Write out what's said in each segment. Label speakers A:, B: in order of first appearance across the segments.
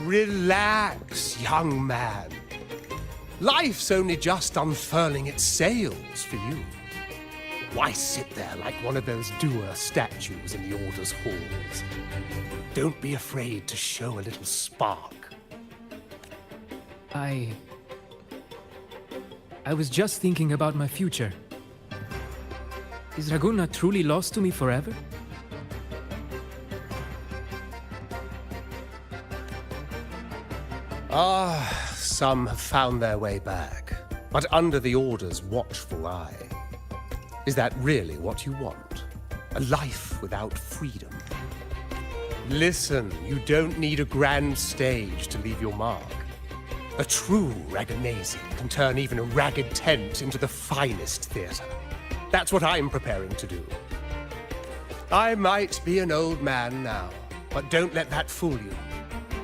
A: Relax, young man. Life's only just unfurling its sails for you. Why sit there like one of those dour statues in the Order's halls? Don't be afraid to show a little spark.
B: I was just thinking about my future. Is Raguna truly lost to me forever?
A: Some have found their way back, but under the Order's watchful eye. Is that really what you want? A life without freedom? Listen, you don't need a grand stage to leave your mark. A true Raganese can turn even a ragged tent into the finest theater. That's what I'm preparing to do. I might be an old man now, but don't let that fool you.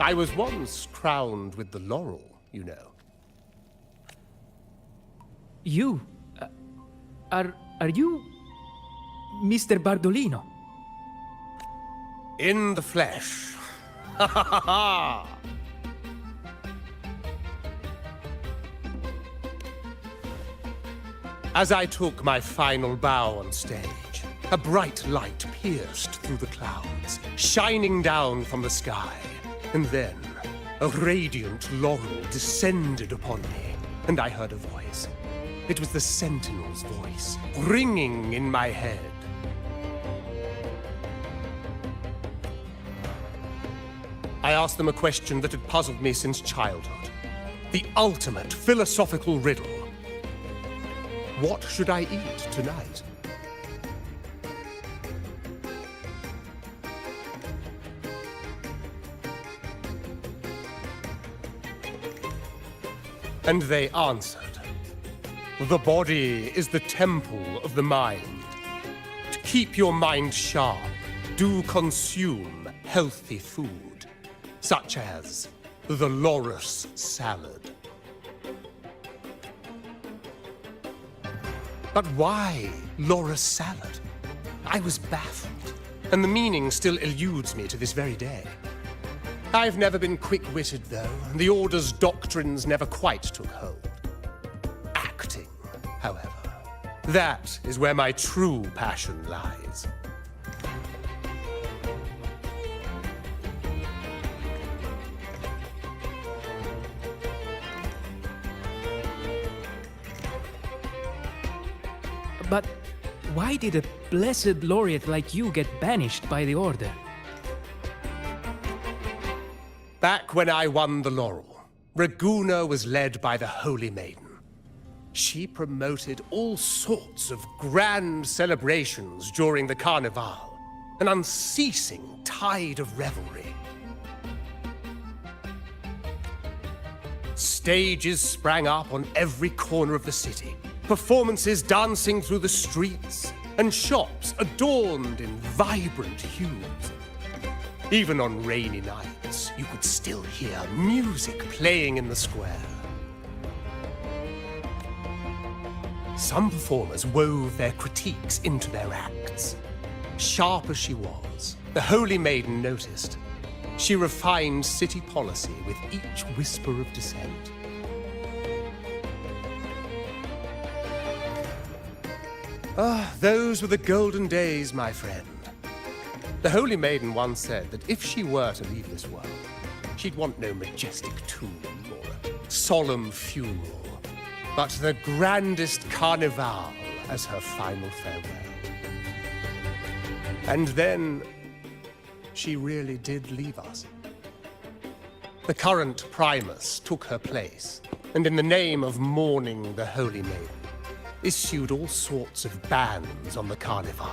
A: I was once crowned with the laurel, you know.
B: You? Are you Mr. Bardolino?
A: In the flesh. Ha ha ha ha! As I took my final bow on stage, a bright light pierced through the clouds, shining down from the sky. And then, a radiant laurel descended upon me, and I heard a voice. It was the Sentinel's voice, ringing in my head. I asked them a question that had puzzled me since childhood. The ultimate philosophical riddle. What should I eat tonight? And they answered, the body is the temple of the mind. To keep your mind sharp, do consume healthy food, such as the loris salad. But why loris salad? I was baffled, and the meaning still eludes me to this very day. I've never been quick-witted, though, and the Order's doctrines never quite took hold. Acting, however, that is where my true passion lies.
B: But why did a blessed laureate like you get banished by the Order?
A: Back when I won the laurel, Raguna was led by the Holy Maiden. She promoted all sorts of grand celebrations during the Carnival, an unceasing tide of revelry. Stages sprang up on every corner of the city, performances dancing through the streets, and shops adorned in vibrant hues. Even on rainy nights, you could still hear music playing in the square. Some performers wove their critiques into their acts. Sharp as she was, the Holy Maiden noticed. She refined city policy with each whisper of dissent. Those were the golden days, my friend. The Holy Maiden once said that if she were to leave this world, she'd want no majestic tomb or a solemn funeral, but the grandest carnival as her final farewell. And then, she really did leave us. The current Primus took her place, and in the name of mourning the Holy Maiden, issued all sorts of bans on the Carnival.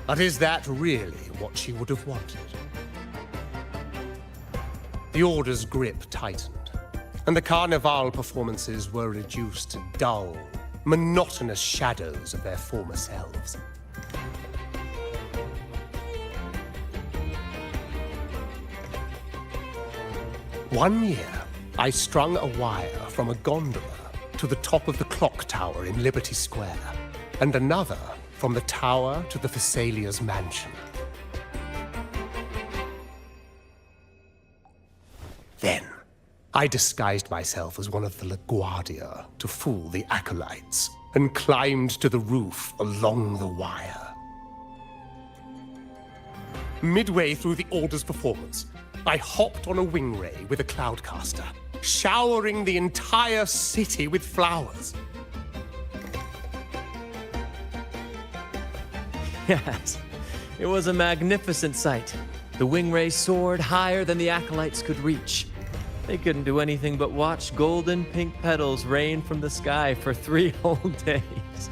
A: But is that really what she would have wanted? The Order's grip tightened, and the Carnival performances were reduced to dull, monotonous shadows of their former selves. One year, I strung a wire from a gondola to the top of the clock tower in Liberty Square, and another from the tower to the Thessalia's mansion. Then, I disguised myself as one of the LaGuardia to fool the acolytes, and climbed to the roof along the wire. Midway through the Order's performance, I hopped on a wing ray with a cloudcaster, showering the entire city with flowers.
C: Yes, it was a magnificent sight. The wing ray soared higher than the acolytes could reach. They couldn't do anything but watch golden pink petals rain from the sky for 3 whole days.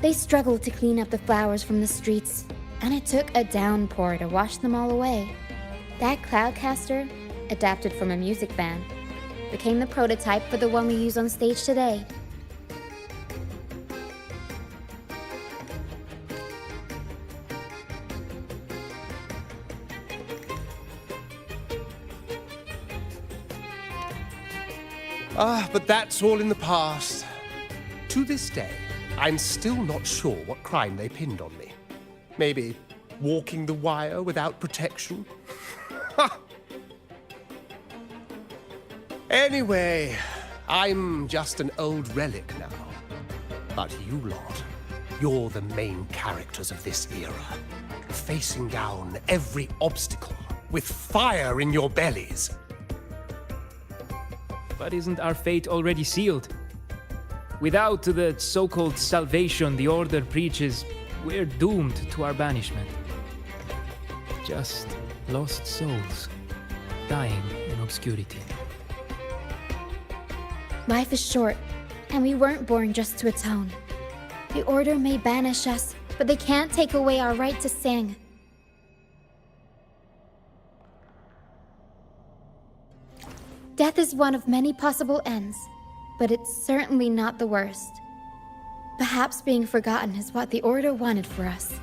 D: They struggled to clean up the flowers from the streets, and it took a downpour to wash them all away. That cloudcaster, adapted from a music band, became the prototype for the one we use on stage today.
A: But that's all in the past. To this day, I'm still not sure what crime they pinned on me. Maybe walking the wire without protection? Anyway, I'm just an old relic now. But you lot, you're the main characters of this era, facing down every obstacle with fire in your bellies.
B: But isn't our fate already sealed? Without the so-called salvation the Order preaches, we're doomed to our banishment. Just lost souls, dying in obscurity.
D: Life is short, and we weren't born just to atone. The Order may banish us, but they can't take away our right to sing. Death is one of many possible ends, but it's certainly not the worst. Perhaps being forgotten is what the Order wanted for us.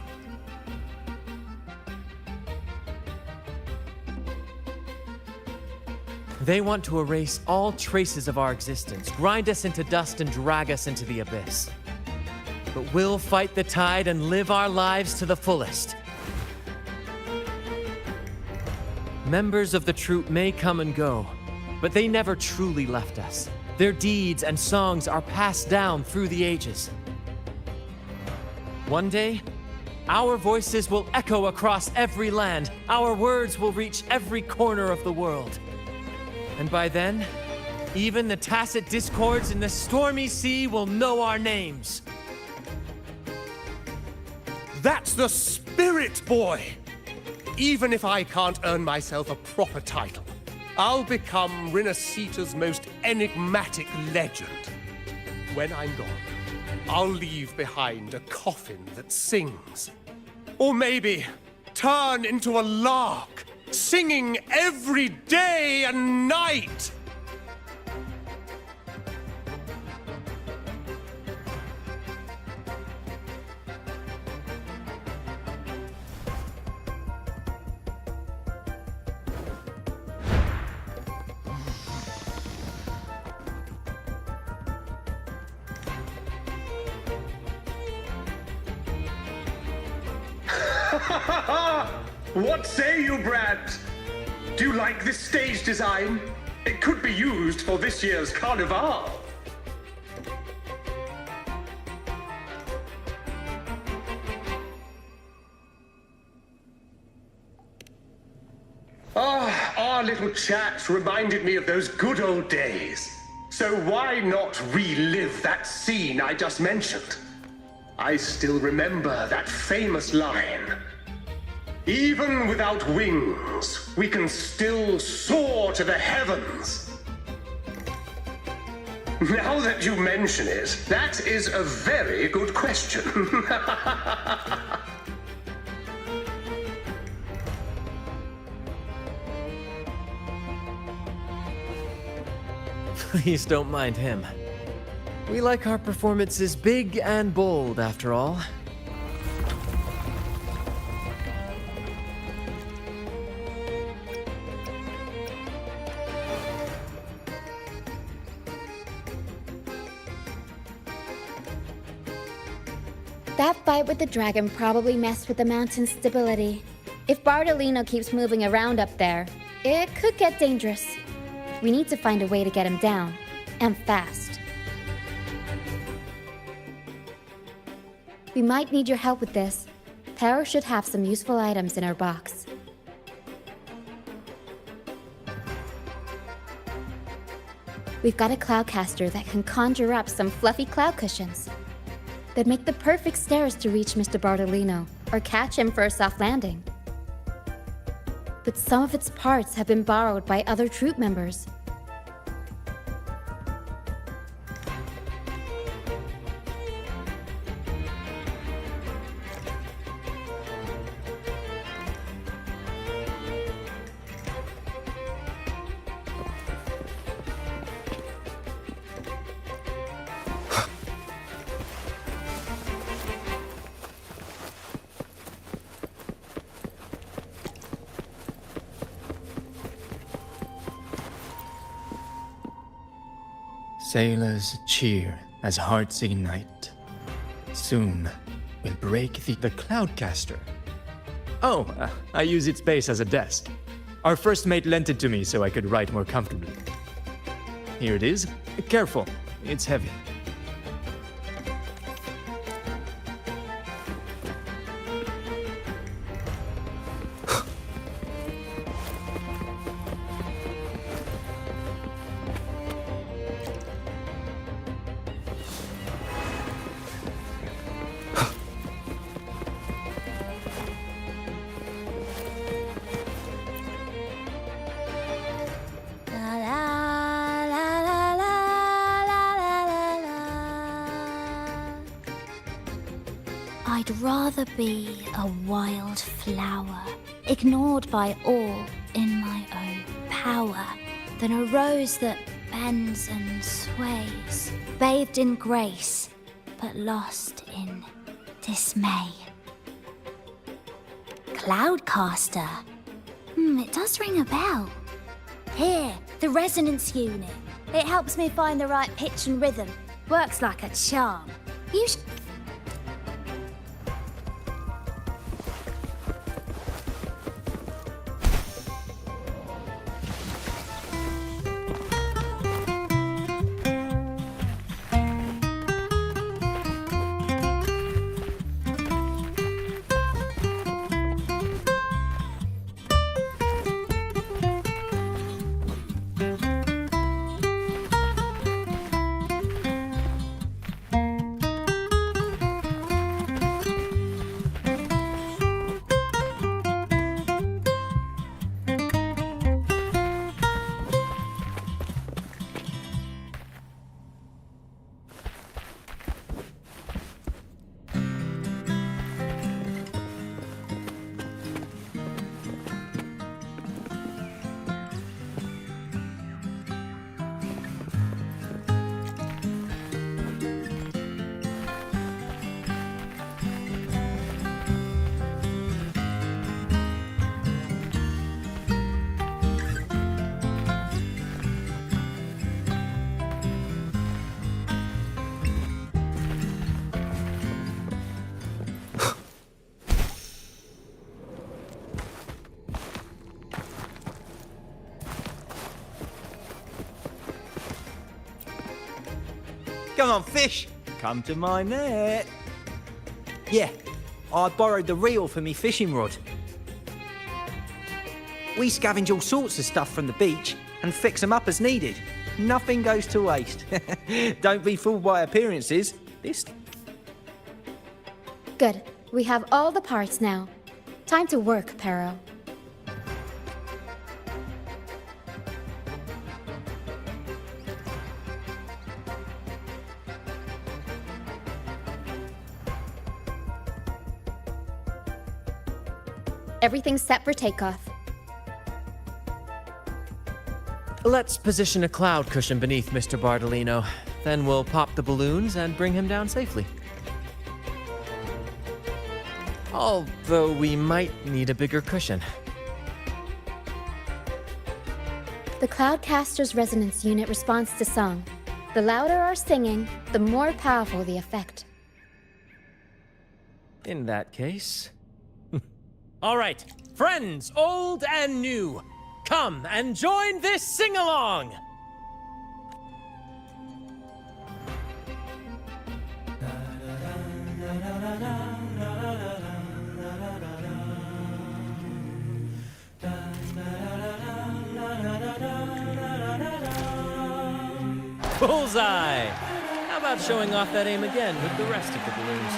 C: They want to erase all traces of our existence, grind us into dust and drag us into the abyss. But we'll fight the tide and live our lives to the fullest. Members of the troupe may come and go, but they never truly left us. Their deeds and songs are passed down through the ages. One day, our voices will echo across every land. Our words will reach every corner of the world. And by then, even the tacit discords in the stormy sea will know our names.
A: That's the spirit, boy! Even if I can't earn myself a proper title, I'll become Rinasita's most enigmatic legend. When I'm gone, I'll leave behind a coffin that sings. Or maybe turn into a lark, singing every day and night.
E: What say you, Brad? Do you like this stage design? It could be used for this year's Carnival. Our little chat reminded me of those good old days. So why not relive that scene I just mentioned? I still remember that famous line. Even without wings, we can still soar to the heavens. Now that you mention it, that is a very good question.
C: Please don't mind him. We like our performances big and bold, after all.
D: That fight with the dragon probably messed with the mountain's stability. If Bardolino keeps moving around up there, it could get dangerous. We need to find a way to get him down, and fast. We might need your help with this. Power should have some useful items in our box. We've got a cloudcaster that can conjure up some fluffy cloud cushions. They'd make the perfect stairs to reach Mr. Bardolino, or catch him for a soft landing. But some of its parts have been borrowed by other troop members.
F: Sailors cheer as hearts ignite. Soon, we'll break the Cloudcaster. Oh, I use its base as a desk. Our first mate lent it to me so I could write more comfortably. Here it is. Careful, it's heavy.
G: I'd rather be a wild flower, ignored by all in my own power, than a rose that bends and sways, bathed in grace, but lost in dismay. Cloudcaster. It does ring a bell. Here, the resonance unit. It helps me find the right pitch and rhythm. Works like a charm. You should...
H: Come on, fish! Come to my net. Yeah, I borrowed the reel for me fishing rod. We scavenge all sorts of stuff from the beach and fix them up as needed. Nothing goes to waste. Don't be fooled by appearances. This...
D: Good. We have all the parts now. Time to work, Pero. Everything's set for takeoff.
C: Let's position a cloud cushion beneath Mr. Bartolino. Then we'll pop the balloons and bring him down safely. Although we might need a bigger cushion.
D: The Cloudcaster's resonance unit responds to song. The louder our singing, the more powerful the effect.
C: In that case... All right, friends, old and new, come and join this sing-along! Bullseye! How about showing off that aim again with the rest of the balloons?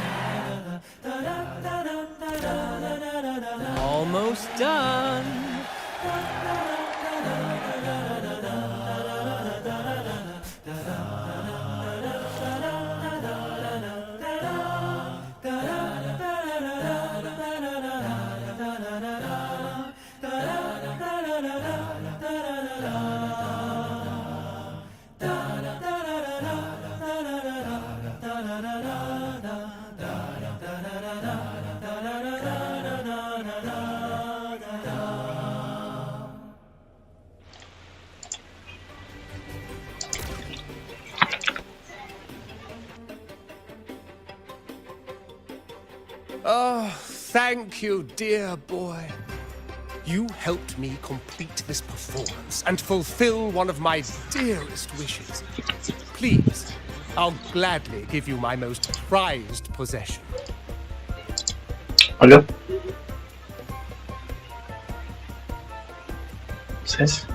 C: Almost done.
A: Oh, thank you, dear boy. You helped me complete this performance and fulfill one of my dearest wishes. Please, I'll gladly give you my most prized possession.
I: Alo. Ses.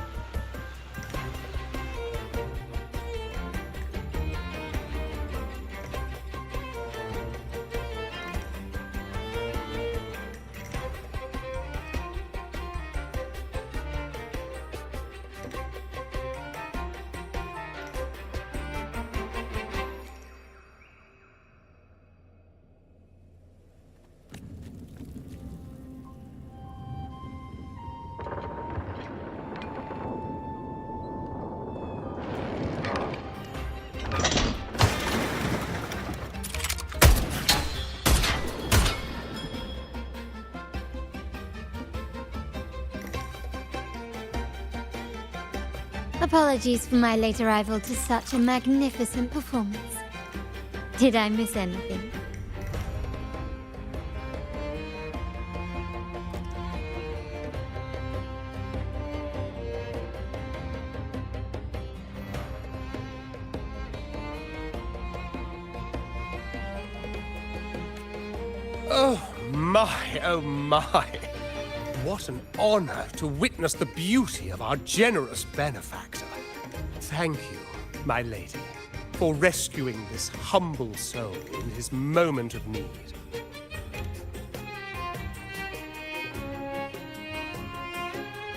G: Apologies for my late arrival to such a magnificent performance. Did I miss anything?
A: Oh my. What an honor to witness the beauty of our generous benefactor. Thank you, my lady, for rescuing this humble soul in his moment of need.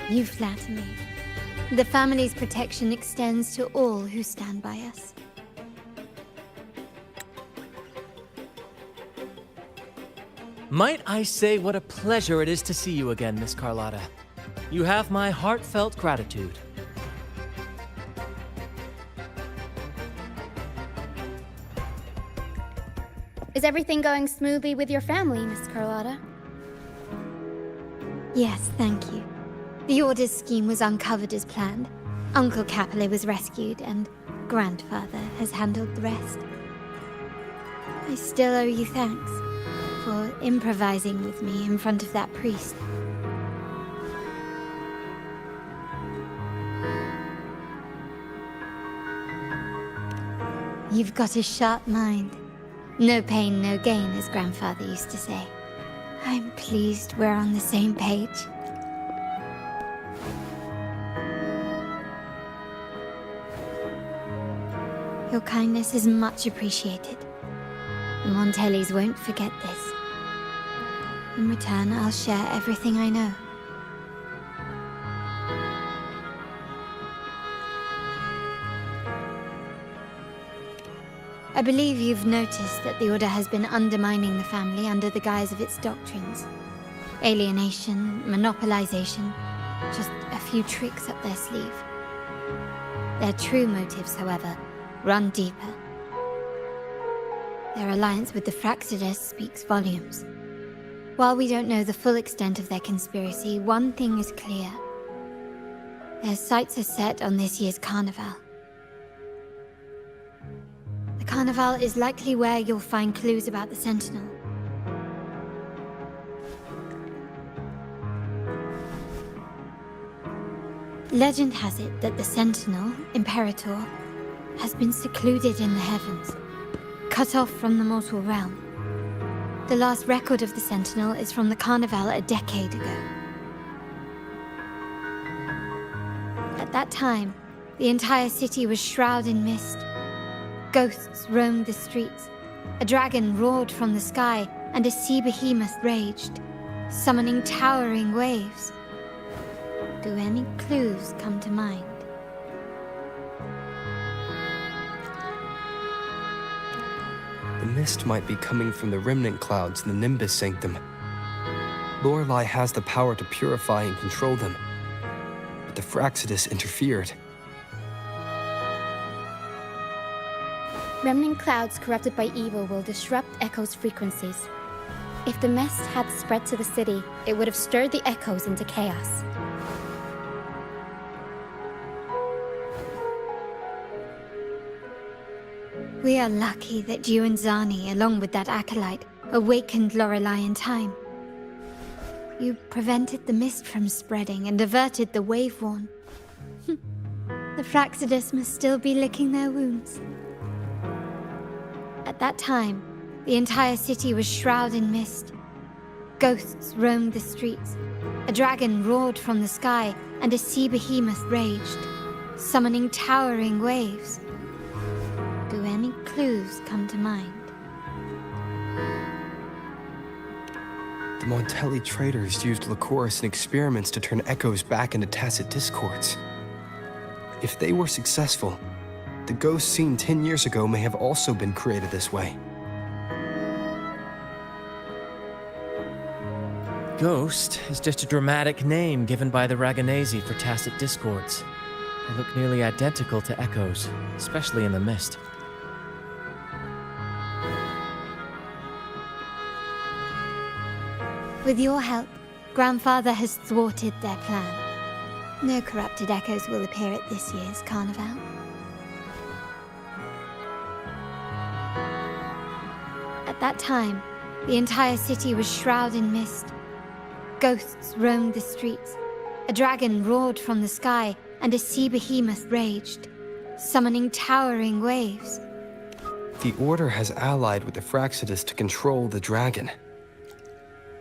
G: You flatter me. The family's protection extends to all who stand by us.
C: Might I say what a pleasure it is to see you again, Miss Carlotta. You have my heartfelt gratitude.
D: Is everything going smoothly with your family, Miss Carlotta?
G: Yes, thank you. The Order's scheme was uncovered as planned. Uncle Capulet was rescued, and Grandfather has handled the rest. I still owe you thanks for improvising with me in front of that priest. You've got a sharp mind. No pain, no gain, as Grandfather used to say. I'm pleased we're on the same page. Your kindness is much appreciated. The Montellis won't forget this. In return, I'll share everything I know. I believe you've noticed that the Order has been undermining the family under the guise of its doctrines. Alienation, monopolization, just a few tricks up their sleeve. Their true motives, however, run deeper. Their alliance with the Fraxidus speaks volumes. While we don't know the full extent of their conspiracy, one thing is clear. Their sights are set on this year's carnival. The carnival is likely where you'll find clues about the Sentinel. Legend has it that the Sentinel, Imperator, has been secluded in the heavens, cut off from the mortal realm. The last record of the Sentinel is from the Carnival a decade ago. At that time, the entire city was shrouded in mist. Ghosts roamed the streets, a dragon roared from the sky, and a sea behemoth raged, summoning towering waves. Do any clues come to mind?
I: The mist might be coming from the remnant clouds in the Nimbus Sanctum. Lorelei has the power to purify and control them, but the Fraxidus interfered.
D: Remnant clouds corrupted by evil will disrupt Echo's frequencies. If the mist had spread to the city, it would have stirred the echoes into chaos.
G: We are lucky that you and Zani, along with that acolyte, awakened Lorelei in time. You prevented the mist from spreading and averted the wave-worn. The Fraxidus must still be licking their wounds. At that time, the entire city was shrouded in mist. Ghosts roamed the streets. A dragon roared from the sky, and a sea behemoth raged, summoning towering waves. Do any clues come to mind?
I: The Montelli traders used Lycoris in experiments to turn echoes back into tacit discords. If they were successful, the ghosts seen 10 years ago may have also been created this way.
C: Ghost is just a dramatic name given by the Raganazi for tacit discords. They look nearly identical to echoes, especially in the mist.
G: With your help, Grandfather has thwarted their plan. No corrupted echoes will appear at this year's carnival. At that time, the entire city was shrouded in mist. Ghosts roamed the streets. A dragon roared from the sky, and a sea behemoth raged, summoning towering waves.
I: The Order has allied with the Fraxidus to control the dragon.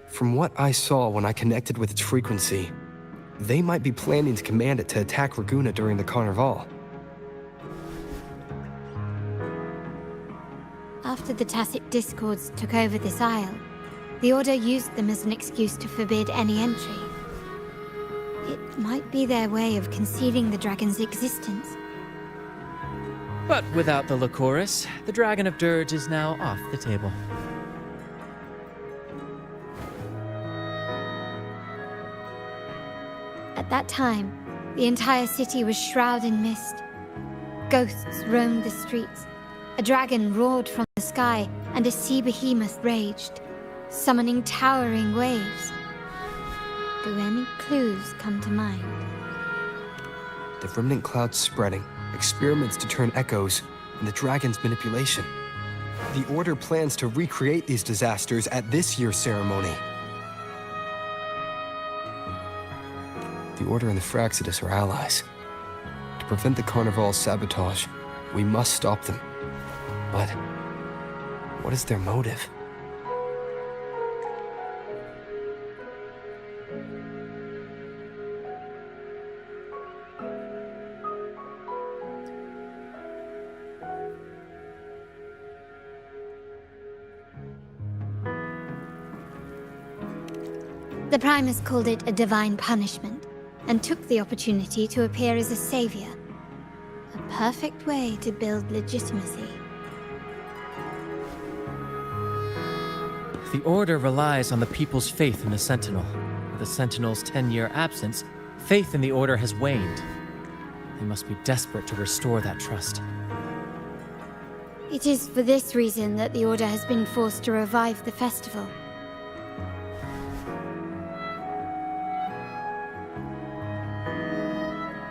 I: From what I saw when I connected with its frequency, they might be planning to command it to attack Raguna during the Carnival.
G: After the tacit discords took over this isle, the Order used them as an excuse to forbid any entry. It might be their way of concealing the dragon's existence.
C: But without the Lycoris, the Dragon of Dirge is now off the table.
G: At that time, the entire city was shrouded in mist. Ghosts roamed the streets. A dragon roared from the sky, and a sea behemoth raged, summoning towering waves. Do any clues come to mind?
I: The remnant clouds spreading, experiments to turn echoes, and the dragon's manipulation. The Order plans to recreate these disasters at this year's ceremony. The Order and the Fraxidus are allies. To prevent the Carnival's sabotage, we must stop them. But what is their motive?
D: The Primus called it a divine punishment, and took the opportunity to appear as a savior. A perfect way to build legitimacy.
C: The Order relies on the people's faith in the Sentinel. With the Sentinel's 10-year absence, faith in the Order has waned. They must be desperate to restore that trust.
D: It is for this reason that the Order has been forced to revive the festival.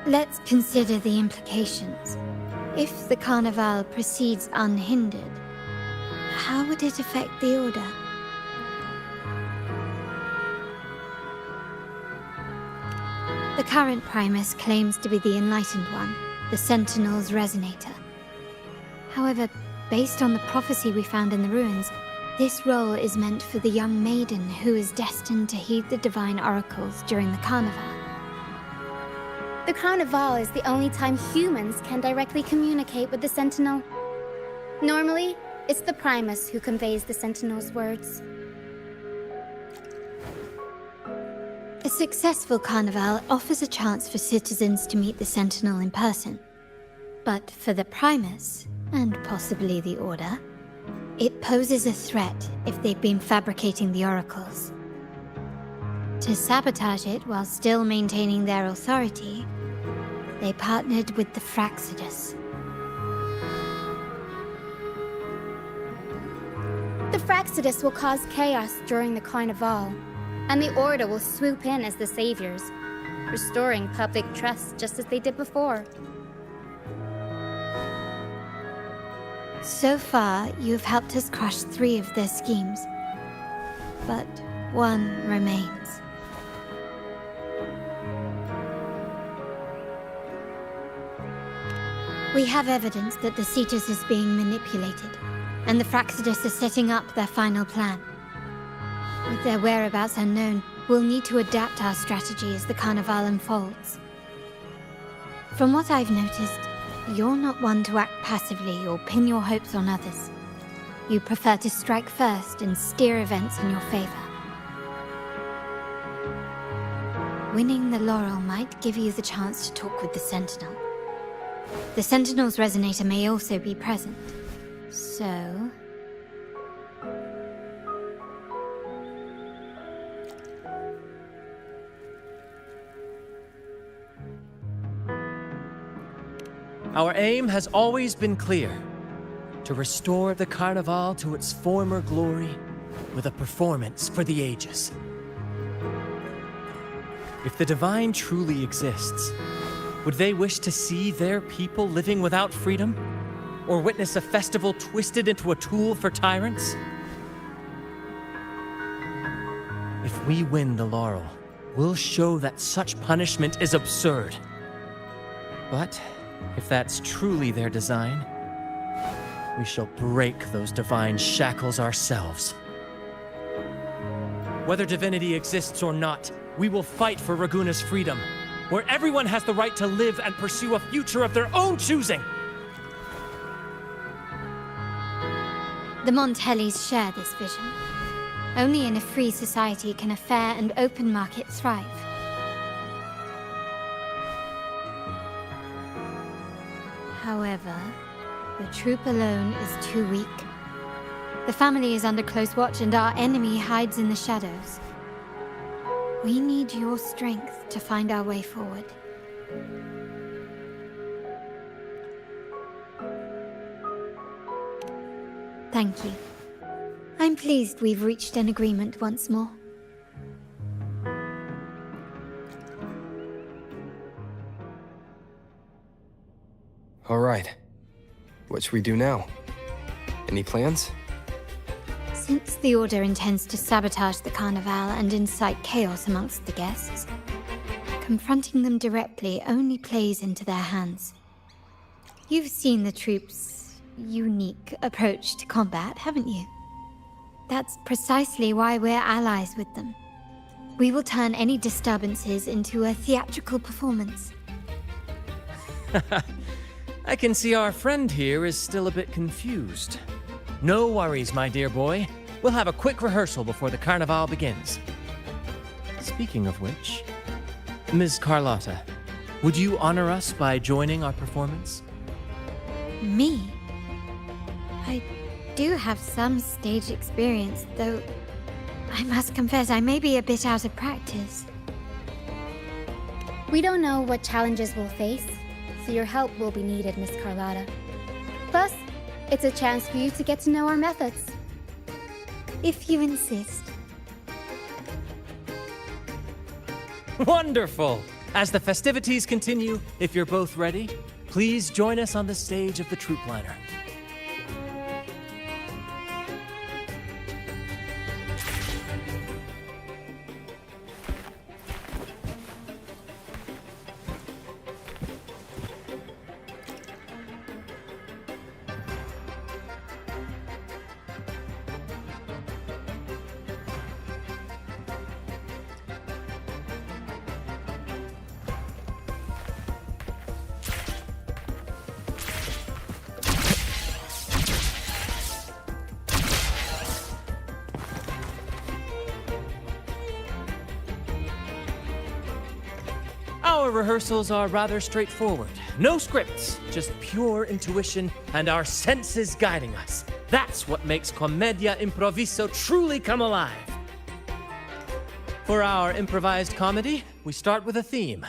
D: Let's consider the implications. If the Carnival proceeds unhindered, how would it affect the Order? The current Primus claims to be the Enlightened One, the Sentinel's Resonator. However, based on the prophecy we found in the ruins, this role is meant for the young maiden who is destined to heed the divine oracles during the Carnival. The Carnival is the only time humans can directly communicate with the Sentinel. Normally, it's the Primus who conveys the Sentinel's words. A successful Carnival offers a chance for citizens to meet the Sentinel in person. But for the Primus, and possibly the Order, it poses a threat if they've been fabricating the oracles. To sabotage it while still maintaining their authority, they partnered with the Fraxidus. The Fraxidus will cause chaos during the Carnival, and the Order will swoop in as the saviors, restoring public trust just as they did before. So far, you've helped us crush 3 of their schemes, but one remains. We have evidence that the Cetus is being manipulated, and the Fraxidus are setting up their final plan. With their whereabouts unknown, we'll need to adapt our strategy as the Carnival unfolds. From what I've noticed, you're not one to act passively or pin your hopes on others. You prefer to strike first and steer events in your favor. Winning the laurel might give you the chance to talk with the Sentinel. The Sentinel's Resonator may also be present, so...
C: Our aim has always been clear: to restore the Carnival to its former glory with a performance for the ages. If the Divine truly exists, would they wish to see their people living without freedom? Or witness a festival twisted into a tool for tyrants? If we win the laurel, we'll show that such punishment is absurd. But if that's truly their design, we shall break those divine shackles ourselves. Whether divinity exists or not, we will fight for Raguna's freedom, where everyone has the right to live and pursue a future of their own choosing.
D: The Montellis share this vision. Only in a free society can a fair and open market thrive. However, the troop alone is too weak. The family is under close watch and our enemy hides in the shadows. We need your strength to find our way forward. Thank you. I'm pleased we've reached an agreement once more.
I: All right. What should we do now? Any plans?
D: Since the Order intends to sabotage the Carnival and incite chaos amongst the guests, confronting them directly only plays into their hands. You've seen the troops' unique approach to combat, haven't you? That's precisely why we're allies with them. We will turn any disturbances into a theatrical performance.
C: I can see our friend here is still a bit confused. No worries, my dear boy. We'll have a quick rehearsal before the Carnival begins. Speaking of which, Ms. Carlotta, would you honor us by joining our performance?
G: Me? I do have some stage experience, though I must confess I may be a bit out of practice.
D: We don't know what challenges we'll face, so your help will be needed, Miss Carlotta. Plus, it's a chance for you to get to know our methods.
G: If you insist.
C: Wonderful! As the festivities continue, if you're both ready, please join us on the stage of the troop liner. Our rehearsals are rather straightforward. No scripts, just pure intuition and our senses guiding us. That's what makes Commedia Improviso truly come alive. For our improvised comedy, we start with a theme.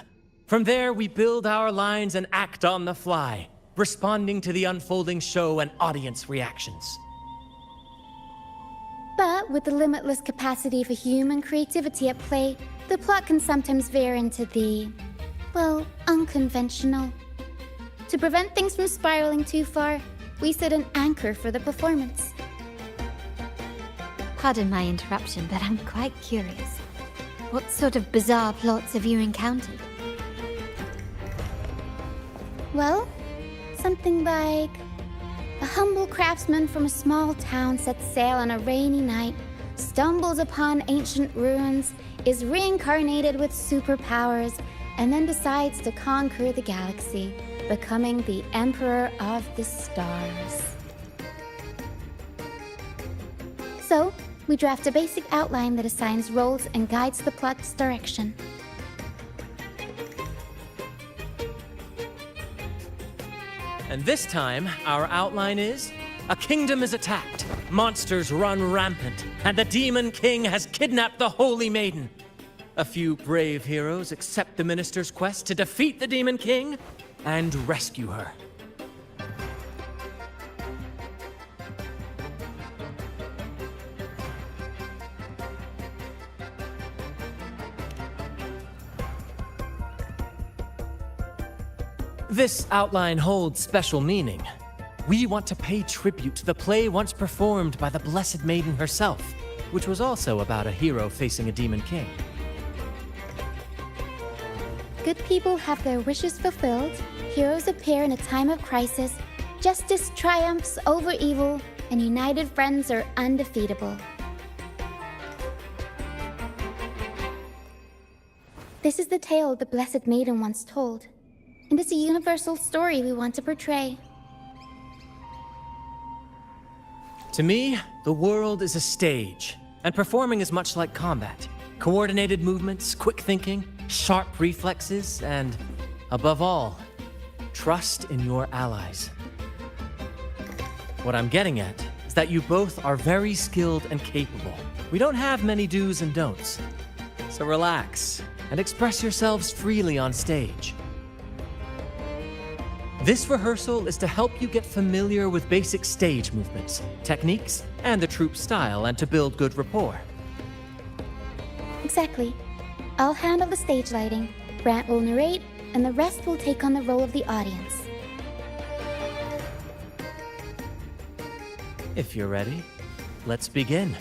C: From there, we build our lines and act on the fly, responding to the unfolding show and audience reactions.
D: But with the limitless capacity for human creativity at play, the plot can sometimes veer into the, well, unconventional. To prevent things from spiraling too far, we set an anchor for the performance.
G: Pardon my interruption, but I'm quite curious. What sort of bizarre plots have you encountered?
D: Well, something like a humble craftsman from a small town sets sail on a rainy night, stumbles upon ancient ruins, is reincarnated with superpowers, and then decides to conquer the galaxy, becoming the Emperor of the Stars. So, we draft a basic outline that assigns roles and guides the plot's direction.
C: And this time, our outline is: a kingdom is attacked, monsters run rampant, and the Demon King has kidnapped the Holy Maiden. A few brave heroes accept the minister's quest to defeat the Demon King and rescue her. This outline holds special meaning. We want to pay tribute to the play once performed by the Blessed Maiden herself, which was also about a hero facing a Demon King.
D: Good people have their wishes fulfilled, heroes appear in a time of crisis, justice triumphs over evil, and united friends are undefeatable. This is the tale the Blessed Maiden once told, and it's a universal story we want to portray.
C: To me, the world is a stage, and performing is much like combat. Coordinated movements, quick thinking, sharp reflexes, and, above all, trust in your allies. What I'm getting at is that you both are very skilled and capable. We don't have many do's and don'ts. So relax and express yourselves freely on stage. This rehearsal is to help you get familiar with basic stage movements, techniques, and the troupe style, and to build good rapport.
D: Exactly. I'll handle the stage lighting, Brant will narrate, and the rest will take on the role of the audience.
C: If you're ready, let's begin.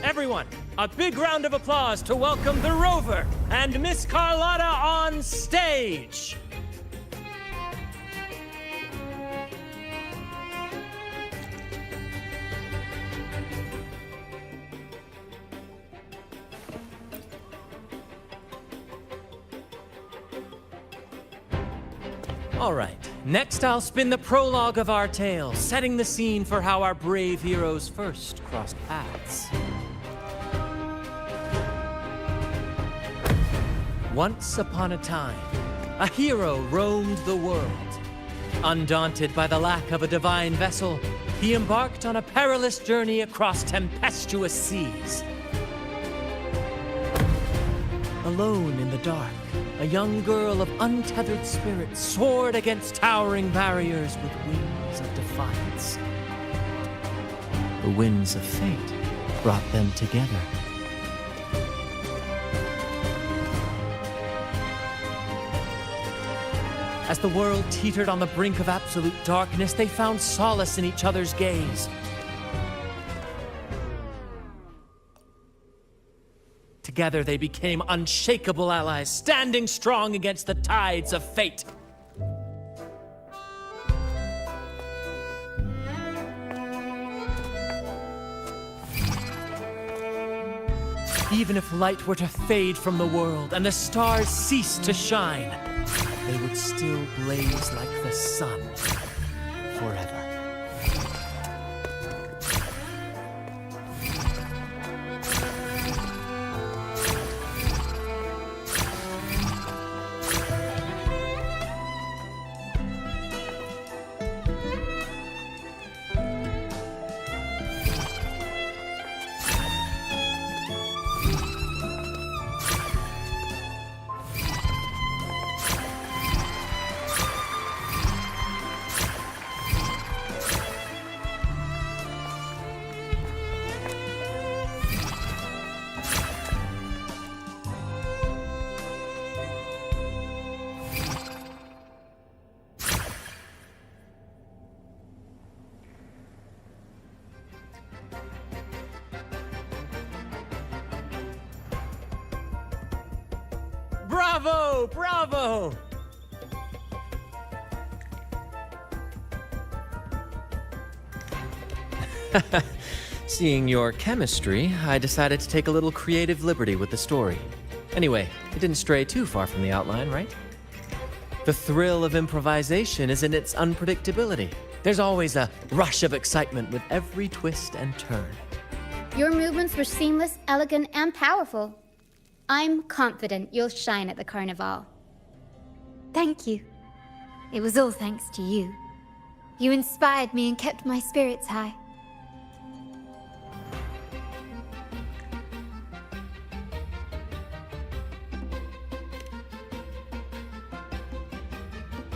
C: Everyone, a big round of applause to welcome the Rover and Miss Carlotta on stage! All right, next I'll spin the prologue of our tale, setting the scene for how our brave heroes first crossed paths. Once upon a time, a hero roamed the world. Undaunted by the lack of a divine vessel, he embarked on a perilous journey across tempestuous seas. Alone in the dark, a young girl of untethered spirit soared against towering barriers with wings of defiance. The winds of fate brought them together. As the world teetered on the brink of absolute darkness, they found solace in each other's gaze. Together they became unshakable allies, standing strong against the tides of fate. Even if light were to fade from the world and the stars cease to shine, they would still blaze like the sun forever. Bravo! Bravo! Seeing your chemistry, I decided to take a little creative liberty with the story. Anyway, it didn't stray too far from the outline, right? The thrill of improvisation is in its unpredictability. There's always a rush of excitement with every twist and turn.
D: Your movements were seamless, elegant, and powerful. I'm confident you'll shine at the Carnival.
J: Thank you. It was all thanks to you. You inspired me and kept my spirits high.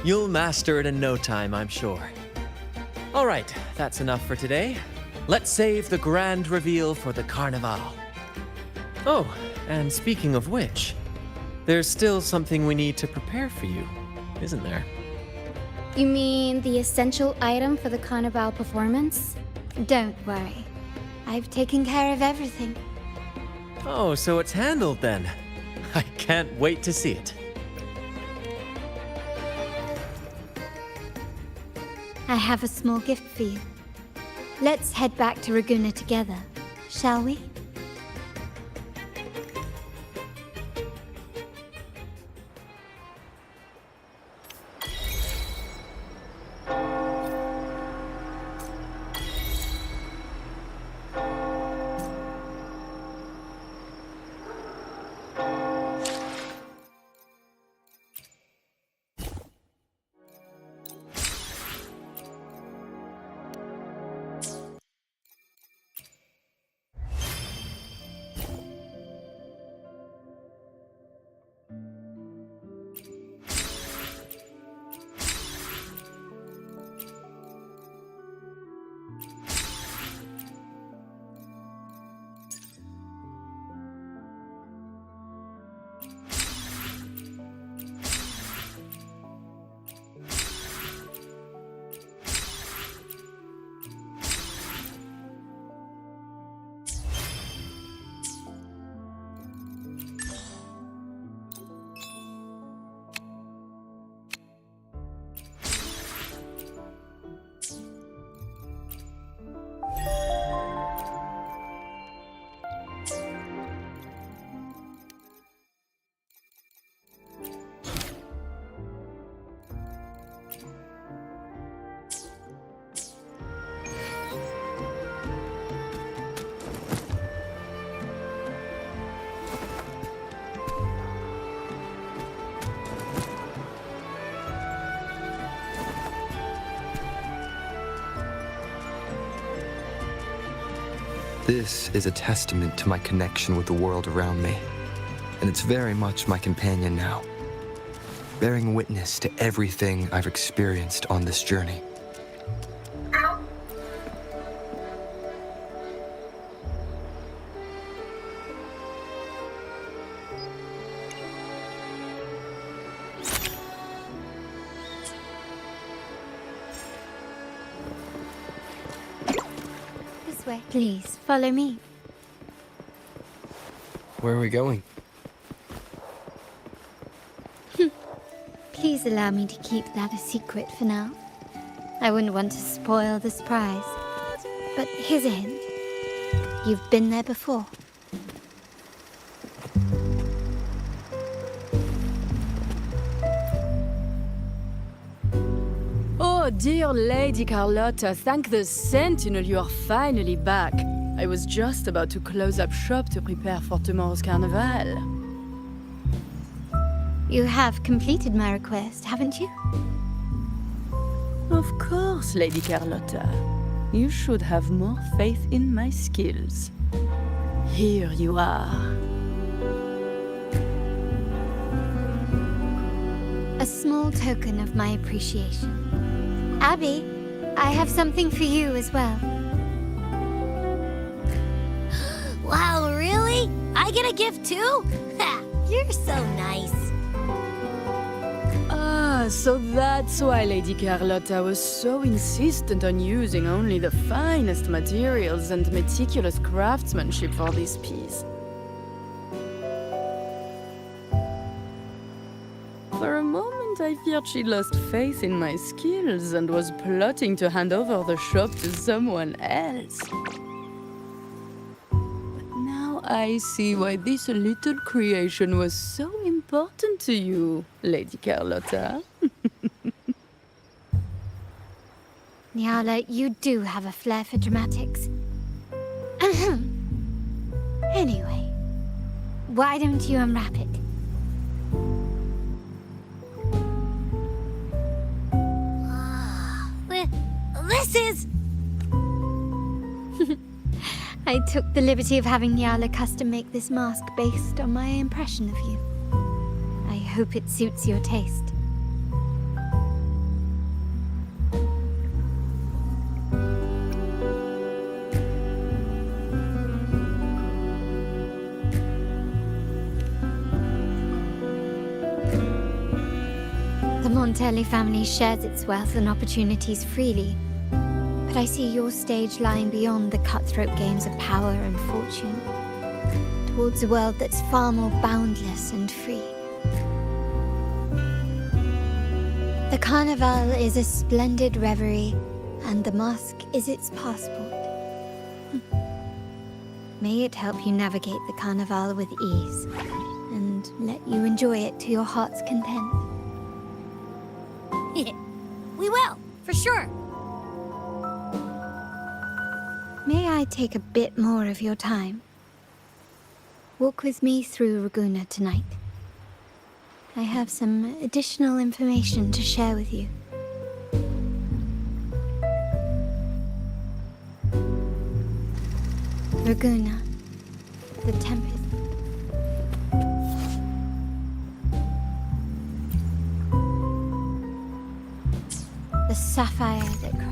C: You'll master it in no time, I'm sure. All right, that's enough for today. Let's save the grand reveal for the Carnival. Oh, and speaking of which, there's still something we need to prepare for you, isn't there?
D: You mean the essential item for the Carnival performance?
J: Don't worry. I've taken care of everything.
C: Oh, so it's handled then. I can't wait to see it.
J: I have a small gift for you. Let's head back to Raguna together, shall we?
I: This is a testament to my connection with the world around me, and it's very much my companion now, bearing witness to everything I've experienced on this journey.
J: This way. Please, follow me.
I: Where are we going?
J: Please allow me to keep that a secret for now. I wouldn't want to spoil the surprise. But here's a hint. You've been there before.
K: Oh, dear Lady Carlotta, thank the Sentinel you are finally back. I was just about to close up shop to prepare for tomorrow's carnival.
J: You have completed my request, haven't you?
K: Of course, Lady Carlotta. You should have more faith in my skills. Here you are.
J: A small token of my appreciation. Abby, I have something for you as well.
G: Wow, really? I get a gift too? Ha! You're so nice.
K: Ah, so that's why Lady Carlotta was so insistent on using only the finest materials and meticulous craftsmanship for this piece. For a moment, I feared she lost faith in my skills and was plotting to hand over the shop to someone else. But now I see why this little creation was so important to you, Lady Carlotta.
J: Nyala, you do have a flair for dramatics. Anyway, why don't you unwrap it?
G: This is...
J: I took the liberty of having Nyala custom make this mask based on my impression of you. I hope it suits your taste. The Montelli family shares its wealth and opportunities freely, but I see your stage lying beyond the cutthroat games of power and fortune, towards a world that's far more boundless and free. The Carnival is a splendid reverie, and the mask is its passport. May it help you navigate the Carnival with ease, and let you enjoy it to your heart's content.
G: We will, for sure.
J: May I take a bit more of your time? Walk with me through Raguna tonight. I have some additional information to share with you. Raguna, the Tempest. The sapphire that crowns.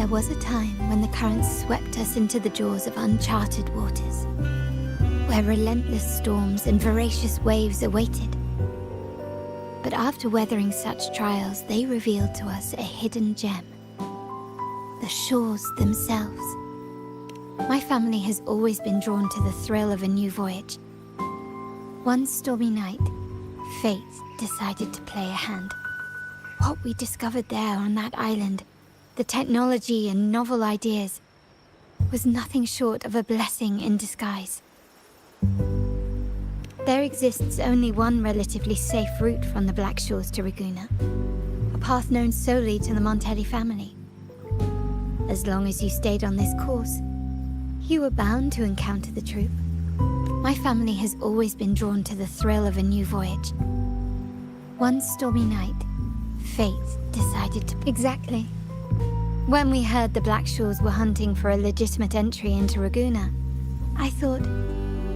J: There was a time when the currents swept us into the jaws of uncharted waters, where relentless storms and voracious waves awaited. But after weathering such trials, they revealed to us a hidden gem: the shores themselves. My family has always been drawn to the thrill of a new voyage. One stormy night, fate decided to play a hand. What we discovered there on that island, the technology and novel ideas, was nothing short of a blessing in disguise. There exists only one relatively safe route from the Black Shores to Ragusa, a path known solely to the Montelli family. As long as you stayed on this course, you were bound to encounter the truth. My family has always been drawn to the thrill of a new voyage. One stormy night, fate decided to... Exactly. When we heard the Black Shores were hunting for a legitimate entry into Ragusa, I thought,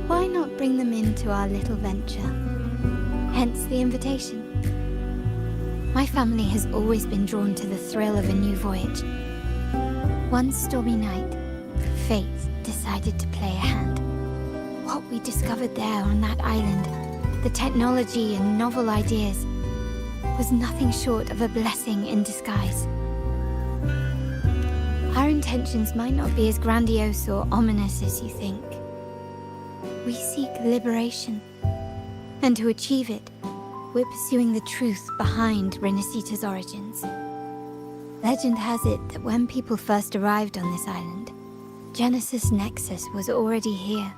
J: why not bring them into our little venture? Hence the invitation. My family has always been drawn to the thrill of a new voyage. One stormy night, fate decided to play a hand. What we discovered there on that island, the technology and novel ideas, was nothing short of a blessing in disguise. Our intentions might not be as grandiose or ominous as you think. We seek liberation, and to achieve it, we're pursuing the truth behind Renacita's origins. Legend has it that when people first arrived on this island, Genesis Nexus was already here,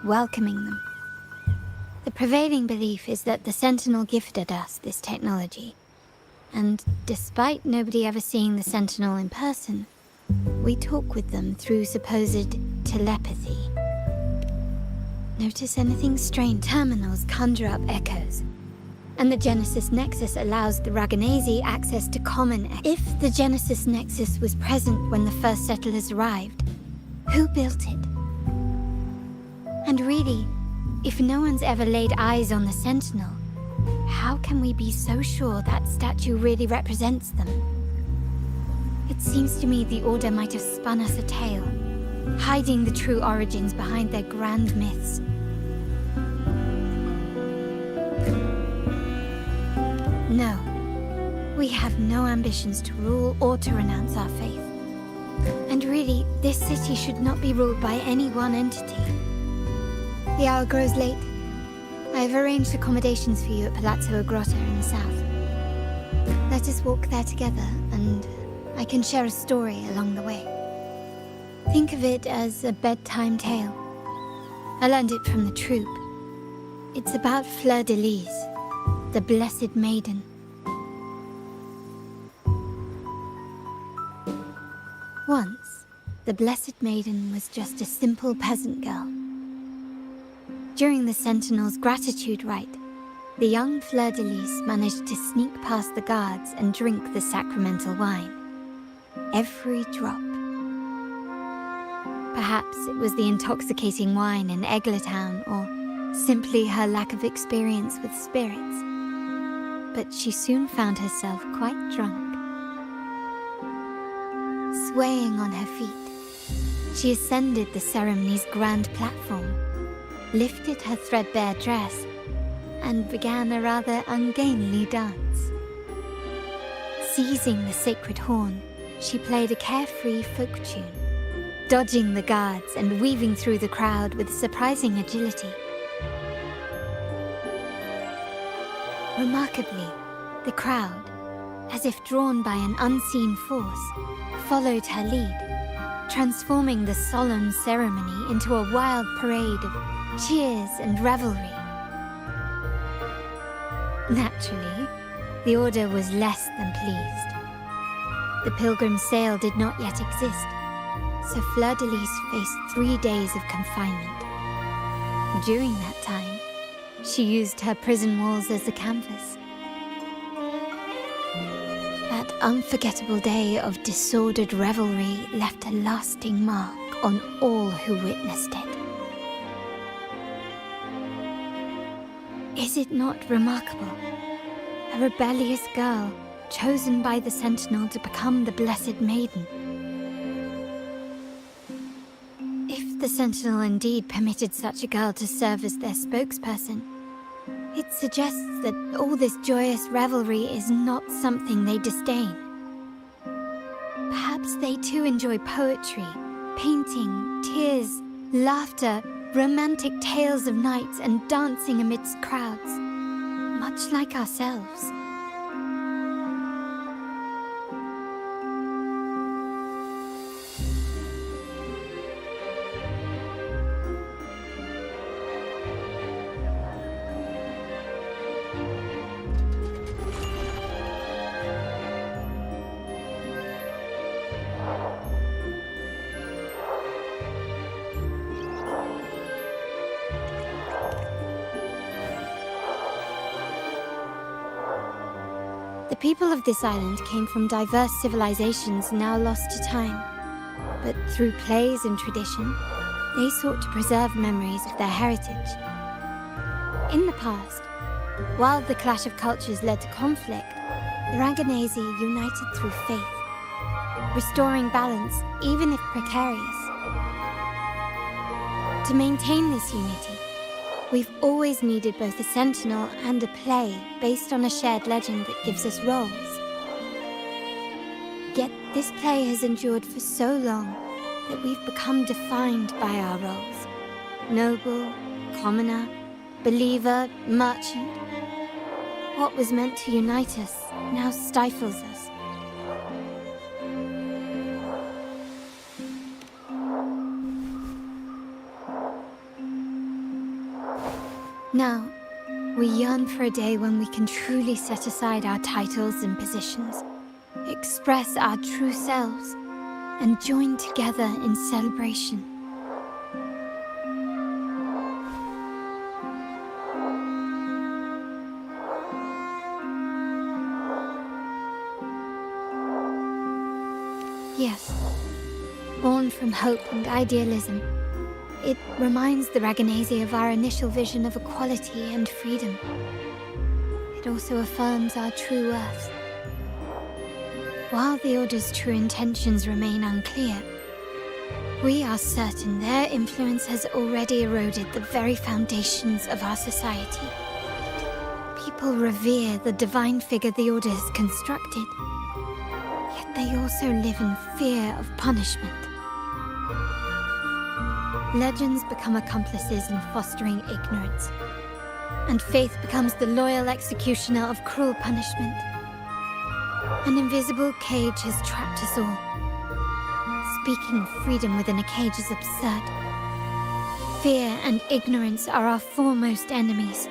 J: welcoming them. The prevailing belief is that the Sentinel gifted us this technology, and despite nobody ever seeing the Sentinel in person, we talk with them through supposed telepathy. Notice anything strange? Terminals conjure up echoes, and the Genesis Nexus allows the Raganese access to common echoes. If the Genesis Nexus was present when the first settlers arrived, who built it? And really, if no one's ever laid eyes on the Sentinel, how can we be so sure that statue really represents them? It seems to me the Order might have spun us a tale, hiding the true origins behind their grand myths. No, we have no ambitions to rule or to renounce our faith. And really, this city should not be ruled by any one entity. The hour grows late. I have arranged accommodations for you at Palazzo Grotta in the south. Let us walk there together, and I can share a story along the way. Think of it as a bedtime tale. I learned it from the troupe. It's about Fleur de Lis, the Blessed Maiden. Once, the Blessed Maiden was just a simple peasant girl. During the Sentinel's gratitude rite, the young Fleur de Lis managed to sneak past the guards and drink the sacramental wine. Every drop. Perhaps it was the intoxicating wine in Eglatown, or simply her lack of experience with spirits. But she soon found herself quite drunk. Swaying on her feet, she ascended the ceremony's grand platform, lifted her threadbare dress, and began a rather ungainly dance. Seizing the sacred horn, she played a carefree folk tune, dodging the guards and weaving through the crowd with surprising agility. Remarkably, the crowd, as if drawn by an unseen force, followed her lead, transforming the solemn ceremony into a wild parade of cheers and revelry. Naturally, the Order was less than pleased. The pilgrim sale did not yet exist, so Fleur de Lis faced 3 days of confinement. During that time, she used her prison walls as a canvas. That unforgettable day of disordered revelry left a lasting mark on all who witnessed it. Is it not remarkable? A rebellious girl chosen by the Sentinel to become the Blessed Maiden. If the Sentinel indeed permitted such a girl to serve as their spokesperson, it suggests that all this joyous revelry is not something they disdain. Perhaps they too enjoy poetry, painting, tears, laughter, romantic tales of nights, and dancing amidst crowds, much like ourselves. The people of this island came from diverse civilizations now lost to time. But through plays and tradition, they sought to preserve memories of their heritage. In the past, while the clash of cultures led to conflict, the Raganazi united through faith, restoring balance even if precarious. To maintain this unity, we've always needed both a sentinel and a play based on a shared legend that gives us roles. Yet this play has endured for so long that we've become defined by our roles. Noble, commoner, believer, merchant. What was meant to unite us now stifles us. Now, we yearn for a day when we can truly set aside our titles and positions, express our true selves, and join together in celebration. Yes, born from hope and idealism, it reminds the Raganazi of our initial vision of equality and freedom. It also affirms our true worth. While the Order's true intentions remain unclear, we are certain their influence has already eroded the very foundations of our society. People revere the divine figure the Order has constructed, yet they also live in fear of punishment. Legends become accomplices in fostering ignorance, and faith becomes the loyal executioner of cruel punishment. An invisible cage has trapped us all. Speaking of freedom within a cage is absurd. Fear and ignorance are our foremost enemies.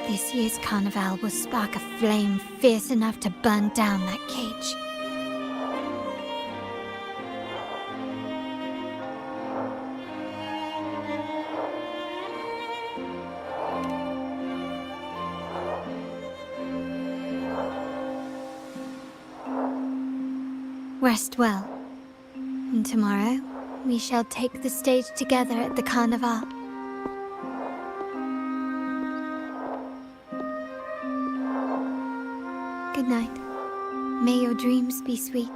J: This year's carnival will spark a flame fierce enough to burn down that cage. Rest well, and tomorrow we shall take the stage together at the Carnival. Good night. May your dreams be sweet.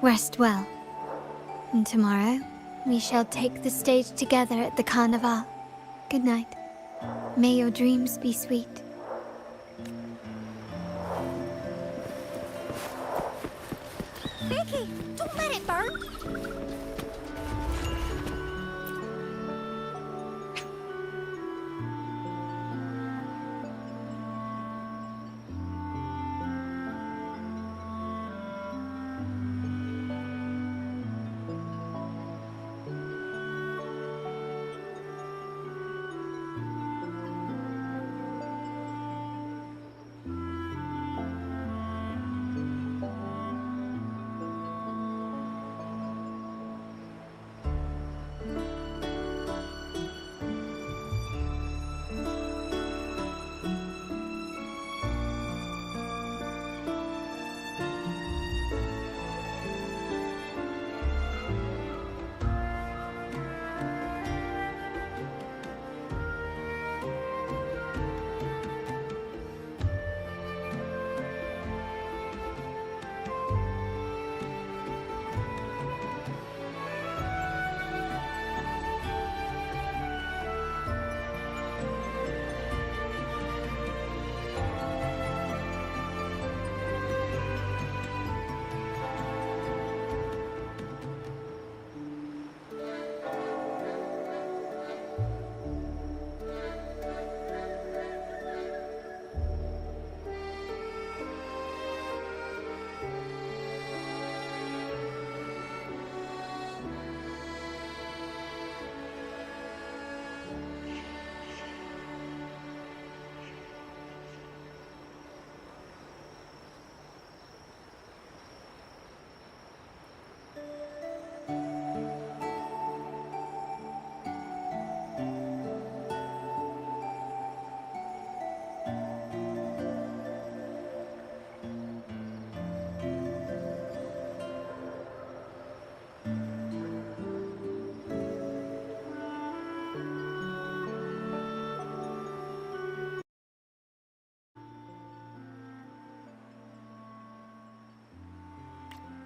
J: Rest well. And tomorrow, we shall take the stage together at the Carnival. Good night. May your dreams be sweet.
G: Vicky, don't let it burn!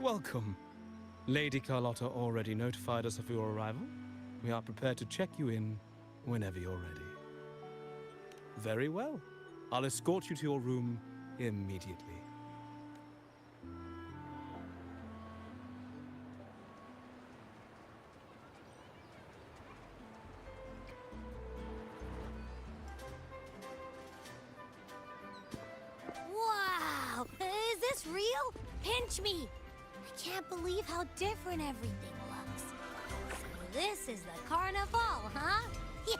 L: Welcome. Lady Carlotta already notified us of your arrival. We are prepared to check you in whenever you're ready. Very well. I'll escort you to your room immediately.
G: Wow! Is this real? Pinch me! I can't believe how different everything looks. So this is the carnival, huh? Yeah!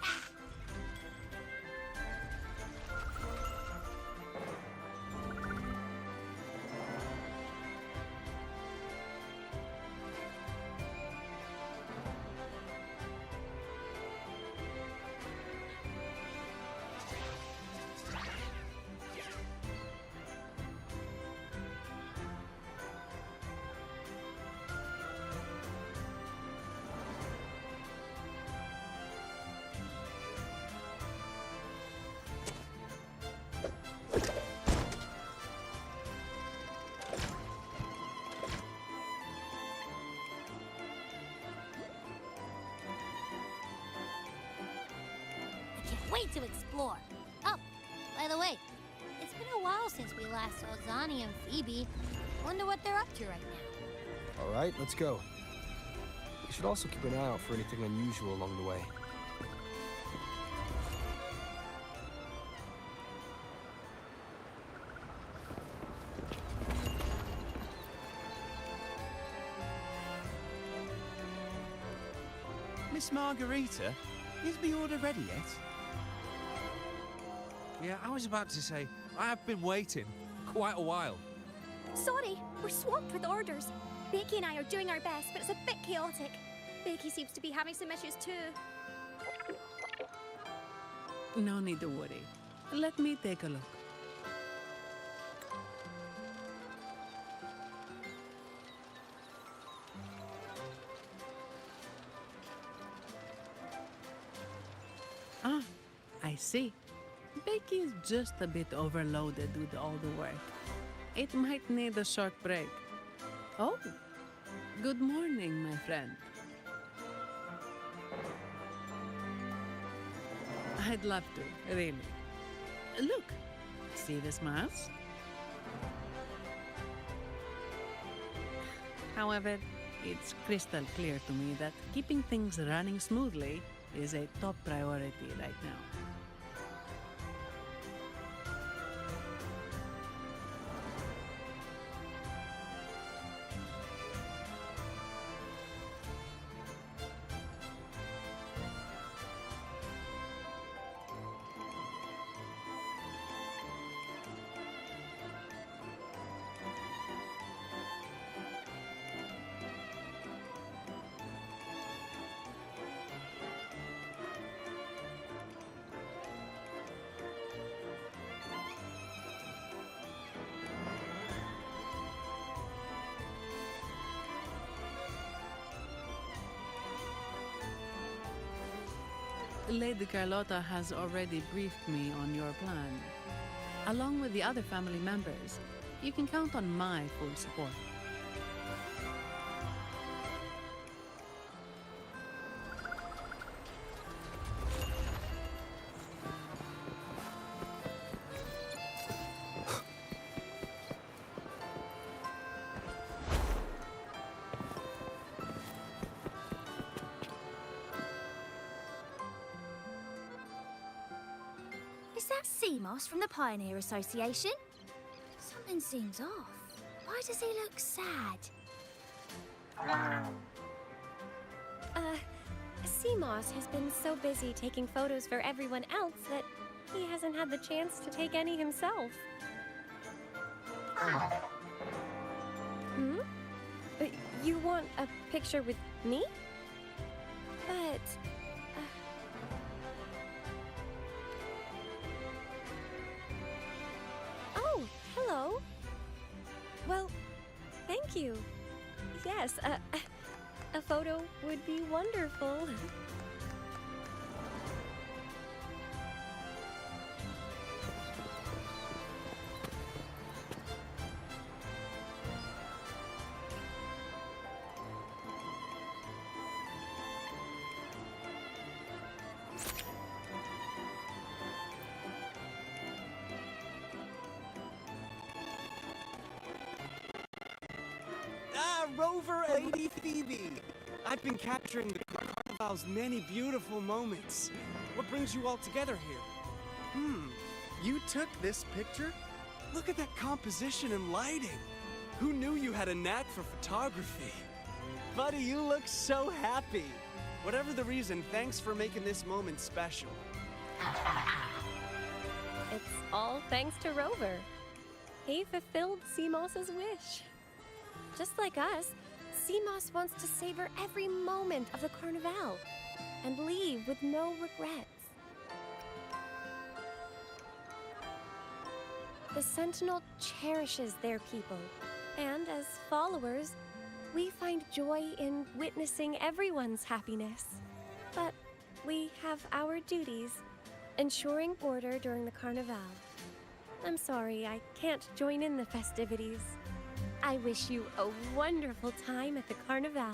G: Wait to explore. Oh, by the way, it's been a while since we last saw Zani and Phoebe. Wonder what they're up to right now.
I: All right, let's go. We should also keep an eye out for anything unusual along the way.
M: Miss Margarita, is the order ready yet? Yeah, I was about to say, I have been waiting quite a while.
N: Sorry, we're swamped with orders. Becky and I are doing our best, but it's a bit chaotic. Becky seems to be having some issues too.
O: No need to worry. Let me take a look. Ah, I see. Becky is just a bit overloaded with all the work. It might need a short break. Oh, good morning, my friend. I'd love to, really. Look, see this mask? However, it's crystal clear to me that keeping things running smoothly is a top priority right now. Lady Carlotta has already briefed me on your plan. Along with the other family members, you can count on my full support.
G: Is that Seamoss from the Pioneer Association? Something seems off. Why does he look sad?
N: Seamoss has been so busy taking photos for everyone else that he hasn't had the chance to take any himself. Hmm? You want a picture with me? But... Oh, hello. Well, thank you. Yes, a photo would be wonderful.
P: Rover Lady Phoebe! I've been capturing the Carnival's many beautiful moments. What brings you all together here?
I: You took this picture?
P: Look at that composition and lighting. Who knew you had a knack for photography? Buddy, you look so happy. Whatever the reason, thanks for making this moment special.
Q: It's all thanks to Rover. He fulfilled Seamoss's wish. Just like us, Seamoss wants to savor every moment of the Carnival and leave with no regrets. The Sentinel cherishes their people, and as followers, we find joy in witnessing everyone's happiness. But we have our duties, ensuring order during the Carnival. I'm sorry I can't join in the festivities. I wish you a wonderful time at the Carnival.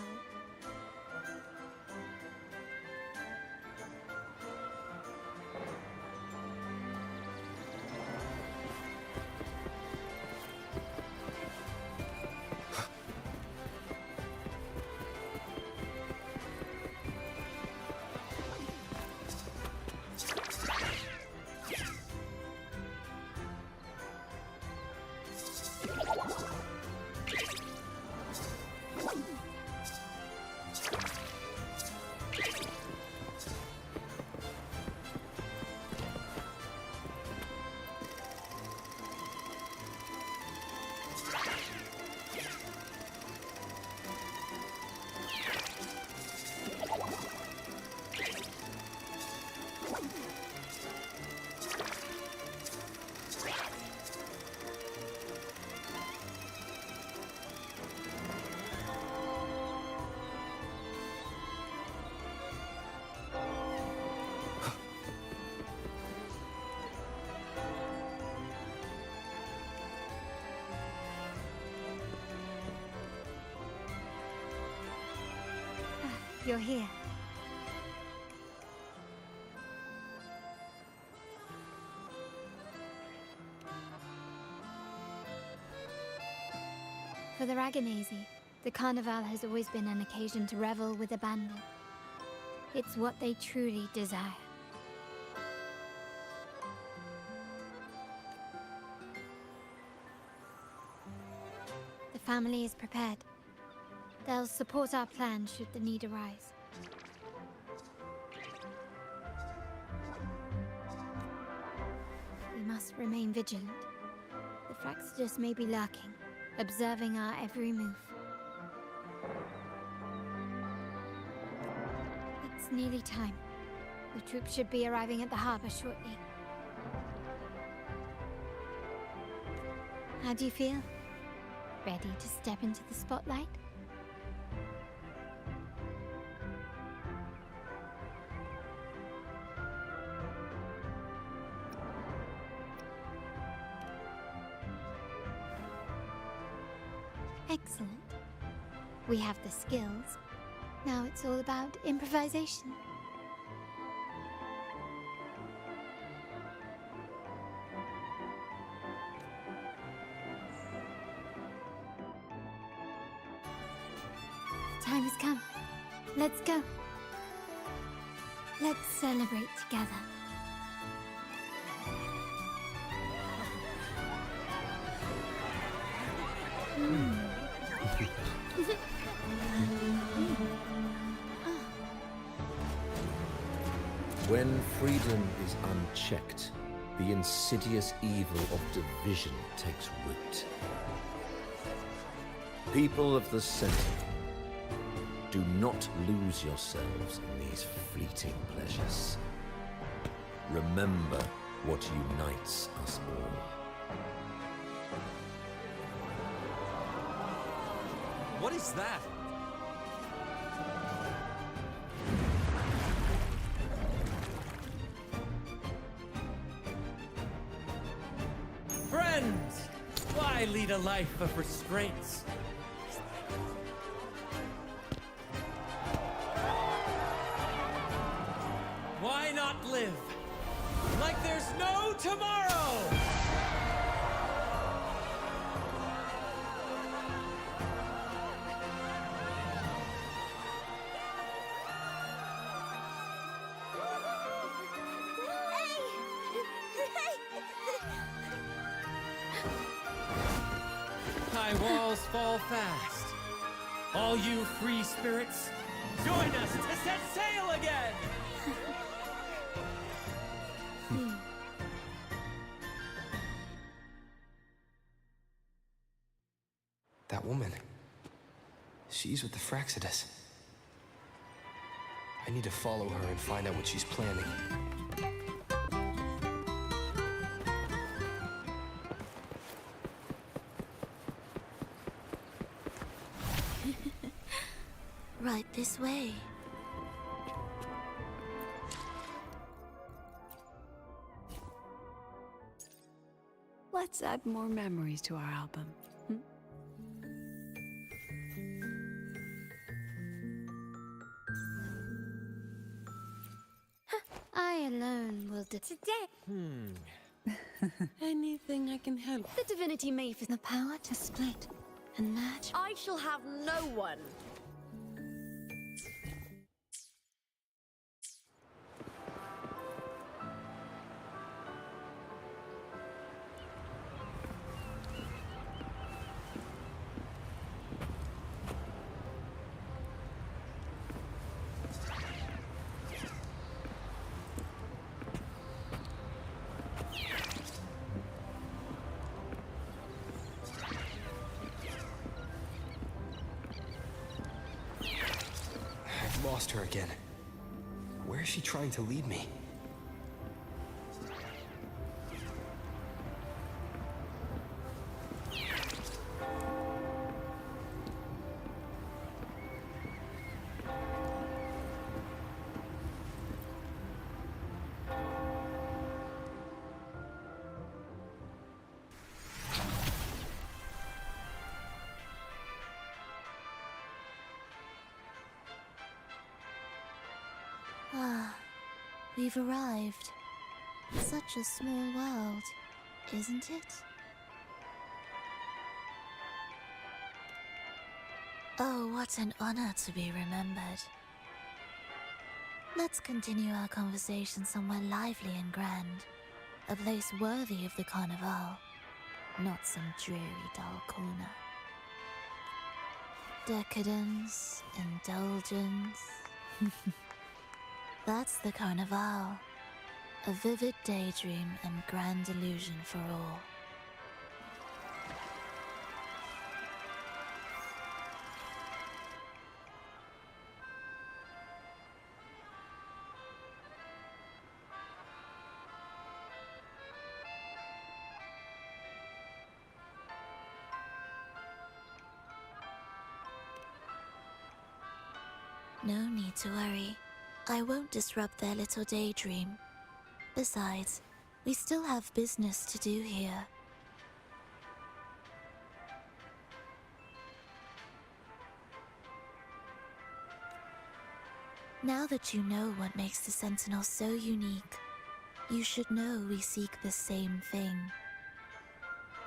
J: You're here. For the Raganazy, the Carnival has always been an occasion to revel with abandon. It's what they truly desire. The family is prepared. They'll support our plan should the need arise. We must remain vigilant. The Fraxidus may be lurking, observing our every move. It's nearly time. The troops should be arriving at the harbor shortly. How do you feel? Ready to step into the spotlight? Excellent. We have the skills. Now it's all about improvisation. The time has come. Let's go. Let's celebrate together.
R: When freedom is unchecked, the insidious evil of division takes root. People of the Sentinel, do not lose yourselves in these fleeting pleasures. Remember what unites us all.
M: What is that?
C: Friends! Why lead a life of restraints? Why not live like there's no tomorrow? my walls fall fast. All you free spirits, join us to set sail again!
I: That woman. She's with the Fraxidus. I need to follow her and find out what she's planning.
G: Right this way.
K: Let's add more memories to our album.
J: I alone will do
N: Today,
K: Anything I can help.
J: the divinity may for the power to split and merge.
N: I shall have no one.
I: I've lost her again. Where is she trying to lead me?
G: Ah, we've arrived. Such a small world, isn't it? Oh, what an honor to be remembered. Let's continue our conversation somewhere lively and grand. A place worthy of the Carnival, not some dreary, dull corner. Decadence, indulgence. That's the Carnival. A vivid daydream and grand illusion for all. No need to worry. I won't disrupt their little daydream. Besides, we still have business to do here. Now that you know what makes the Sentinel so unique, you should know we seek the same thing.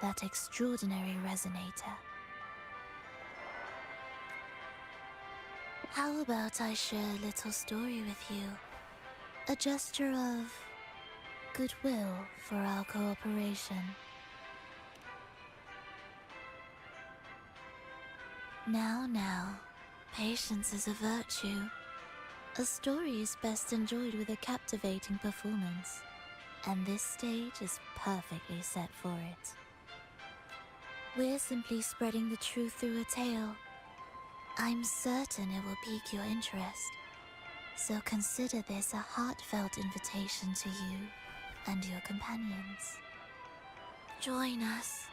G: That extraordinary resonator. How about I share a little story with you? A gesture of goodwill for our cooperation. Now, patience is a virtue. A story is best enjoyed with a captivating performance, and this stage is perfectly set for it. We're simply spreading the truth through a tale. I'm certain it will pique your interest, so consider this a heartfelt invitation to you and your companions. Join us,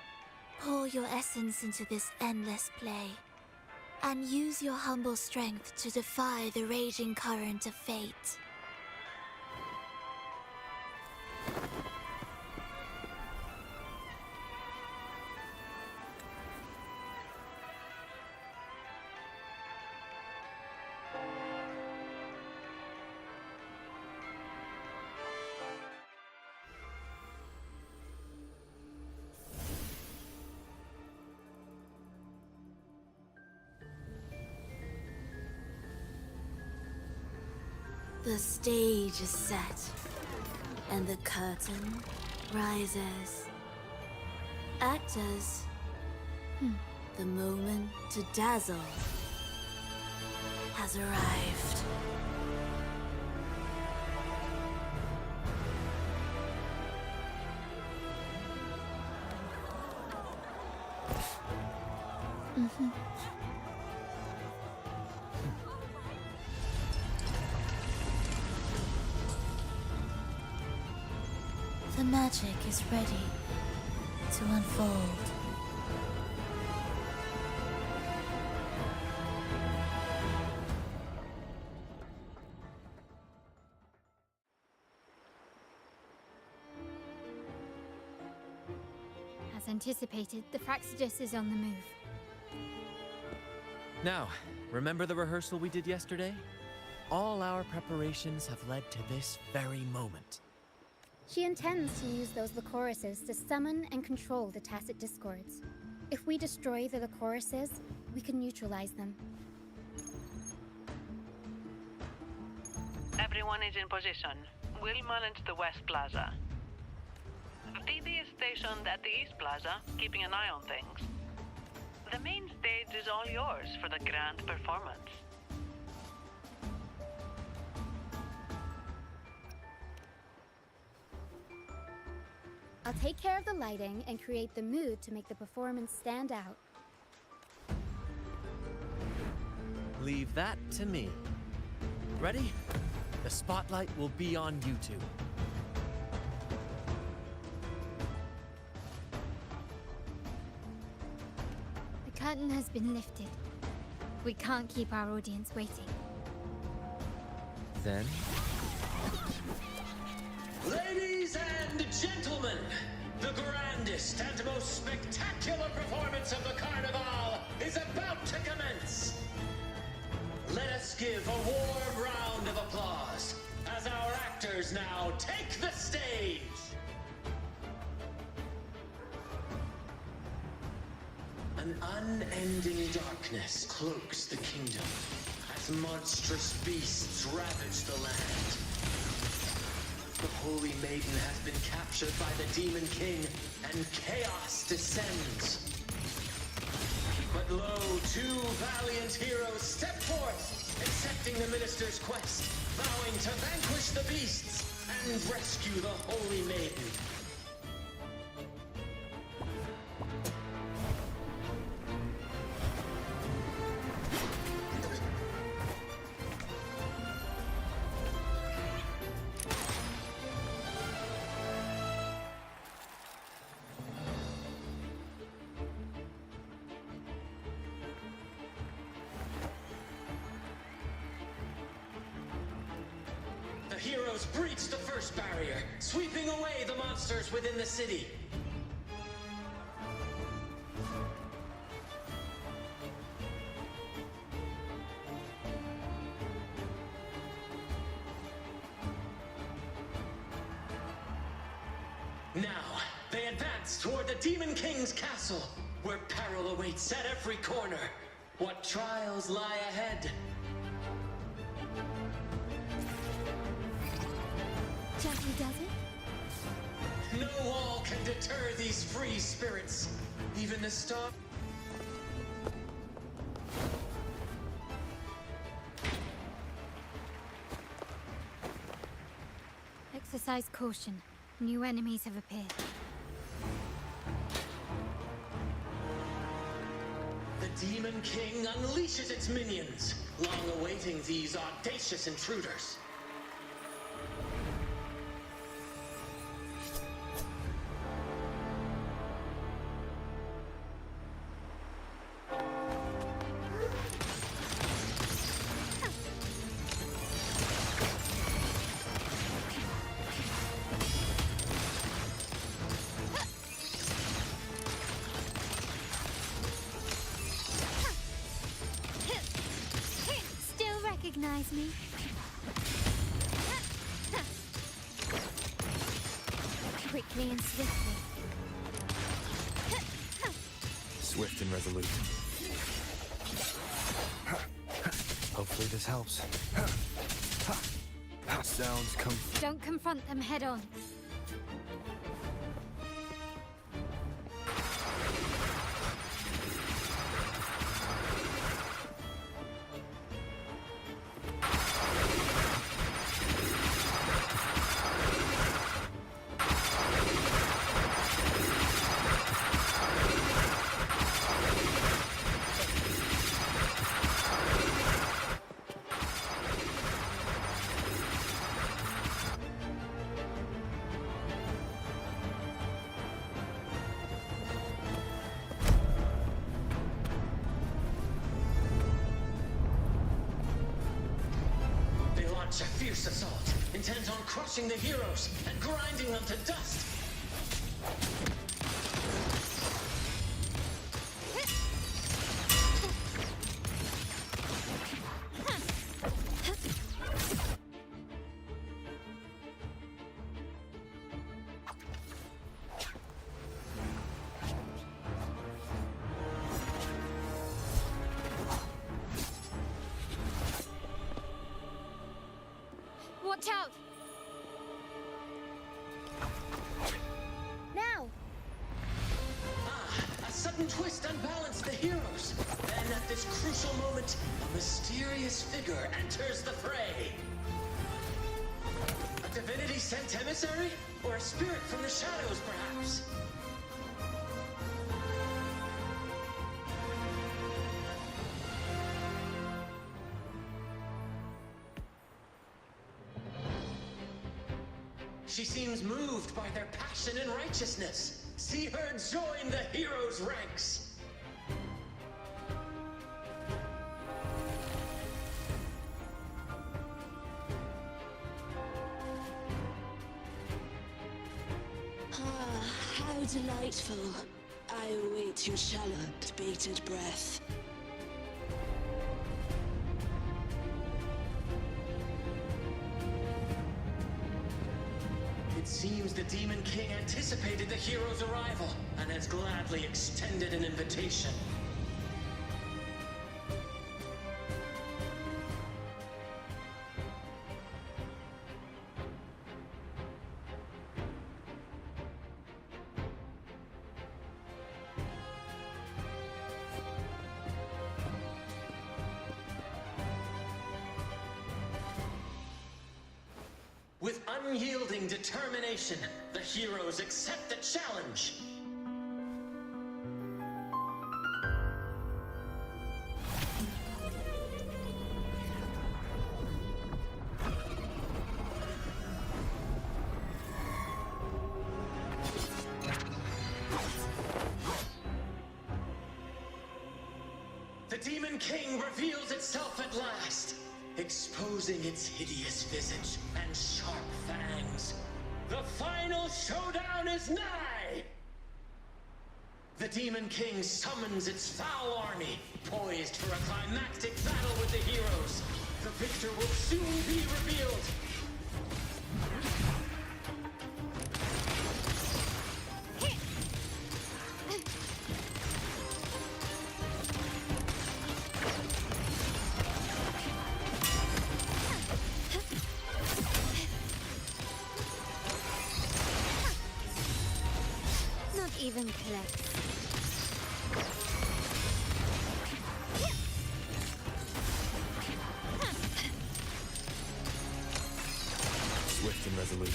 G: pour your essence into this endless play, and use your humble strength to defy the raging current of fate. The stage is set, and the curtain rises. Actors, The moment to dazzle has arrived. The magic is ready to unfold.
J: As anticipated, the Fraxidus is on the move.
C: Now, remember the rehearsal we did yesterday? All our preparations have led to this very moment.
D: She intends to use those Lycoruses to summon and control the Tacit Discords. If we destroy the Lycoruses, we can neutralize them.
S: Everyone is in position. We'll manage the West Plaza. DD is stationed at the East Plaza, keeping an eye on things. The main stage is all yours for the grand performance.
D: I'll take care of the lighting and create the mood to make the performance stand out.
C: Leave that to me. Ready? The spotlight will be on you two.
J: The curtain has been lifted. We can't keep our audience waiting.
C: Then...
T: Ladies and gentlemen, the grandest and most spectacular performance of the Carnival is about to commence. Let us give a warm round of applause as our actors now take the stage. An unending darkness cloaks the kingdom as monstrous beasts ravage the land. The Holy Maiden has been captured by the Demon King, and chaos descends. But lo, two valiant heroes step forth, accepting the Minister's quest, vowing to vanquish the beasts and rescue the Holy Maiden. The heroes breach the first barrier, sweeping away the monsters within the city. Now, they advance toward the Demon King's castle, where peril awaits at every corner. What trials lie ahead?
D: Gently does it?
T: No wall can deter these free spirits. Even the star...
J: Exercise caution. New enemies have appeared.
T: The Demon King unleashes its minions, long awaiting these audacious intruders.
J: Still recognize me? Quickly and swiftly.
I: Swift and resolute. Hopefully this helps. Sounds
J: Don't confront them head on.
T: fierce assault, intent on crushing the heroes and grinding them to dust.
N: Watch out! Now!
T: A sudden twist unbalanced the heroes. Then at this crucial moment, a mysterious figure enters the fray. A divinity sent emissary? Or a spirit from the shadows, perhaps? She seems moved by their passion and righteousness. See her join the heroes' ranks.
U: Ah, how delightful. I await your challenge, bated breath.
T: It seems the Demon King anticipated the hero's arrival and has gladly extended an invitation. With unyielding determination, the heroes accept the challenge. The Demon King reveals itself at last, exposing its hideous visage and sharp fangs. The final showdown is nigh! The Demon King summons its foul army, poised for a climactic battle with the heroes. The victor will soon be revealed.
J: Not even close.
R: Swift and resolute.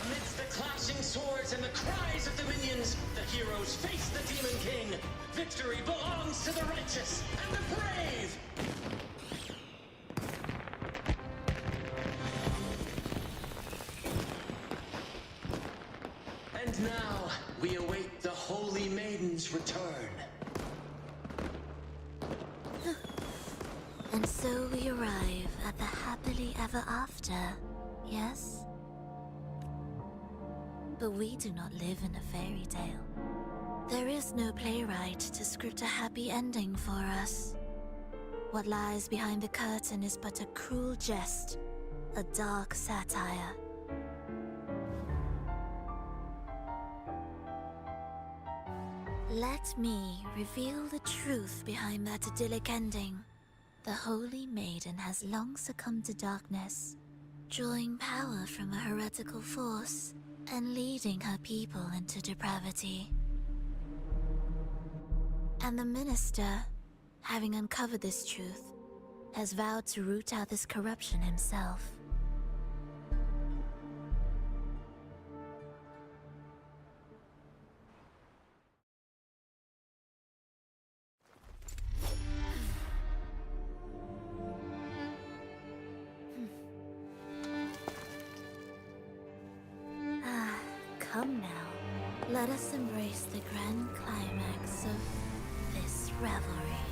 T: Amidst the clashing swords and the cries of the minions, the heroes face the Demon King. Victory belongs to the righteous and the brave! And now, we await the Holy Maiden's return.
G: And so we arrive at the happily ever after, yes? But we do not live in a fairy tale. There is no playwright to script a happy ending for us. What lies behind the curtain is but a cruel jest, a dark satire. Let me reveal the truth behind that idyllic ending. The Holy Maiden has long succumbed to darkness, drawing power from a heretical force and leading her people into depravity. And the minister, having uncovered this truth, has vowed to root out this corruption himself. Come now, let us embrace the grand climax of this revelry.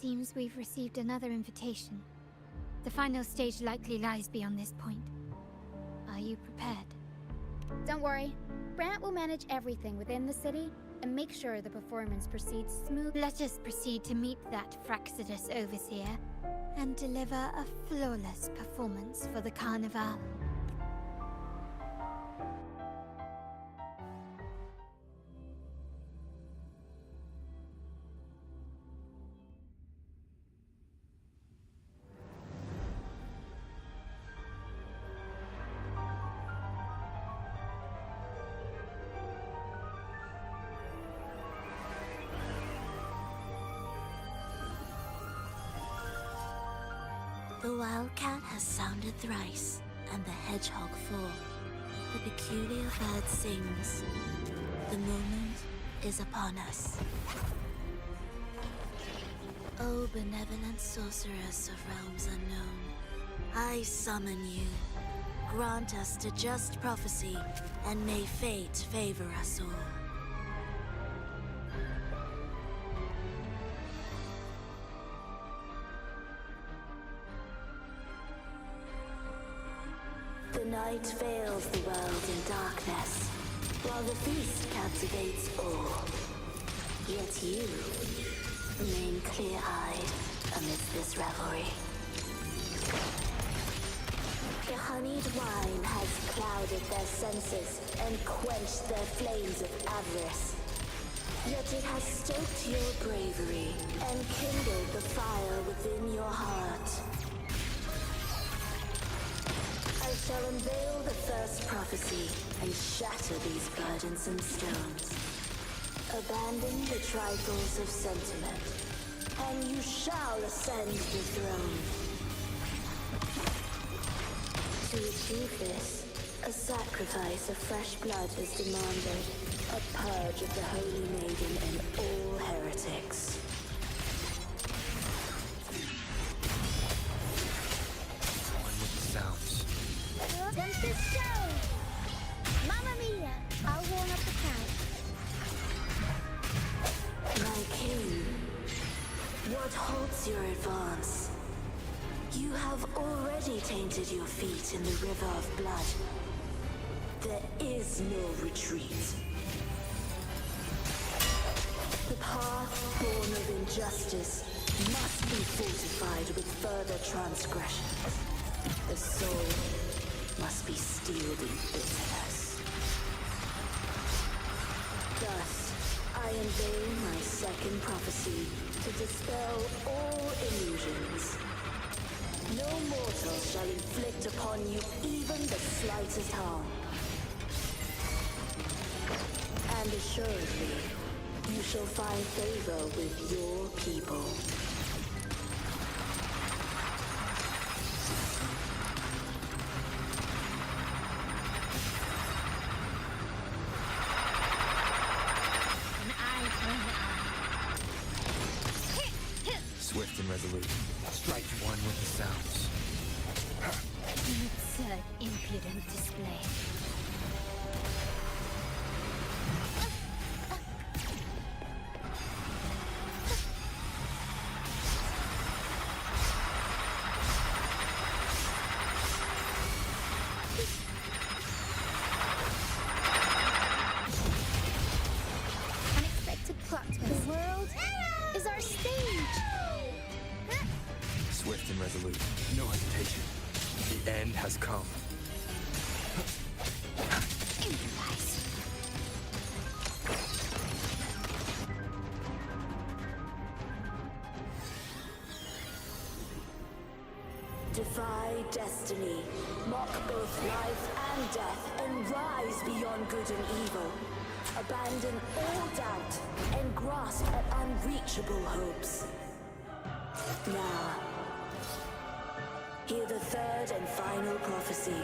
J: seems we've received another invitation. The final stage likely lies beyond this point. Are you prepared?
D: Don't worry. Brant will manage everything within the city and make sure the performance proceeds smooth.
J: Let us proceed to meet that Fraxidus Overseer and deliver a flawless performance for the Carnival.
U: The wildcat has sounded thrice, and the hedgehog four. The peculiar bird sings. The moment is upon us. O benevolent sorceress of realms unknown, I summon you. Grant us to just prophecy, and may fate favor us all. The night veils the world in darkness, while the feast captivates all. Yet you remain clear-eyed amidst this revelry. The honeyed wine has clouded their senses and quenched their flames of avarice. Yet it has stoked your bravery and kindled the fire within your heart. I shall unveil the first prophecy and shatter these burdensome stones. Abandon the trifles of sentiment, and you shall ascend the throne. To achieve this, a sacrifice of fresh blood is demanded, a purge of the Holy Maiden and all heretics.
I: One with the sounds.
N: Tempest show! Mamma mia! I'll warm up the crowd.
U: My king, what halts your advance? You have already tainted your feet in the river of blood. There is no retreat. The path born of injustice must be fortified with further transgressions. The soul must be steeled in bitterness. Thus, I unveil my second prophecy to dispel all illusions. No mortal shall inflict upon you even the slightest harm. And assuredly, you shall find favor with your people.
I: Swift and resolute. Strike one with the sounds.
J: Absurd, impudent display.
D: Unexpected plot twist. The world is our stage!
I: Swift and resolute. No hesitation. The end has come.
U: Defy destiny, mock both life and death, and rise beyond good and evil. Abandon all doubt and grasp at unreachable hopes. Now, hear the third and final prophecy.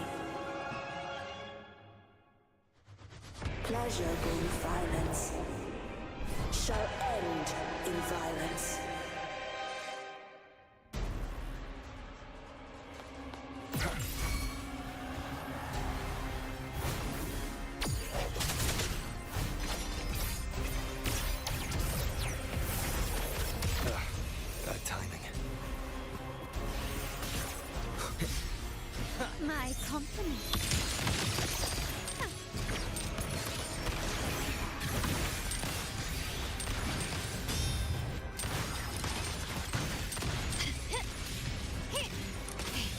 U: Pleasure born violence shall end in violence.
I: That
J: My compliments.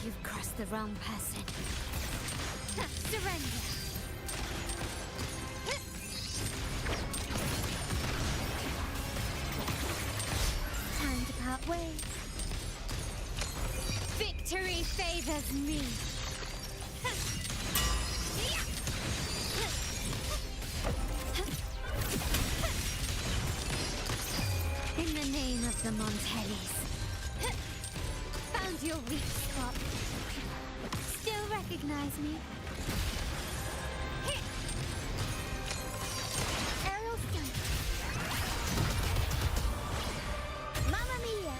J: You've crossed the wrong person. Surrender. Time to part ways. Victory favors me. In the name of the Montellis. Found your weak spot. Still recognize me?
N: Aerial strike. Mamma mia.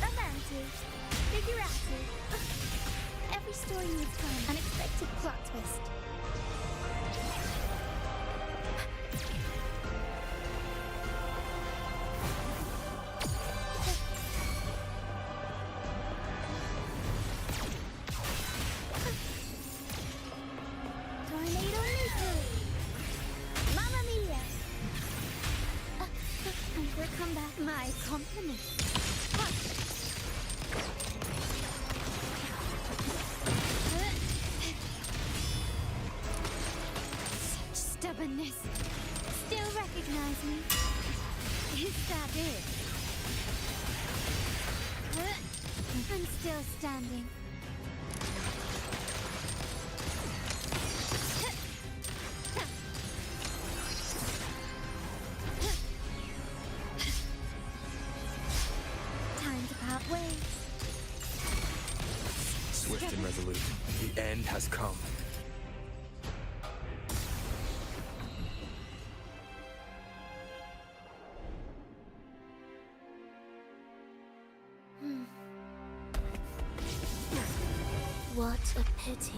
N: Romantic. Figurative. Every story needs an unexpected plot twist. Tornado nuclear. Mamma mia. Time for a comeback.
J: My compliments. Such stubbornness.
N: Still recognize me?
J: Is that it? I'm still standing.
N: Time to part ways.
B: Swift and resolute. The end has come.
G: What a pity.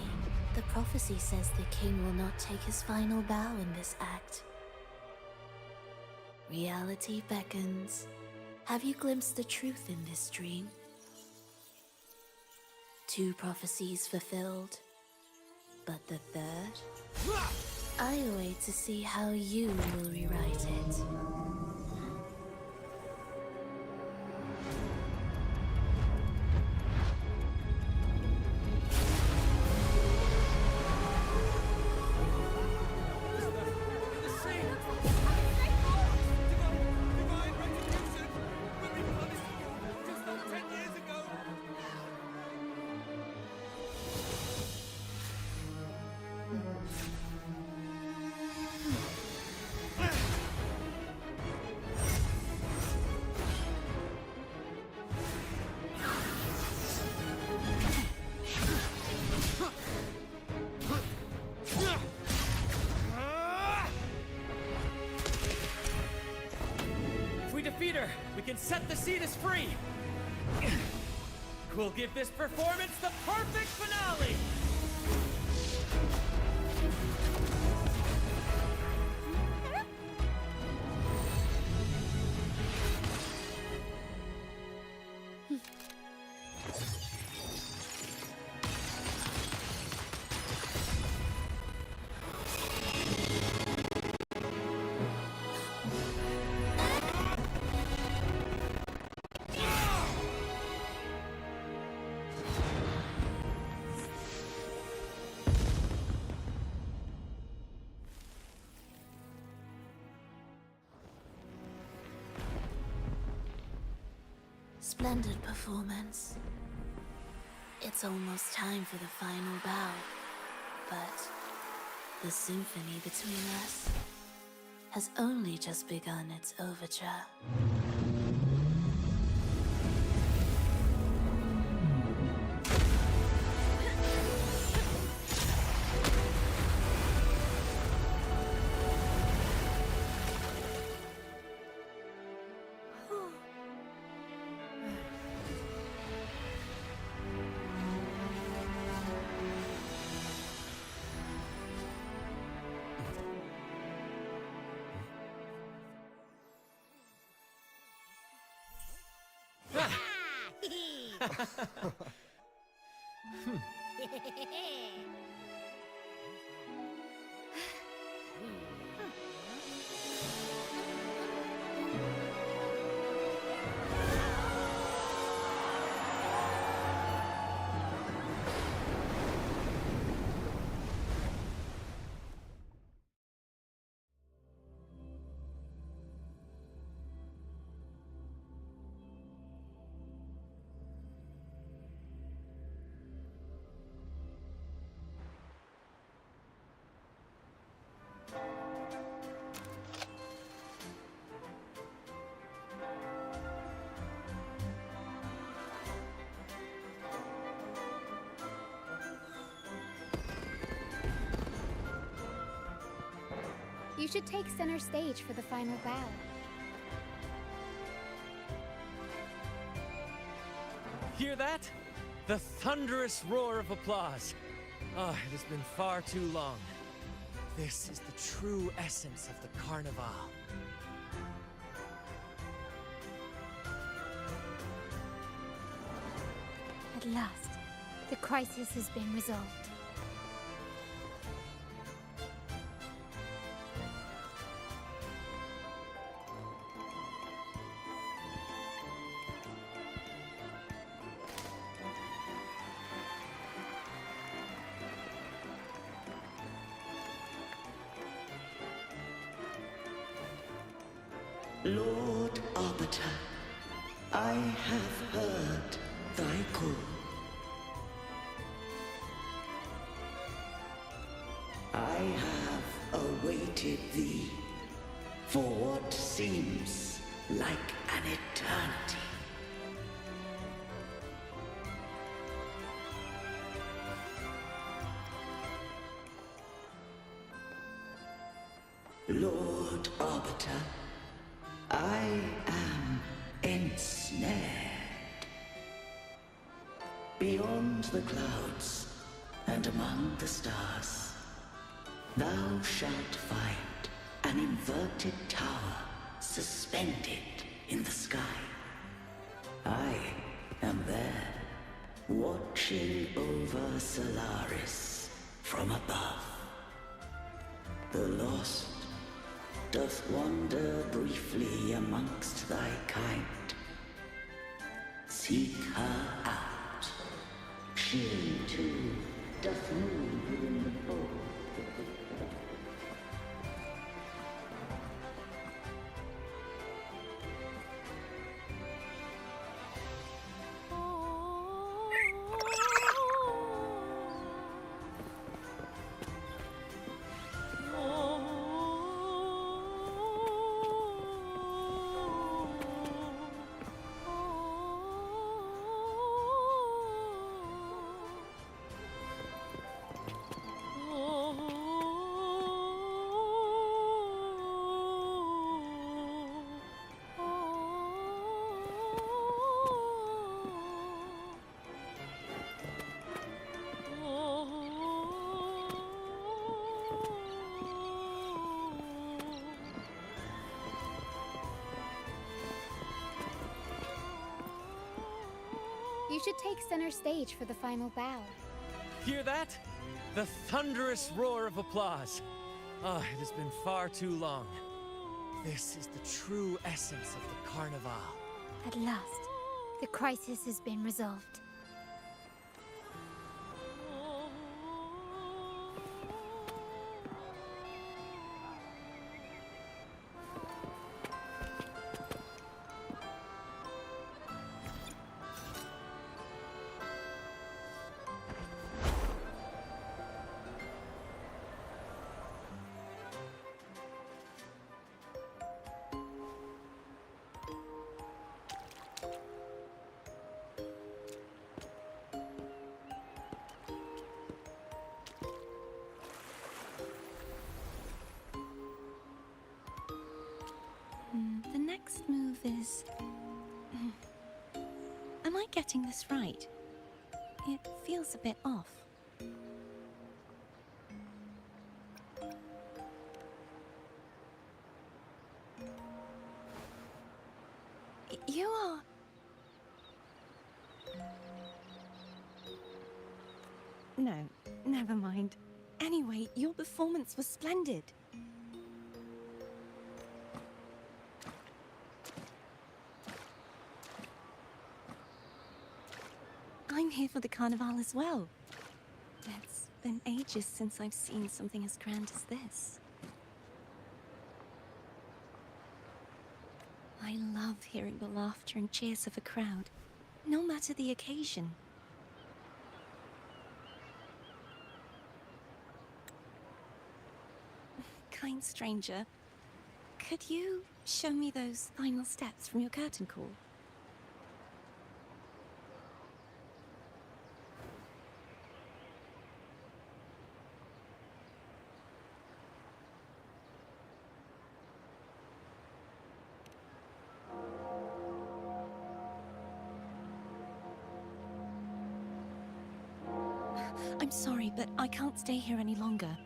G: The prophecy says the king will not take his final bow in this act. Reality beckons. Have you glimpsed the truth in this dream? 2 prophecies fulfilled, but the third? I await to see how you will rewrite it.
C: If we defeat her, we can set the Cetus free! We'll give this performance the perfect finale!
G: Splendid performance. It's almost time for the final bow, but the symphony between us has only just begun its overture.
D: You should take center stage for the final bow.
C: Hear that? The thunderous roar of applause. Ah, it has been far too long. This is the true essence of the Carnival.
J: At last, the crisis has been resolved.
T: Lord Arbiter, I have heard thy call. I have awaited thee for what seems like an eternity. Lord Arbiter, I am ensnared. Beyond the clouds and among the stars, thou shalt find an inverted tower suspended in the sky. I am there, watching over Solaris from above. The lost doth wander briefly amongst thy kind. Seek her out. She too doth move within the fold.
D: You should take center stage for the final bow.
C: Hear that? The thunderous roar of applause. Ah, it has been far too long. This is the true essence of the Carnival.
J: At last, the crisis has been resolved.
E: The next move is... Am I getting this right? It feels a bit off. You are... No, never mind. Anyway, your performance was splendid. I'm here for the carnival as well. It's been ages since I've seen something as grand as this. I love hearing the laughter and cheers of a crowd, no matter the occasion. Kind stranger, could you show me those final steps from your curtain call? I'm sorry, but I can't stay here any longer.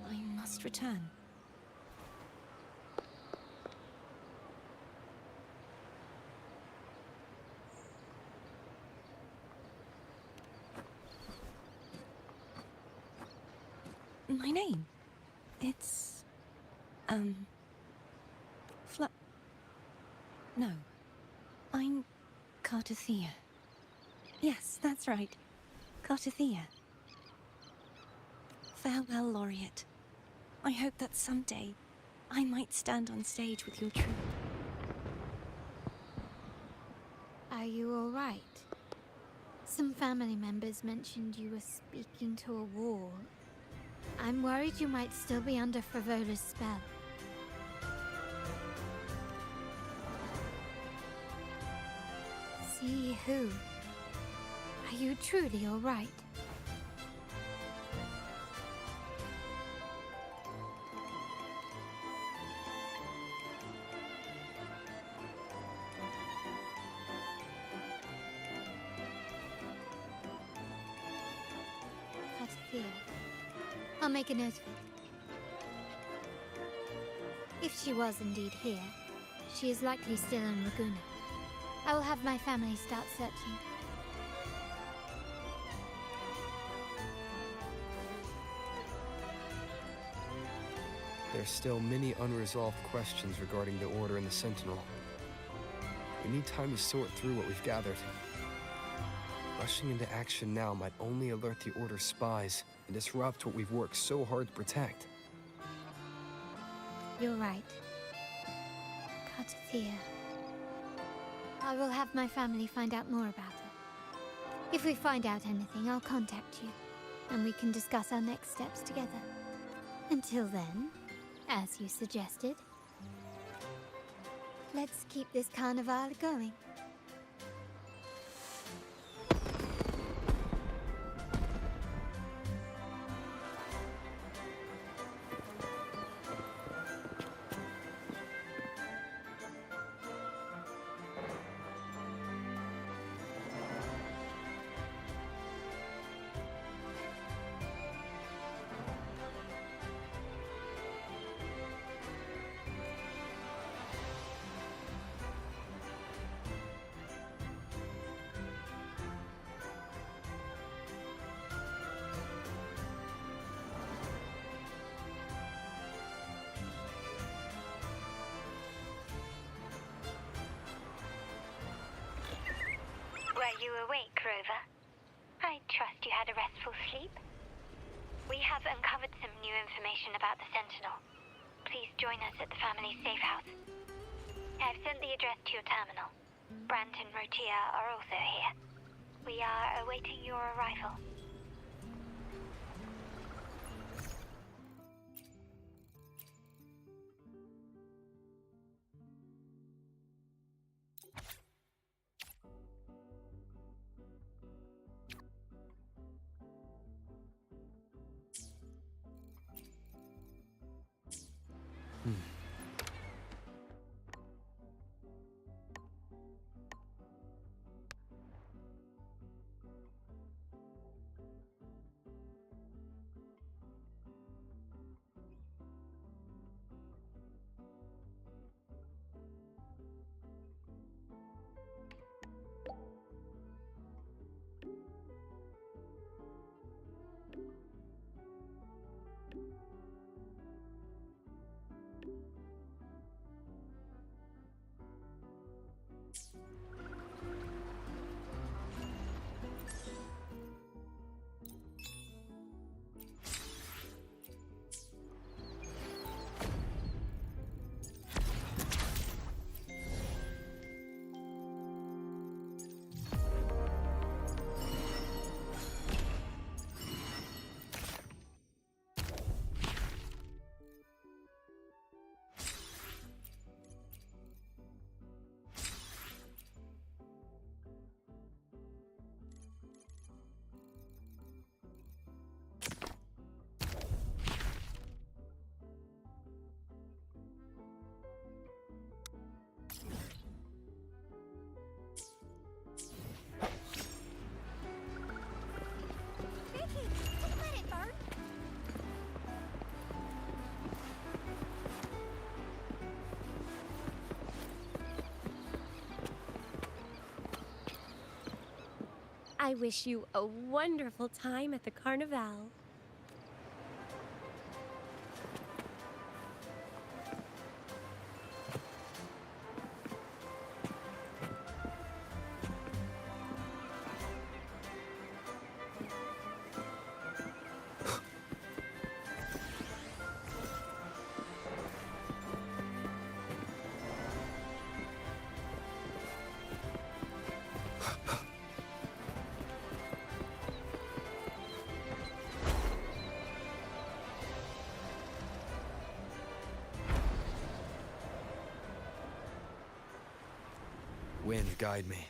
E: I must return. My name? It's... No. I'm Cartothea. Yes, that's right. Cartothea. Farewell, Laureate. I hope that someday I might stand on stage with your troupe.
J: Are you all right? Some family members mentioned you were speaking to a wall. I'm worried you might still be under Frivola's spell. See who? Are you truly all right? Here. I'll make a note of it. If she was indeed here, she is likely still in Laguna. I will have my family start searching.
I: There's still many unresolved questions regarding the Order and the Sentinel. We need time to sort through what we've gathered. Rushing into action now might only alert the Order's spies and disrupt what we've worked so hard to protect.
J: You're right. Cartothea. I will have my family find out more about her. If we find out anything, I'll contact you, and we can discuss our next steps together. Until then, as you suggested, let's keep this carnival going.
G: Were you awake, Rover? I trust you had a restful sleep. We have uncovered some new information about the Sentinel. Please join us at the family safe house. I've sent the address to your terminal. Brant and Rotia are also here. We are awaiting your arrival.
Q: I wish you a wonderful time at the Carnival.
P: Wind, guide me.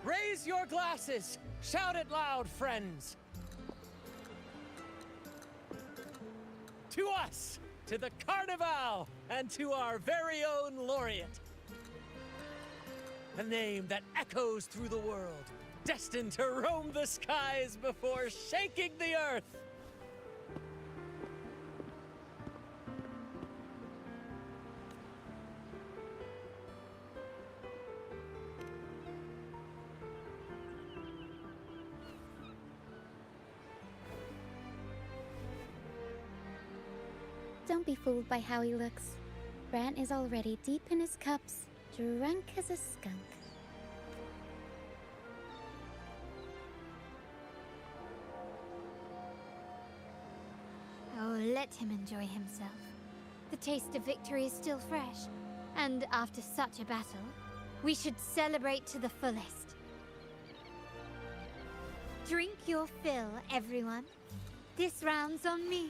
C: Raise your glasses! Shout it loud, friends! To us! To the Carnival! And to our very own laureate! A name that echoes through the world, destined to roam the skies before shaking the earth!
D: Don't be fooled by how he looks. Brant is already deep in his cups, drunk as a skunk.
J: Oh, let him enjoy himself. The taste of victory is still fresh, and after such a battle, we should celebrate to the fullest. Drink your fill, everyone. This round's on me.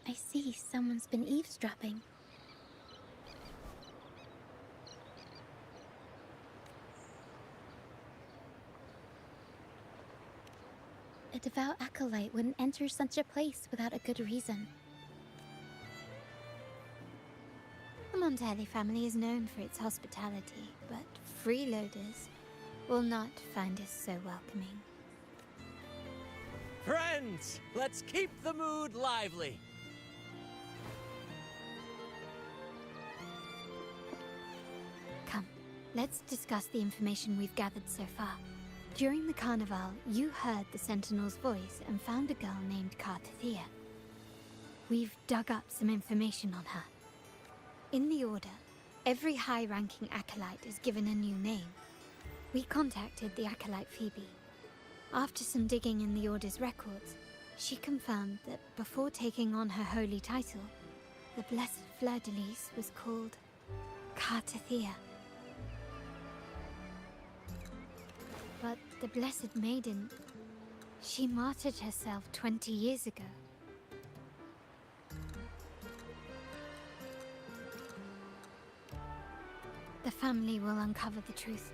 D: I see someone's been eavesdropping. A devout acolyte wouldn't enter such a place without a good reason.
J: The Montelli family is known for its hospitality, but freeloaders will not find us so welcoming.
C: Friends, let's keep the mood lively!
J: Come, let's discuss the information we've gathered so far. During the carnival, you heard the Sentinel's voice and found a girl named Cartathea. We've dug up some information on her. In the Order, every high-ranking acolyte is given a new name. We contacted the acolyte Phoebe. After some digging in the Order's records, she confirmed that before taking on her holy title, the Blessed Fleur-de-Lis was called Cartathea. But the Blessed Maiden, she martyred herself 20 years ago. The family will uncover the truth.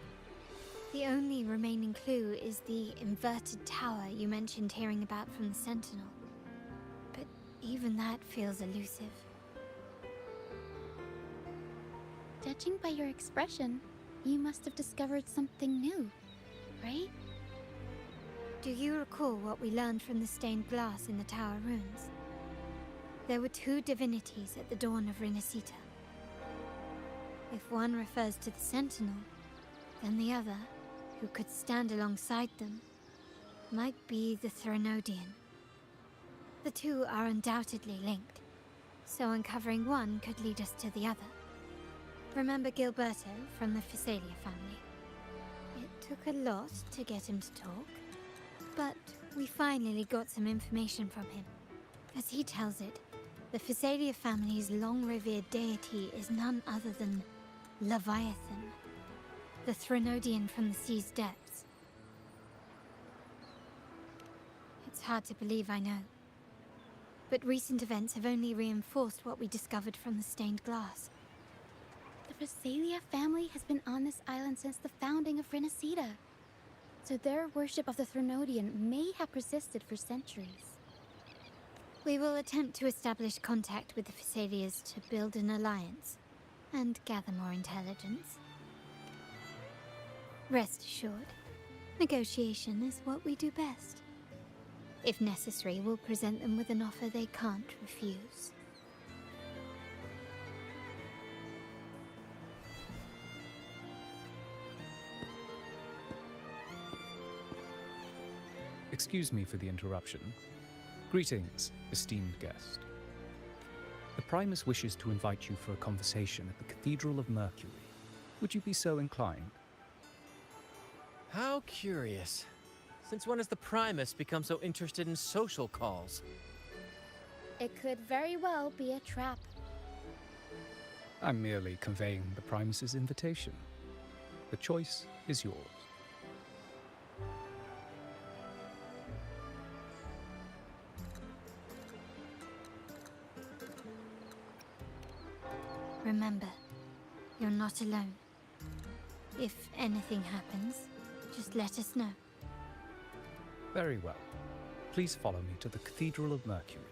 J: The only remaining clue is the inverted tower you mentioned hearing about from the Sentinel. But even that feels elusive.
D: Judging by your expression, you must have discovered something new, right?
J: Do you recall what we learned from the stained glass in the tower ruins? There were two divinities at the dawn of Renacita. If one refers to the Sentinel, then the other, who could stand alongside them, might be the Threnodian. The two are undoubtedly linked, so uncovering one could lead us to the other. Remember Gilberto from the Physalia family? It took a lot to get him to talk, but we finally got some information from him. As he tells it, the Physalia family's long-revered deity is none other than Leviathan, the Threnodian from the sea's depths. It's hard to believe, I know. But recent events have only reinforced what we discovered from the stained glass.
D: Phasalia family has been on this island since the founding of Renacida. So their worship of the Threnodian may have persisted for centuries.
J: We will attempt to establish contact with the Phasalias to build an alliance and gather more intelligence. Rest assured, negotiation is what we do best. If necessary, we'll present them with an offer they can't refuse.
F: Excuse me for the interruption. Greetings, esteemed guest. The Primus wishes to invite you for a conversation at the Cathedral of Mercury. Would you be so inclined?
C: How curious. Since when has the Primus become so interested in social calls?
D: It could very well be a trap.
F: I'm merely conveying the Primus's invitation. The choice is yours.
J: Remember, you're not alone. If anything happens, just let us know.
F: Very well. Please follow me to the Cathedral of Mercury.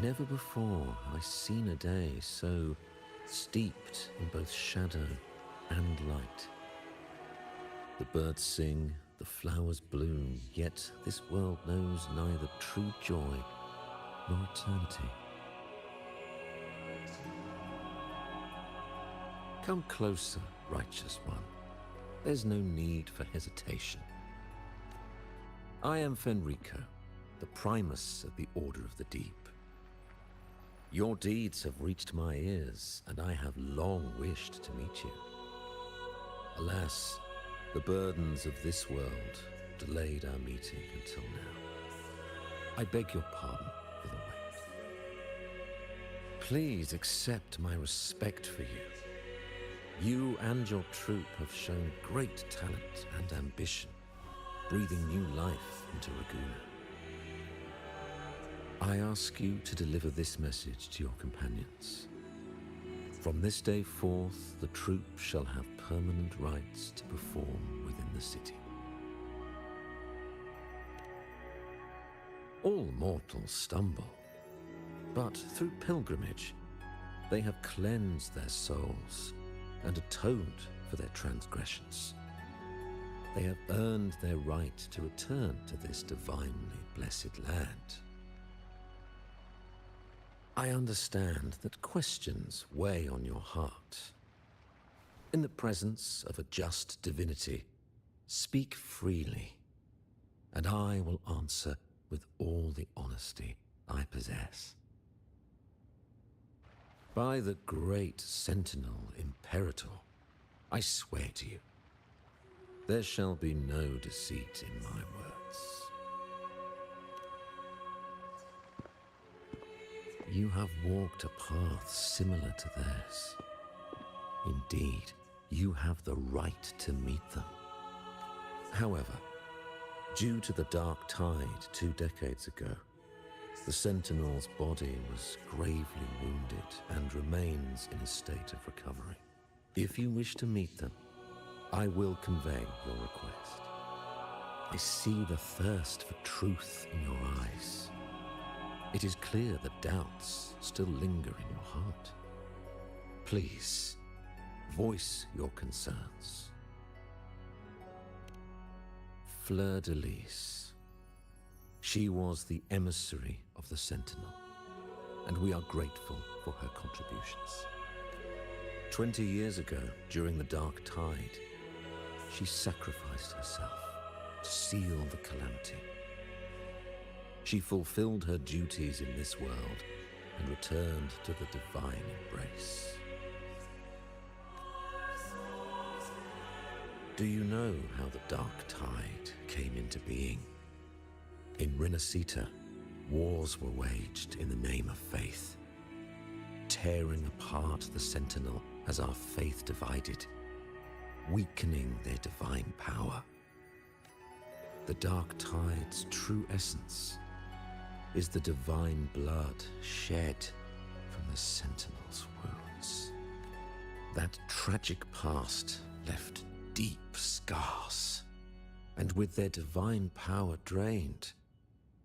R: Never before have I seen a day so steeped in both shadow and light. The birds sing, the flowers bloom, yet this world knows neither true joy nor eternity. Come closer, righteous one. There's no need for hesitation. I am Fenrico, the Primus of the Order of the Deep. Your deeds have reached my ears, and I have long wished to meet you. Alas, the burdens of this world delayed our meeting until now. I beg your pardon for the wait. Please accept my respect for you. You and your troop have shown great talent and ambition, breathing new life into Raguna. I ask you to deliver this message to your companions. From this day forth, the troop shall have permanent rights to perform within the city. All mortals stumble, but through pilgrimage, they have cleansed their souls and atoned for their transgressions. They have earned their right to return to this divinely blessed land. I understand that questions weigh on your heart. In the presence of a just divinity, speak freely, and I will answer with all the honesty I possess. By the great Sentinel Imperator, I swear to you, there shall be no deceit in my words. You have walked a path similar to theirs. Indeed, you have the right to meet them. However, due to the Dark Tide 2 decades ago, the Sentinel's body was gravely wounded and remains in a state of recovery. If you wish to meet them, I will convey your request. I see the thirst for truth in your eyes. It is clear that doubts still linger in your heart. Please, voice your concerns. Fleur de Lis. She was the emissary of the Sentinel, and we are grateful for her contributions. 20 years ago, during the Dark Tide, she sacrificed herself to seal the calamity. She fulfilled her duties in this world and returned to the divine embrace. Do you know how the Dark Tide came into being? In Rinascita, wars were waged in the name of faith, tearing apart the Sentinel as our faith divided, weakening their divine power. The Dark Tide's true essence is the divine blood shed from the Sentinel's wounds. That tragic past left deep scars, and with their divine power drained,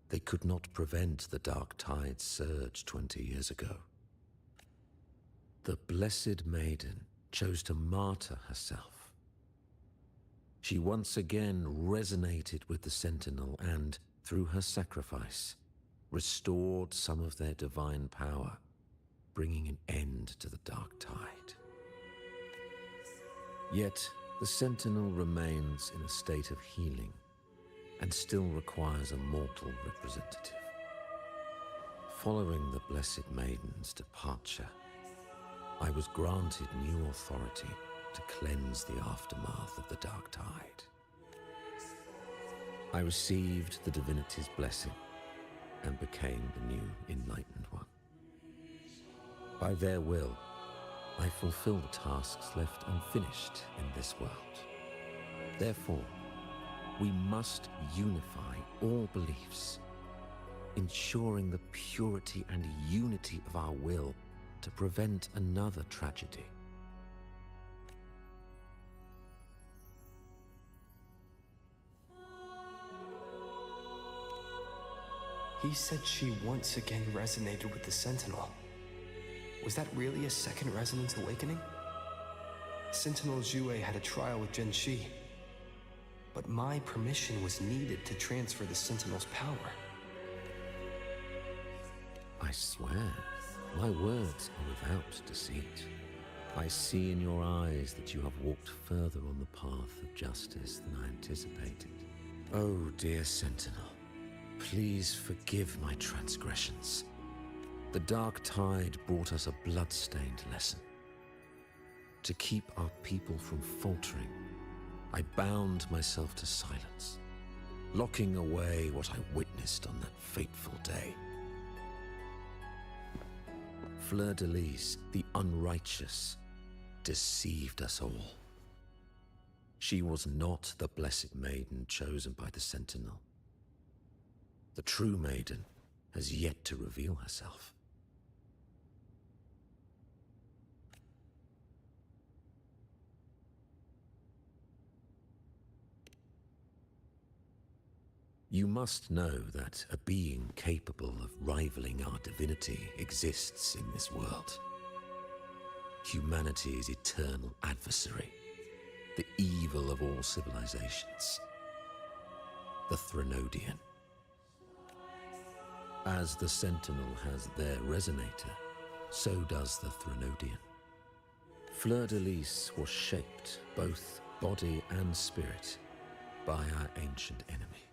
R: they could not prevent the Dark Tide's surge 20 years ago. The Blessed Maiden chose to martyr herself. She once again resonated with the Sentinel and, through her sacrifice, restored some of their divine power, bringing an end to the Dark Tide. Yet, the Sentinel remains in a state of healing and still requires a mortal representative. Following the Blessed Maiden's departure, I was granted new authority to cleanse the aftermath of the Dark Tide. I received the divinity's blessing and became the new Enlightened One. By their will, I fulfill the tasks left unfinished in this world. Therefore, we must unify all beliefs, ensuring the purity and unity of our will to prevent another tragedy.
I: He said she once again resonated with the Sentinel. Was that really a second resonance awakening? Sentinel Jue had a trial with Genshi, but my permission was needed to transfer the Sentinel's power.
R: I swear, my words are without deceit. I see in your eyes that you have walked further on the path of justice than I anticipated. Oh, dear Sentinel, please forgive my transgressions. The Dark Tide brought us a blood-stained lesson. To keep our people from faltering, I bound myself to silence, locking away what I witnessed on that fateful day. Fleur de Lis, the unrighteous, deceived us all. She was not the Blessed Maiden chosen by the Sentinel. The true Maiden has yet to reveal herself. You must know that a being capable of rivaling our divinity exists in this world. Humanity's eternal adversary, the evil of all civilizations, the Threnodian. As the Sentinel has their resonator, so does the Threnodian. Fleur de Lis was shaped, both body and spirit, by our ancient enemy.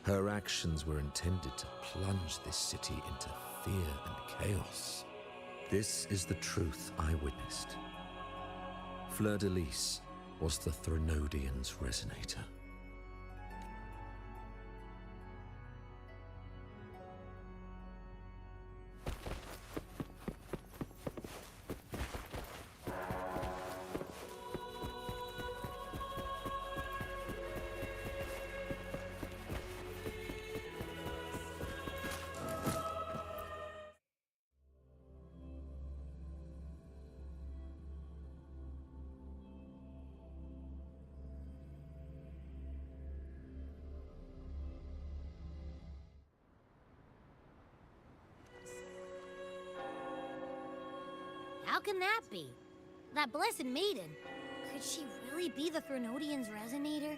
R: Her actions were intended to plunge this city into fear and chaos. This is the truth I witnessed. Fleur de Lis was the Threnodian's resonator.
H: How can that be? That blessed maiden. Could she really be the Threnodian's resonator?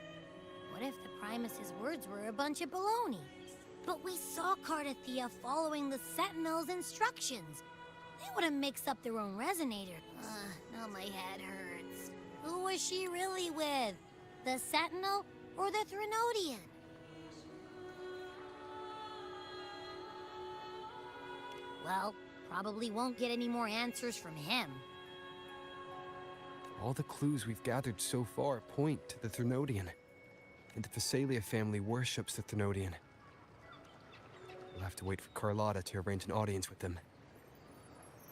H: What if the Primus's words were a bunch of baloney? But we saw Cardathea following the Sentinel's instructions. They would have mixed up their own resonator. Now my head hurts. Who was she really with? The Sentinel or the Threnodian? Well, probably won't get any more answers from him.
I: All the clues we've gathered so far point to the Threnodian. And the Phasalia family worships the Threnodian. We'll have to wait for Carlotta to arrange an audience with them.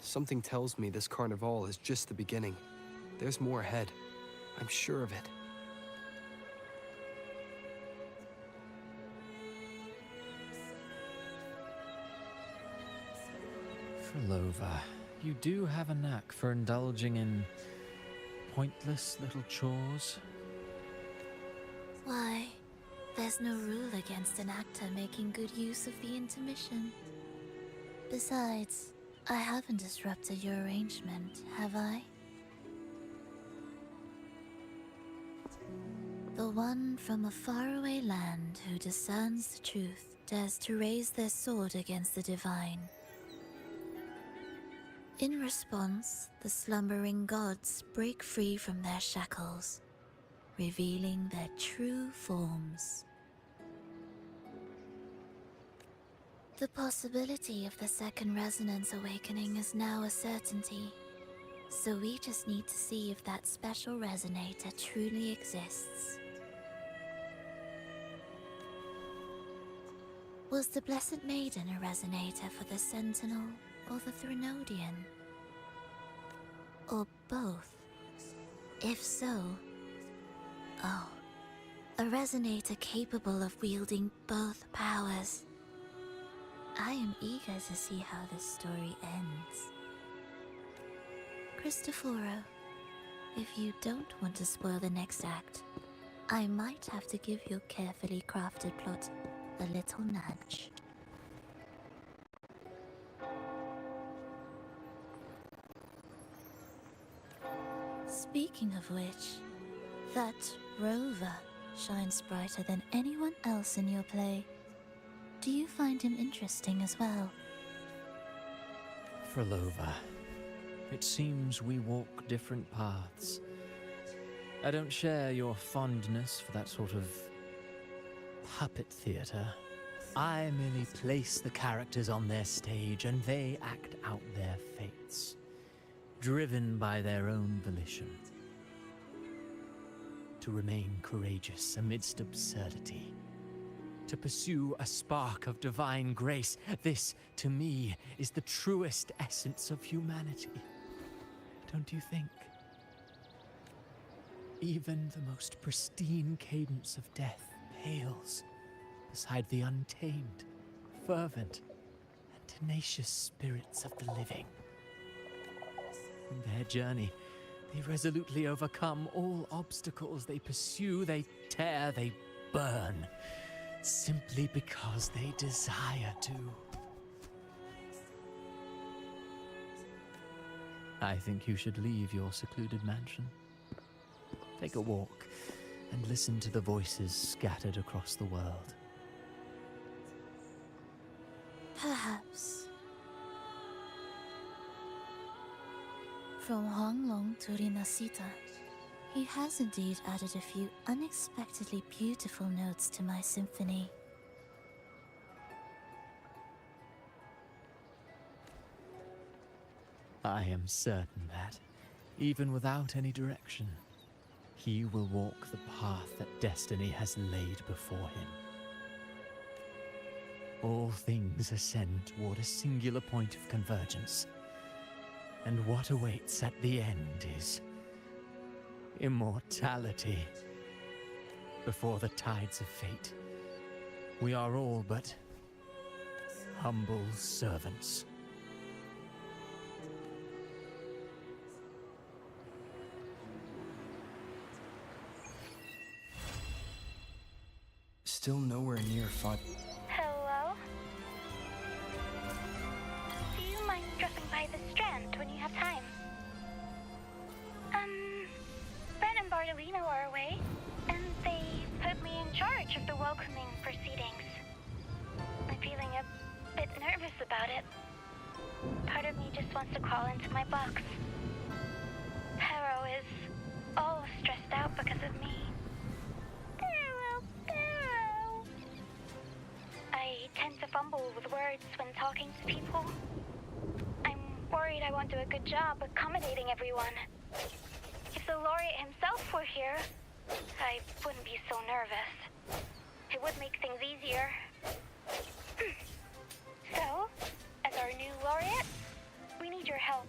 I: Something tells me this carnival is just the beginning. There's more ahead. I'm sure of it.
C: Frolova, you do have a knack for indulging in pointless little chores.
G: Why, there's no rule against an actor making good use of the intermission. Besides, I haven't disrupted your arrangement, have I? The one from a faraway land who discerns the truth dares to raise their sword against the divine. In response, the slumbering gods break free from their shackles, revealing their true forms. The possibility of the second resonance awakening is now a certainty, so we just need to see if that special resonator truly exists. Was the Blessed Maiden a resonator for the Sentinel or the Threnodian? Or both? If so, oh, a resonator capable of wielding both powers. I am eager to see how this story ends. Cristoforo, if you don't want to spoil the next act, I might have to give your carefully crafted plot a little nudge. Speaking of which, that rover shines brighter than anyone else in your play. Do you find him interesting as well?
C: Frolova, it seems we walk different paths. I don't share your fondness for that sort of puppet theater. I merely place the characters on their stage and they act out their fates, driven by their own volition. To remain courageous amidst absurdity. To pursue a spark of divine grace. This, to me, is the truest essence of humanity. Don't you think? Even the most pristine cadence of death pales beside the untamed, fervent, and tenacious spirits of the living. In their journey, they resolutely overcome all obstacles. They pursue, they tear, they burn, simply because they desire to. I think you should leave your secluded mansion. Take a walk and listen to the voices scattered across the world.
G: Perhaps. From Huanglong to Rinasita, he has indeed added a few unexpectedly beautiful notes to my symphony.
C: I am certain that, even without any direction, he will walk the path that destiny has laid before him. All things ascend toward a singular point of convergence, and what awaits at the end is immortality. Before the tides of fate, we are all but humble servants.
I: Still nowhere near fun.
V: Hello? Do you mind dropping by the Strand when you have time?
J: wants to crawl into my box. Harrow is all stressed out because of me. Harrow. I tend to fumble with words when talking to people. I'm worried I won't do a good job accommodating everyone. If the laureate himself were here, I wouldn't be so nervous. It would make things easier. So, as our new laureate, we need your help.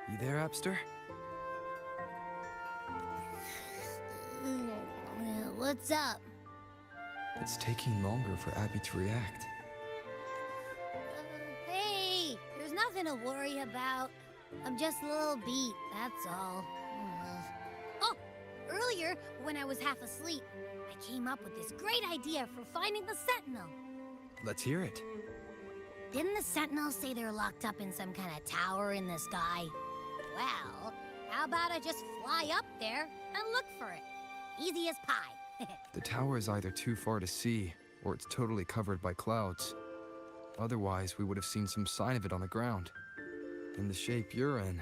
I: You there, Abster?
H: What's up?
I: It's taking longer for Abby to react.
H: Hey, there's nothing to worry about. I'm just a little beat, that's all. Oh, earlier, when I was half asleep, I came up with this great idea for finding the Sentinel.
I: Let's hear it.
H: Didn't the Sentinels say they're locked up in some kind of tower in the sky? Well, how about I just fly up there and look for it? Easy as pie.
I: The tower is either too far to see, or it's totally covered by clouds. Otherwise, we would have seen some sign of it on the ground. In the shape you're in.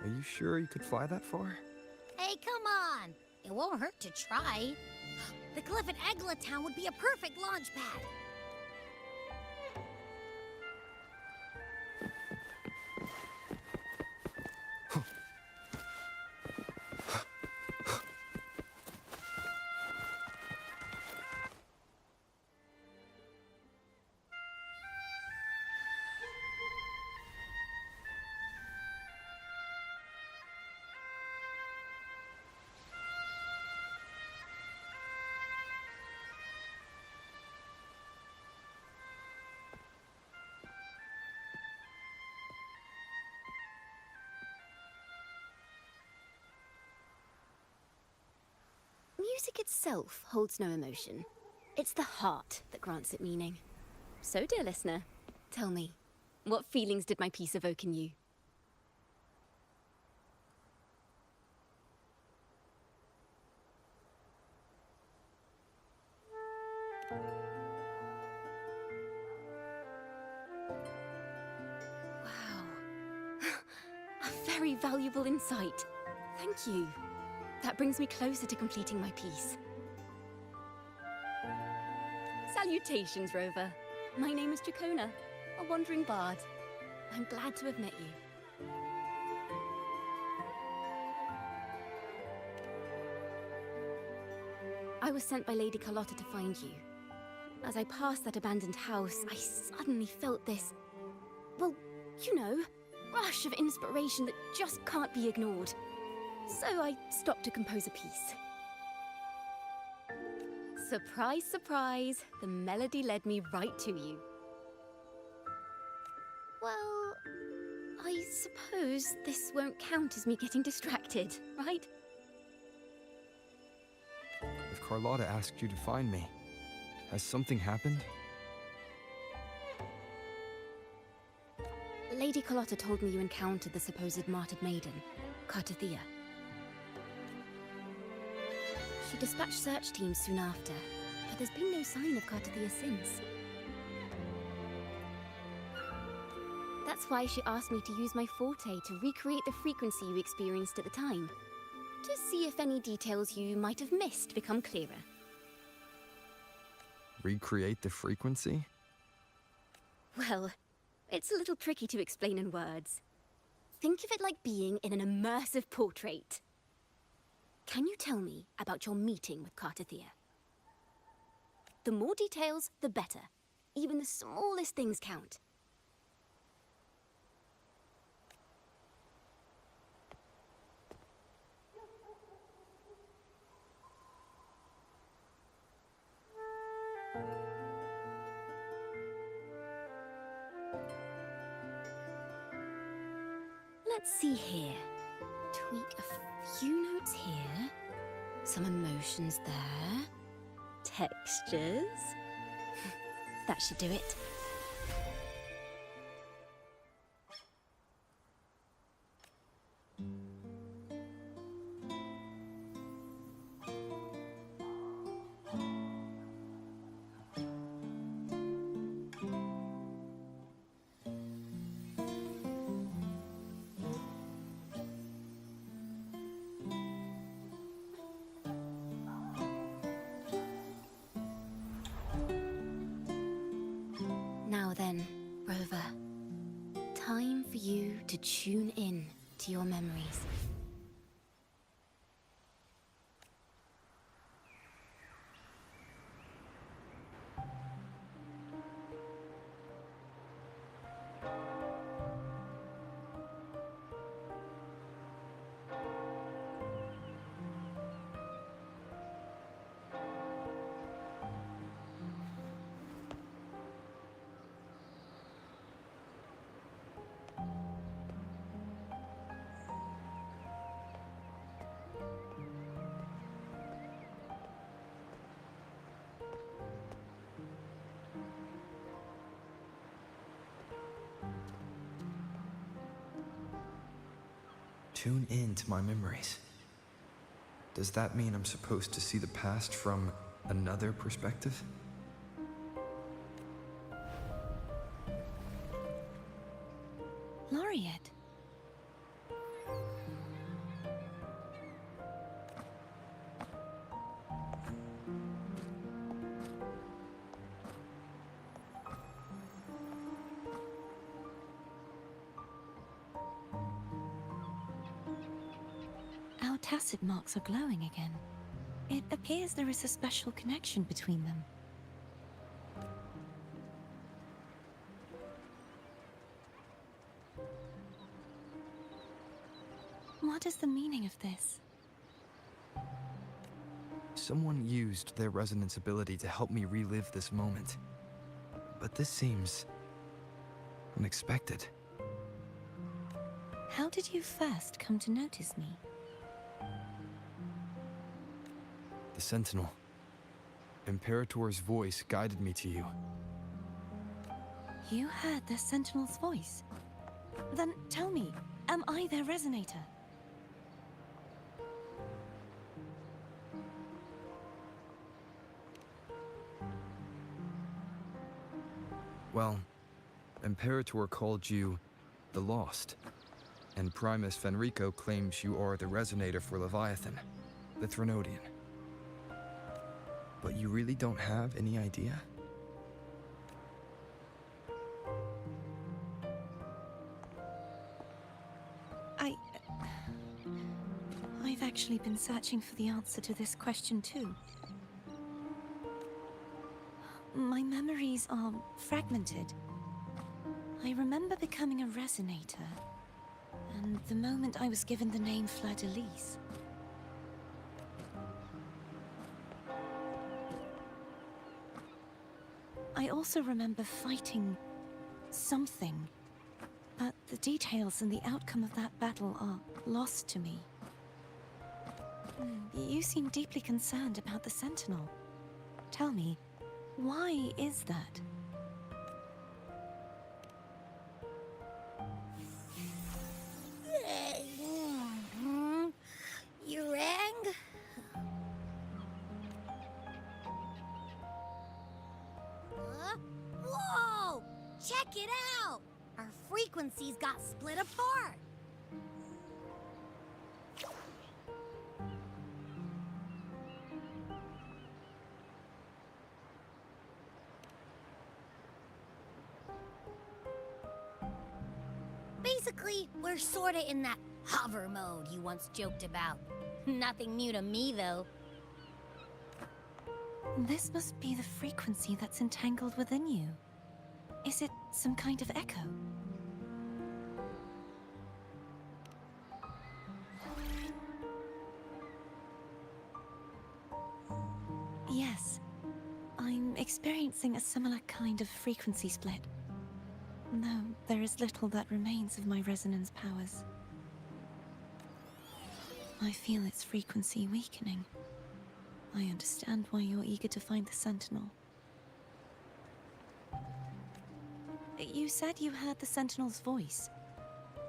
I: Are you sure you could fly that far?
H: Hey, come on! It won't hurt to try. The cliff at Egla Town would be a perfect launch pad.
A: Music itself holds no emotion. It's the heart that grants it meaning. So, dear listener, tell me, what feelings did my piece evoke in you? Wow. A very valuable insight. Thank you. That brings me closer to completing my piece. Salutations, Rover. My name is Dracona, a wandering bard. I'm glad to have met you. I was sent by Lady Carlotta to find you. As I passed that abandoned house, I suddenly felt this, well, you know, rush of inspiration that just can't be ignored. so I stopped to compose a piece. Surprise, surprise, the melody led me right to you. Well, I suppose this won't count as me getting distracted, right?
I: If Carlotta asked you to find me, has something happened?
A: Lady Carlotta told me you encountered the supposed martyred maiden, Cartathea. She dispatched search teams soon after, but there's been no sign of Cartathea since. That's why she asked me to use my forte to recreate the frequency you experienced at the time, to see if any details you might have missed become clearer.
I: Recreate the frequency?
A: Well, it's a little tricky to explain in words. Think of it like being in an immersive portrait. Can you tell me about your meeting with Cartathea? The more details, the better. Even the smallest things count. Let's see here. Tweak a few notes here. Some emotions there. Textures. That should do it. Now then, Rover. Time for you to tune in to your memories.
I: Tune in to my memories. Does that mean I'm supposed to see the past from another perspective?
E: Laureate. Our tacit marks are glowing again. It appears there is a special connection between them. What is the meaning of this?
I: Someone used their resonance ability to help me relive this moment. But this seems unexpected.
E: How did you first come to notice me?
I: The Sentinel. Imperator's voice guided me to you.
E: You heard the Sentinel's voice? Then tell me, am I their resonator?
I: Well, Imperator called you the Lost, and Primus Fenrico claims you are the resonator for Leviathan, the Threnodian. But you really don't have any idea?
E: I've actually been searching for the answer to this question too. My memories are fragmented. I remember becoming a resonator, and the moment I was given the name Fleur-de-Lis. I also remember fighting something, but the details and the outcome of that battle are lost to me. You seem deeply concerned about the Sentinel. Tell me, why is that?
H: You rang? Whoa! Check it out! Our frequencies got split apart. Basically, we're sorta in that hover mode you once joked about. Nothing new to me, though.
E: This must be the frequency that's entangled within you. Is it some kind of echo? Yes, I'm experiencing a similar kind of frequency split. Though there is little that remains of my resonance powers. I feel its frequency weakening. I understand why you're eager to find the Sentinel. You said you heard the Sentinel's voice.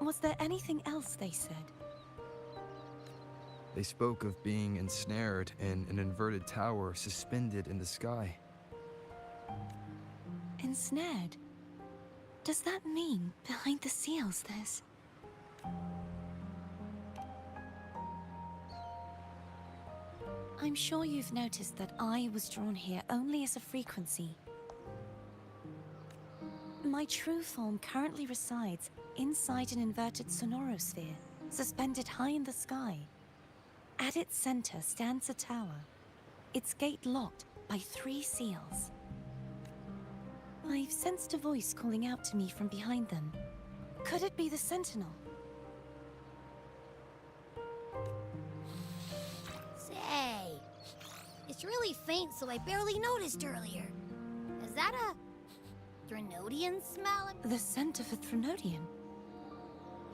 E: Was there anything else they said?
I: They spoke of being ensnared in an inverted tower suspended in the sky.
E: Ensnared? Does that mean behind the seals there's... I'm sure you've noticed that I was drawn here only as a frequency. My true form currently resides inside an inverted sonorosphere, suspended high in the sky. At its center stands a tower, its gate locked by 3 seals. I've sensed a voice calling out to me from behind them. Could it be the Sentinel?
H: Say, it's really faint, so I barely noticed earlier. Is that a Threnodian smell?
E: The scent of a Threnodian?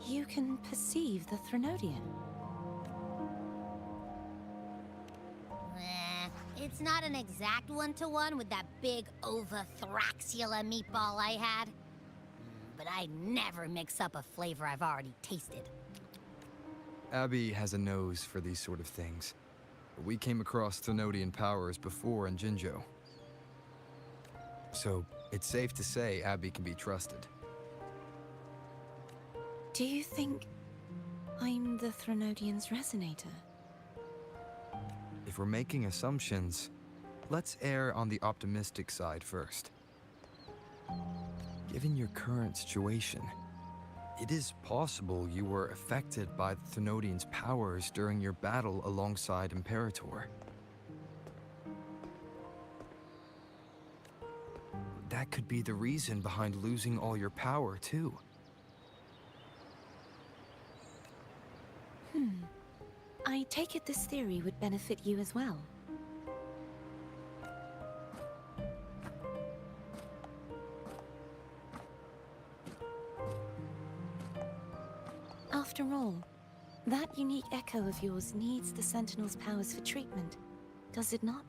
E: You can perceive the Threnodian.
H: It's not an exact one-to-one with that big Ovathraxula meatball I had. But I never mix up a flavor I've already tasted.
I: Abby has a nose for these sort of things. We came across Threnodian powers before in Jinzhou. So, it's safe to say Abby can be trusted.
E: Do you think I'm the Threnodian's resonator?
I: If we're making assumptions, let's err on the optimistic side first. Given your current situation, it is possible you were affected by the Threnodian's powers during your battle alongside Imperator. That could be the reason behind losing all your power, too.
E: I take it this theory would benefit you as well. After all, that unique echo of yours needs the Sentinel's powers for treatment, does it not?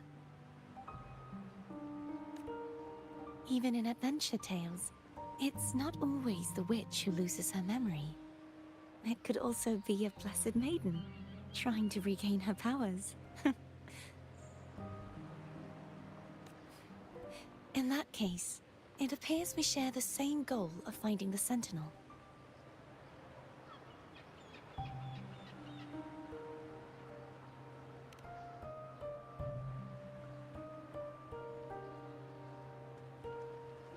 E: Even in adventure tales, it's not always the witch who loses her memory. It could also be a blessed maiden, trying to regain her powers. In that case, it appears we share the same goal of finding the Sentinel.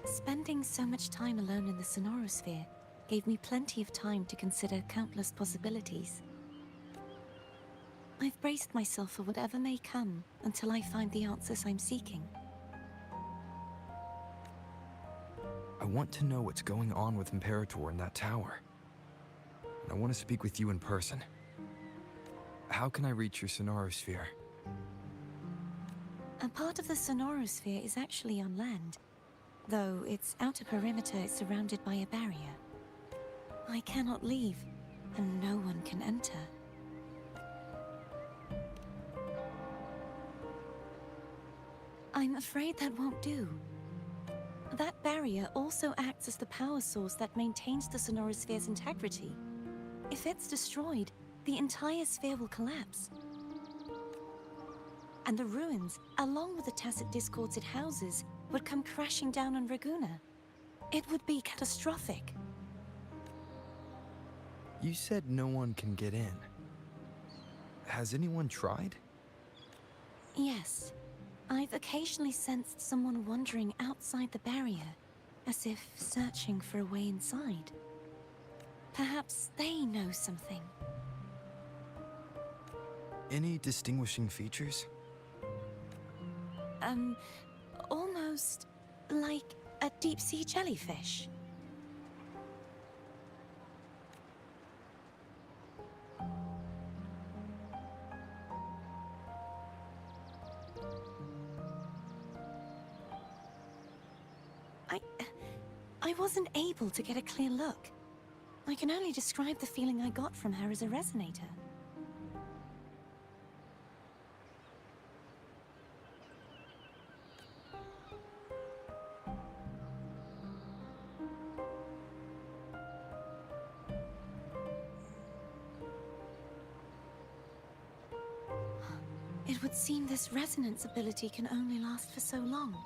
E: Spending so much time alone in the sonorosphere gave me plenty of time to consider countless possibilities. I've braced myself for whatever may come until I find the answers I'm seeking.
I: I want to know what's going on with Imperator in that tower. I want to speak with you in person. How can I reach your sonorosphere?
E: A part of the sonorosphere is actually on land, though its outer perimeter is surrounded by a barrier. I cannot leave, and no one can enter. I'm afraid that won't do. That barrier also acts as the power source that maintains the sonorosphere's integrity. If it's destroyed, the entire sphere will collapse. And the ruins, along with the tacit discords it houses, would come crashing down on Raguna. It would be catastrophic.
I: You said no one can get in. Has anyone tried?
E: Yes. I've occasionally sensed someone wandering outside the barrier, as if searching for a way inside. Perhaps they know something.
I: Any distinguishing features?
E: Almost like a deep-sea jellyfish. I wasn't able to get a clear look. I can only describe the feeling I got from her as a resonator. It would seem this resonance ability can only last for so long.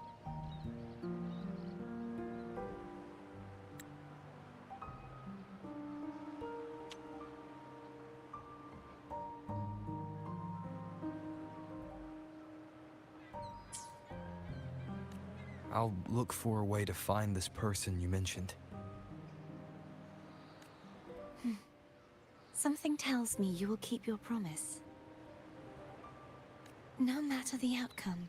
I: I'll look for a way to find this person you mentioned.
E: Something tells me you will keep your promise. No matter the outcome,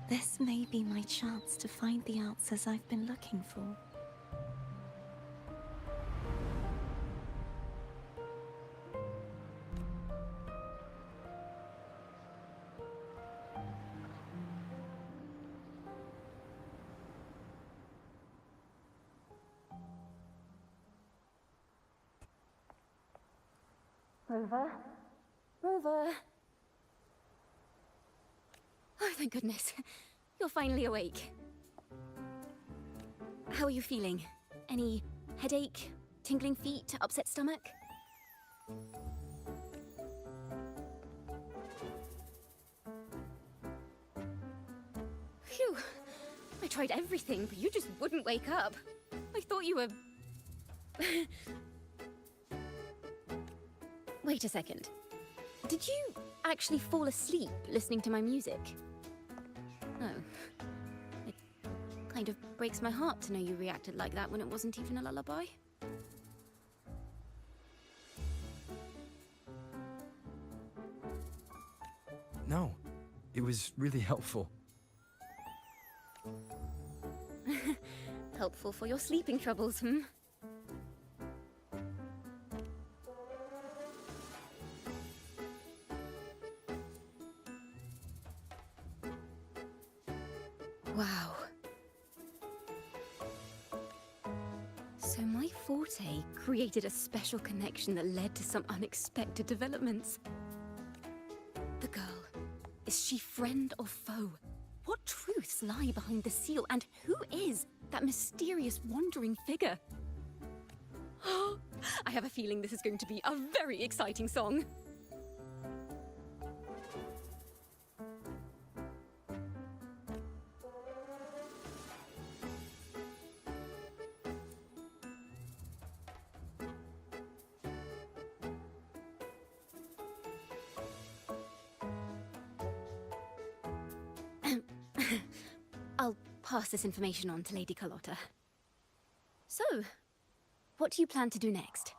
E: this may be my chance to find the answers I've been looking for.
A: Rover? Rover? Oh, thank goodness. You're finally awake. How are you feeling? Any headache, tingling feet, upset stomach? Phew. I tried everything, but you just wouldn't wake up. I thought you were... Wait a second. Did you actually fall asleep listening to my music? Oh. It kind of breaks my heart to know you reacted like that when it wasn't even a lullaby.
I: No, it was really helpful.
A: Helpful for your sleeping troubles, hmm? Wow. So my forte created a special connection that led to some unexpected developments. The girl, is she friend or foe? What truths lie behind the seal, and who is that mysterious wandering figure? I have a feeling this is going to be a very exciting song. I'll pass this information on to Lady Carlotta. So, what do you plan to do next?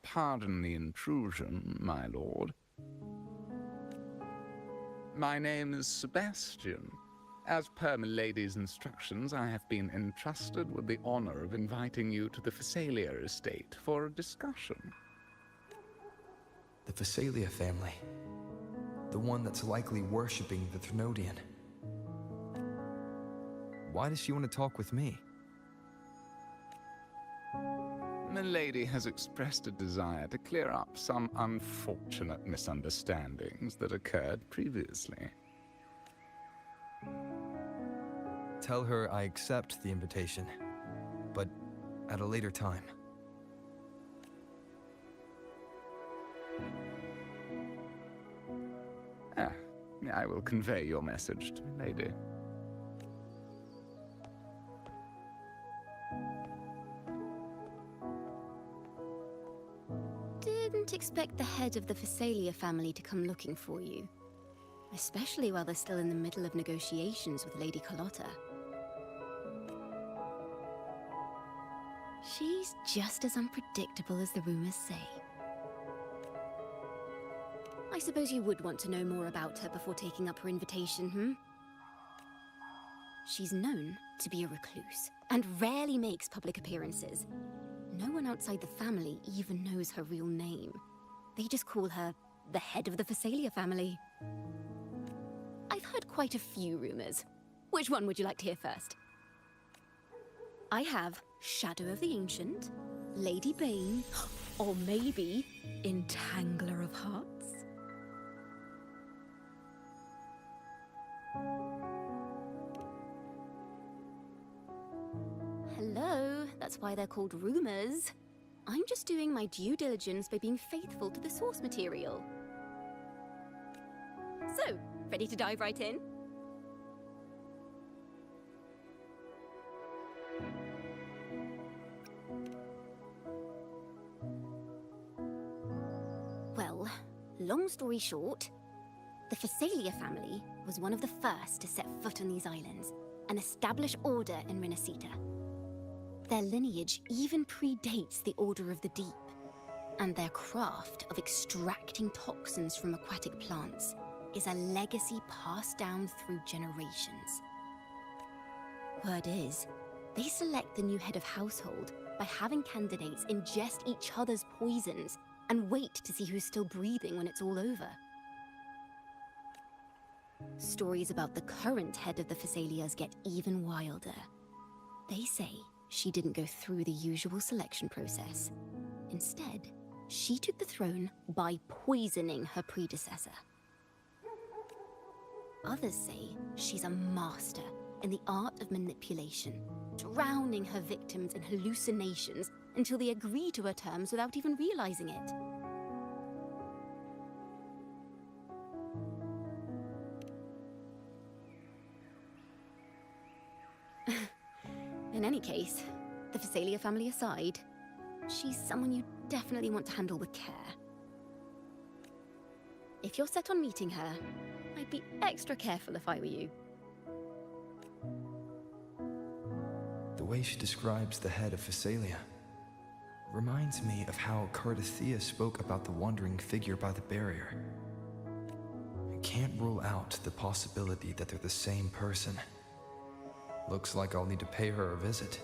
L: Pardon the intrusion, my lord. My name is Sebastian. As per Milady's instructions, I have been entrusted with the honor of inviting you to the Phasalia estate for a discussion.
I: The Phasalia family. The one that's likely worshipping the Thrunodian. Why does she want to talk with me?
L: Milady has expressed a desire to clear up some unfortunate misunderstandings that occurred previously.
I: Tell her I accept the invitation, but at a later time.
L: I will convey your message to Milady.
A: Didn't expect the head of the Phasalia family to come looking for you. Especially while they're still in the middle of negotiations with Lady Carlotta. She's just as unpredictable as the rumors say. I suppose you would want to know more about her before taking up her invitation, hmm? She's known to be a recluse, and rarely makes public appearances. No one outside the family even knows her real name. They just call her the head of the Phasalia family. I've heard quite a few rumors. Which one would you like to hear first? I have Shadow of the Ancient, Lady Bane, or maybe Entangler of Hearts. Hello, that's why they're called rumors. I'm just doing my due diligence by being faithful to the source material. So, ready to dive right in? Well, long story short, the Phasalia family was one of the first to set foot on these islands and establish order in Renacita. Their lineage even predates the Order of the Deep, and their craft of extracting toxins from aquatic plants is a legacy passed down through generations. Word is, they select the new head of household by having candidates ingest each other's poisons and wait to see who's still breathing when it's all over. Stories about the current head of the Phasalias get even wilder. They say she didn't go through the usual selection process. Instead, she took the throne by poisoning her predecessor. Others say she's a master in the art of manipulation, drowning her victims in hallucinations until they agree to her terms without even realizing it. In any case, the Phasalia family aside, she's someone you definitely want to handle with care. If you're set on meeting her, I'd be extra careful if I were you.
I: The way she describes the head of Phasalia reminds me of how Cardathea spoke about the wandering figure by the barrier. I can't rule out the possibility that they're the same person. Looks like I'll need to pay her a visit.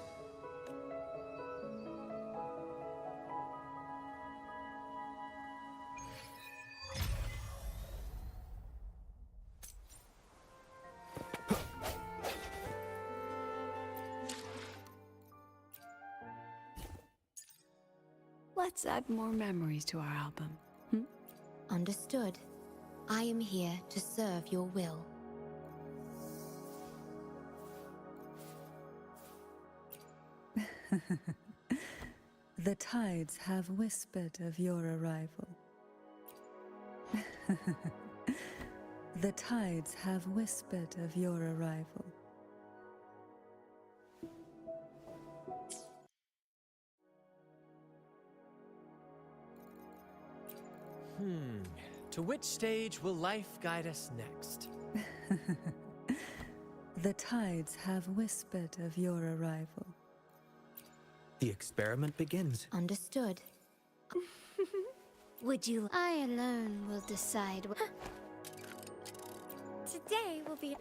K: Let's add more memories to our album.
A: Understood. I am here to serve your will.
V: The tides have whispered of your arrival. The tides have whispered of your arrival.
C: To which stage will life guide us next?
V: The tides have whispered of your arrival.
B: The experiment begins.
A: Understood.
G: Would you? I alone will decide.
Q: Today will be.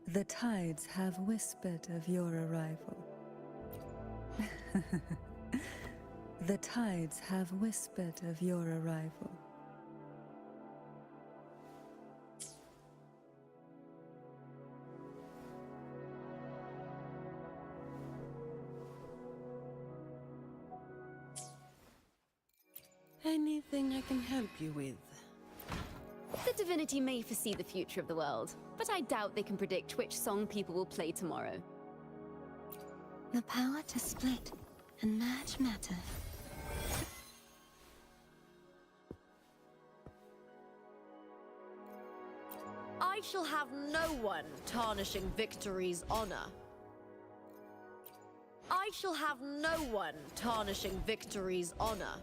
V: The tides have whispered of your arrival. The tides have whispered of your arrival.
M: Anything I can help you with?
A: The divinity may foresee the future of the world, but I doubt they can predict which song people will play tomorrow.
E: The power to split and merge matter.
O: I shall have no one tarnishing victory's honor. I shall have no one tarnishing victory's honor.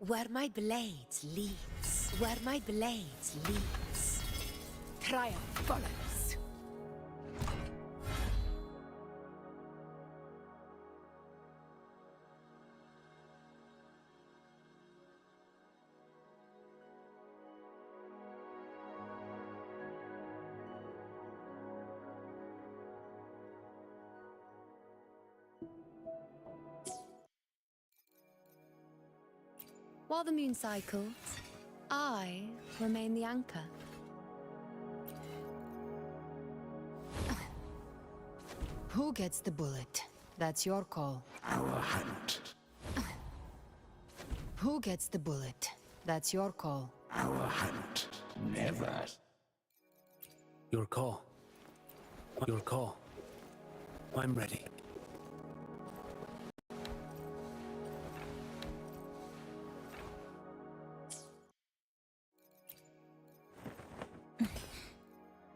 W: Where my blades leads, where my blades leads, triumph follows.
A: While the moon cycles, I remain the anchor.
W: Who gets the bullet? That's your call.
X: Our hunt.
W: Who gets the bullet? That's your call.
X: Our hunt. Never.
F: Your call. Your call. I'm ready.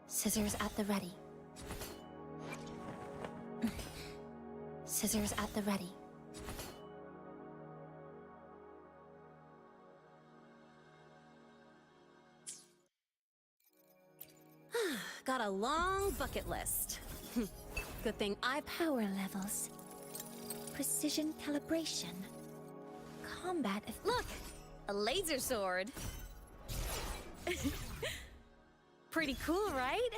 G: Scissors at the ready. Scissors at the ready.
A: Got a long bucket list. Good thing I...
G: Power levels. Precision calibration. Combat...
A: Look! A laser sword! Pretty cool, right?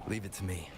I: Leave it to me.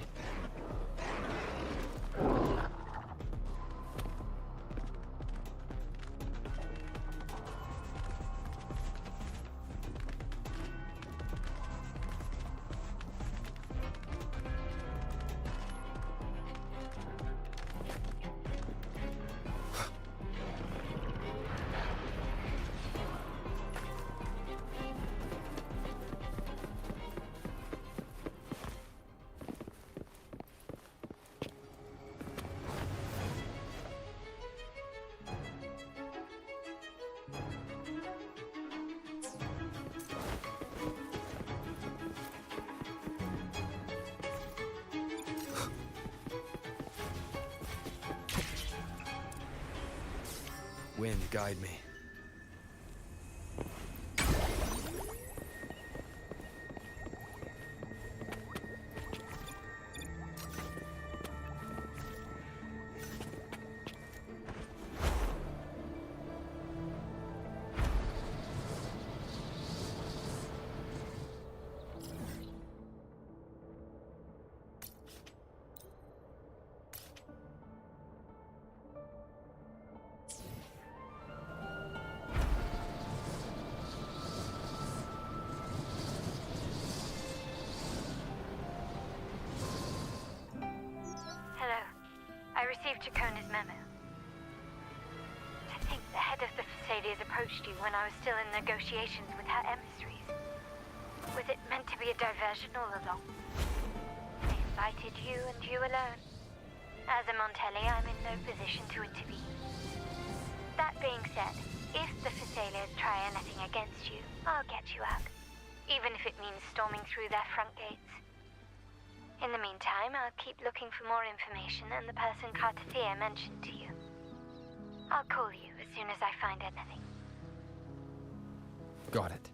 I: Wind, guide me.
N: Hello. I received Chacona's memo. To think the head of the Thessalians approached you when I was still in negotiations with her emissaries. Was it meant to be a diversion all along? They invited you and you alone. As a Montelli, I'm in no position to intervene. That being said, if the Thessalians try anything against you, I'll get you out. Even if it means storming through their front gates. In the meantime, I'll keep looking for more information and the person Cartathea mentioned to you. I'll call you as soon as I find anything.
I: Got it.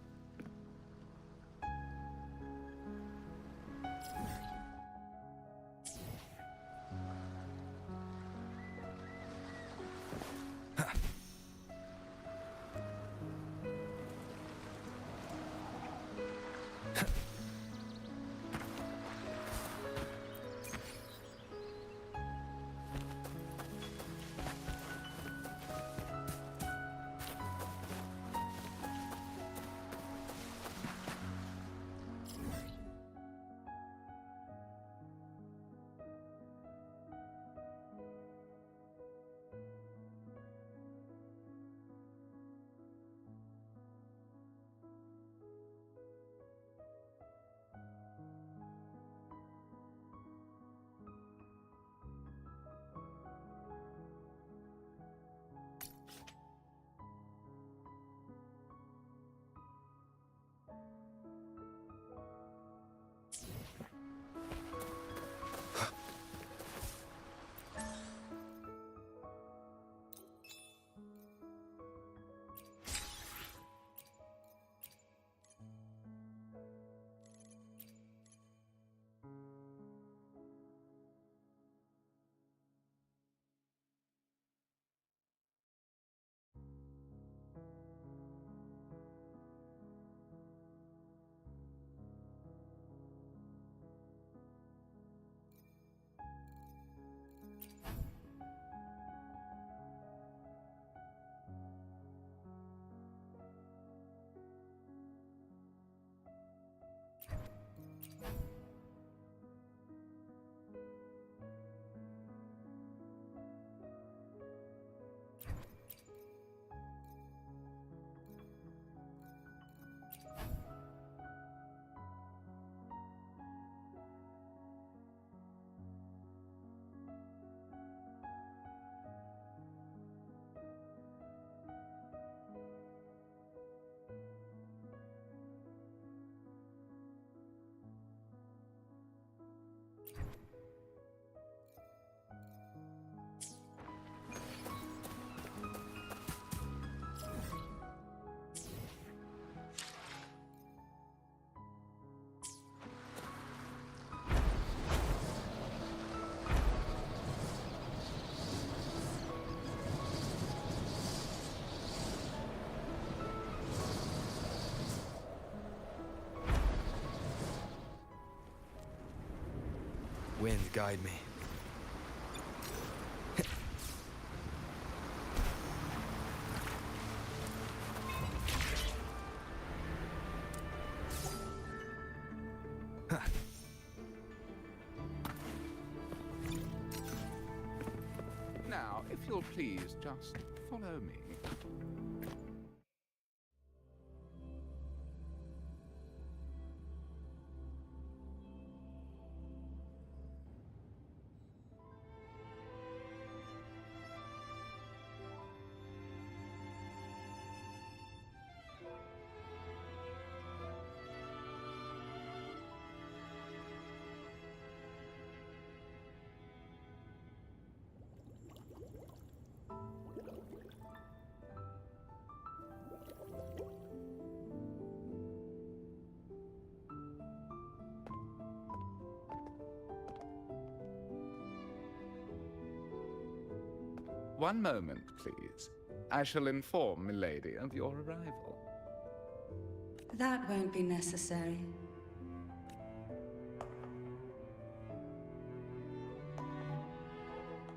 I: Wind, guide me.
L: Now, if you'll please just follow me. One moment, please. I shall inform Milady of your arrival.
V: That won't be necessary.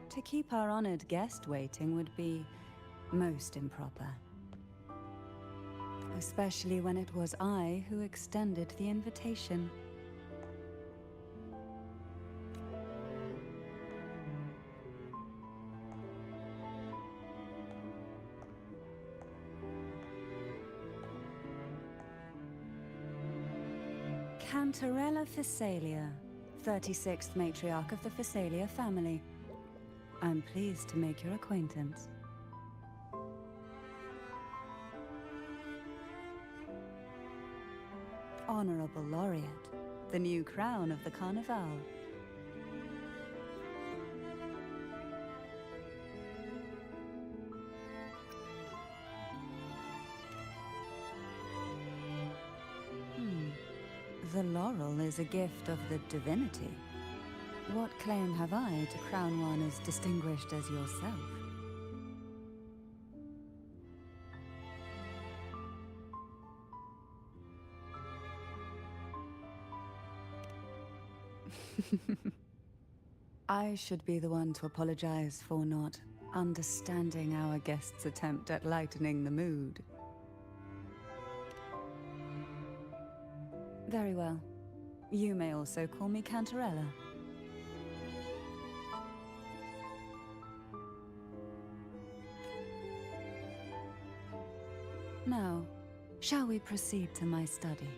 V: To keep our honored guest waiting would be most improper. Especially when it was I who extended the invitation. Cantarella Physalia, 36th matriarch of the Physalia family. I'm pleased to make your acquaintance. Honorable Laureate, the new crown of the Carnival. The laurel is a gift of the divinity. What claim have I to crown one as distinguished as yourself? I should be the one to apologize for not understanding our guest's attempt at lightening the mood. Very well. You may also call me Cantarella. Now, shall we proceed to my study?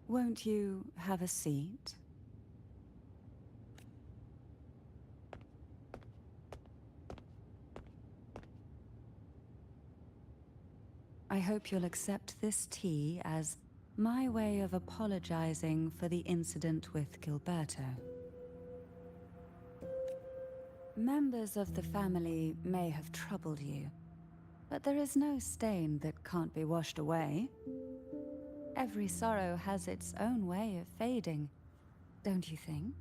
V: Won't you have a seat? I hope you'll accept this tea as my way of apologizing for the incident with Gilberto. Members of the family may have troubled you, but there is no stain that can't be washed away. Every sorrow has its own way of fading, don't you think?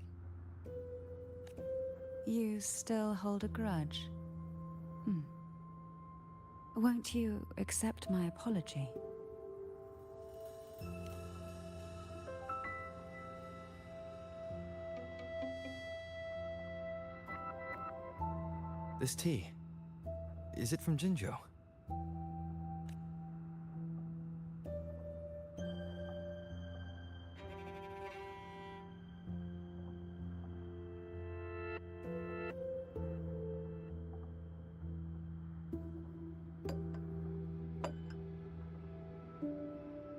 V: You still hold a grudge? Won't you accept my apology?
I: This tea, is it from Jinjo?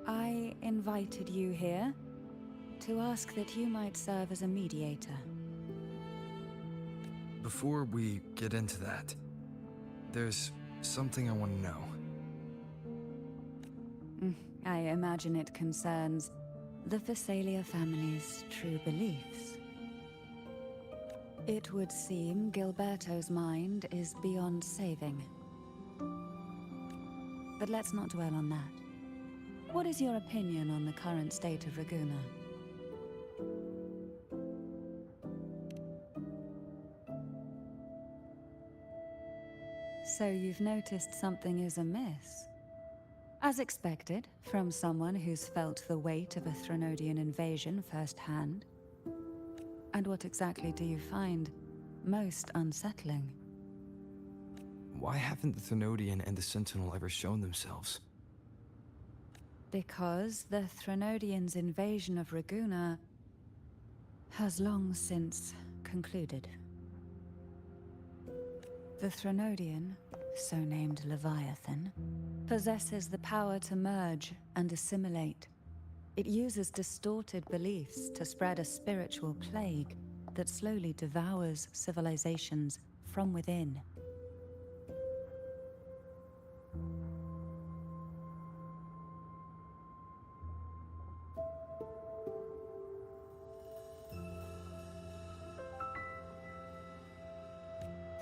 V: I invited you here to ask that you might serve as a mediator.
I: Before we get into that, there's something I want to know.
V: I imagine it concerns the Physalia family's true beliefs. It would seem Gilberto's mind is beyond saving. But let's not dwell on that. What is your opinion on the current state of Raguna? So you've noticed something is amiss. As expected, from someone who's felt the weight of a Threnodian invasion firsthand. And what exactly do you find most unsettling?
I: Why haven't the Threnodian and the Sentinel ever shown themselves?
V: Because the Threnodians' invasion of Raguna has long since concluded. The Threnodian, so named Leviathan, possesses the power to merge and assimilate. It uses distorted beliefs to spread a spiritual plague that slowly devours civilizations from within.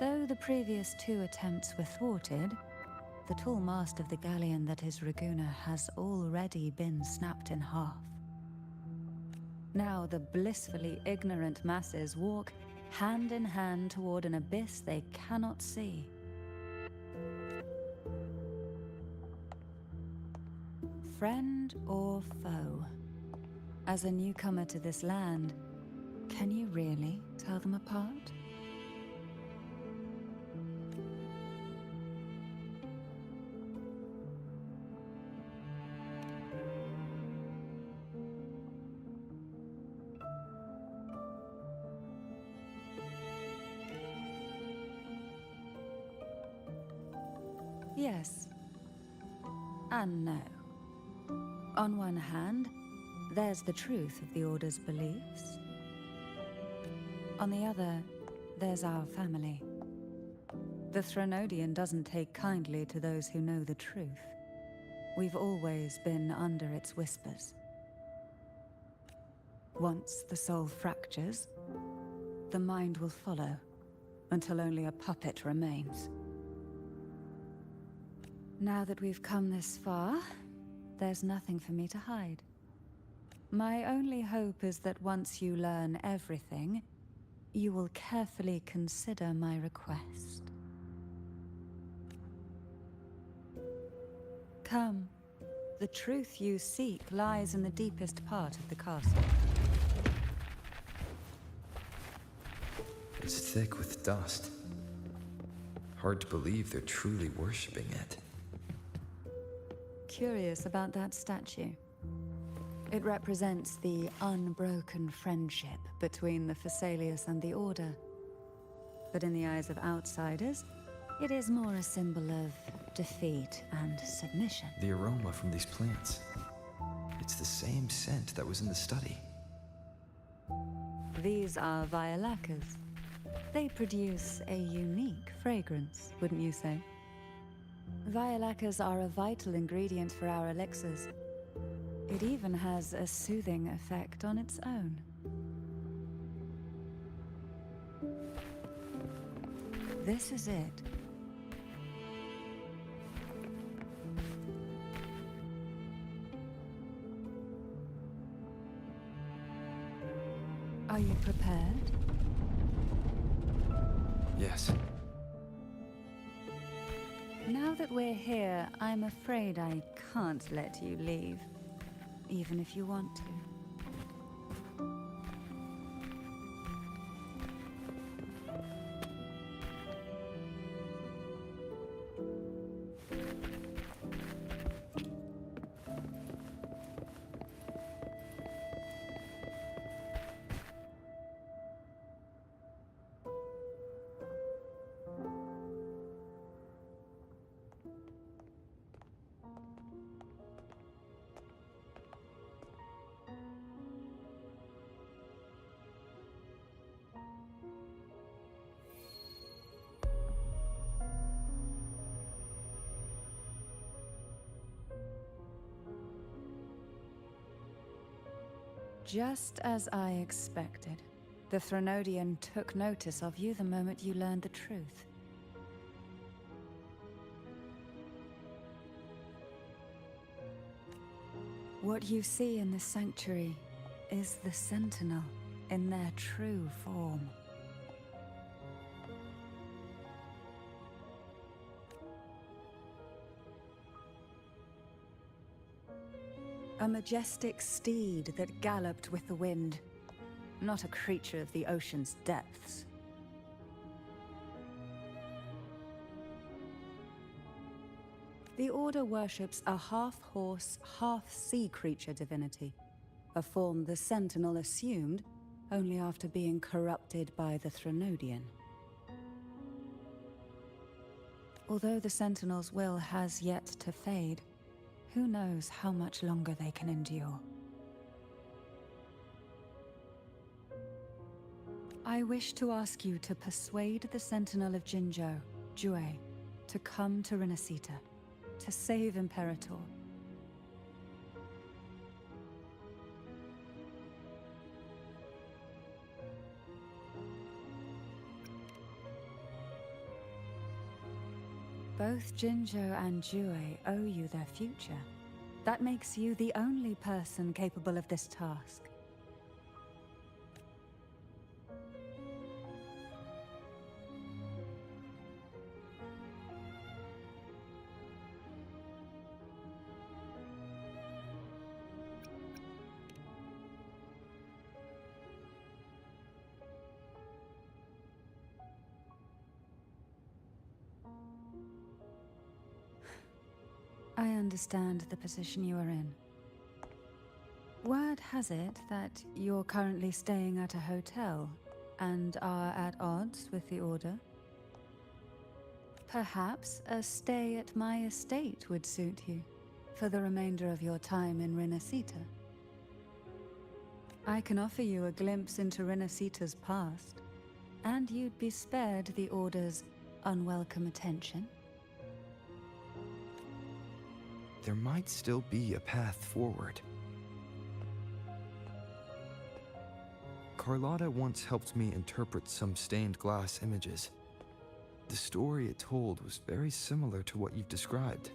V: Though the previous 2 attempts were thwarted, the tall mast of the galleon that is Raguna has already been snapped in half. Now the blissfully ignorant masses walk hand in hand toward an abyss they cannot see. Friend or foe? As a newcomer to this land, can you really tell them apart? Yes. And no. On one hand, there's the truth of the Order's beliefs. On the other, there's our family. The Threnodian doesn't take kindly to those who know the truth. We've always been under its whispers. Once the soul fractures, the mind will follow, until only a puppet remains. Now that we've come this far, there's nothing for me to hide. My only hope is that once you learn everything, you will carefully consider my request. Come. The truth you seek lies in the deepest part of the castle.
I: It's thick with dust. Hard to believe they're truly worshipping it.
V: Curious about that statue. It represents the unbroken friendship between the Phasaelius and the Order. But in the eyes of outsiders, it is more a symbol of defeat and submission.
I: The aroma from these plants. It's the same scent that was in the study.
V: These are violacas. They produce a unique fragrance, wouldn't you say? Violacas are a vital ingredient for our elixirs. It even has a soothing effect on its own. This is it. Are you prepared?
I: Yes.
V: Now that we're here, I'm afraid I can't let you leave, even if you want to. Just as I expected, the Threnodian took notice of you the moment you learned the truth. What you see in the sanctuary is the Sentinel in their true form. A majestic steed that galloped with the wind, not a creature of the ocean's depths. The Order worships a half-horse, half-sea creature divinity, a form the Sentinel assumed only after being corrupted by the Threnodian. Although the Sentinel's will has yet to fade, who knows how much longer they can endure. I wish to ask you to persuade the Sentinel of Jinzhou, Jue, to come to Renacita, to save Imperator. Both Jinzhou and Jue owe you their future. That makes you the only person capable of this task. I understand the position you are in. Word has it that you're currently staying at a hotel and are at odds with the Order. Perhaps a stay at my estate would suit you for the remainder of your time in Renacita. I can offer you a glimpse into Renacita's past, and you'd be spared the Order's unwelcome attention.
I: There might still be a path forward. Carlotta once helped me interpret some stained glass images. The story it told was very similar to what you've described,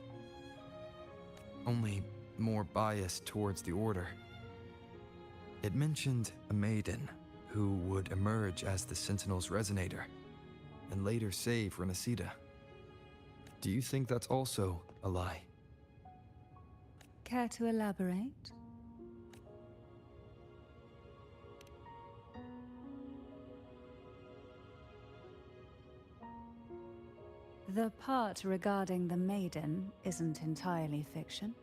I: only more biased towards the Order. It mentioned a maiden who would emerge as the Sentinel's resonator and later save Renacita. Do you think that's also a lie?
V: Care to elaborate? The part regarding the maiden isn't entirely fiction.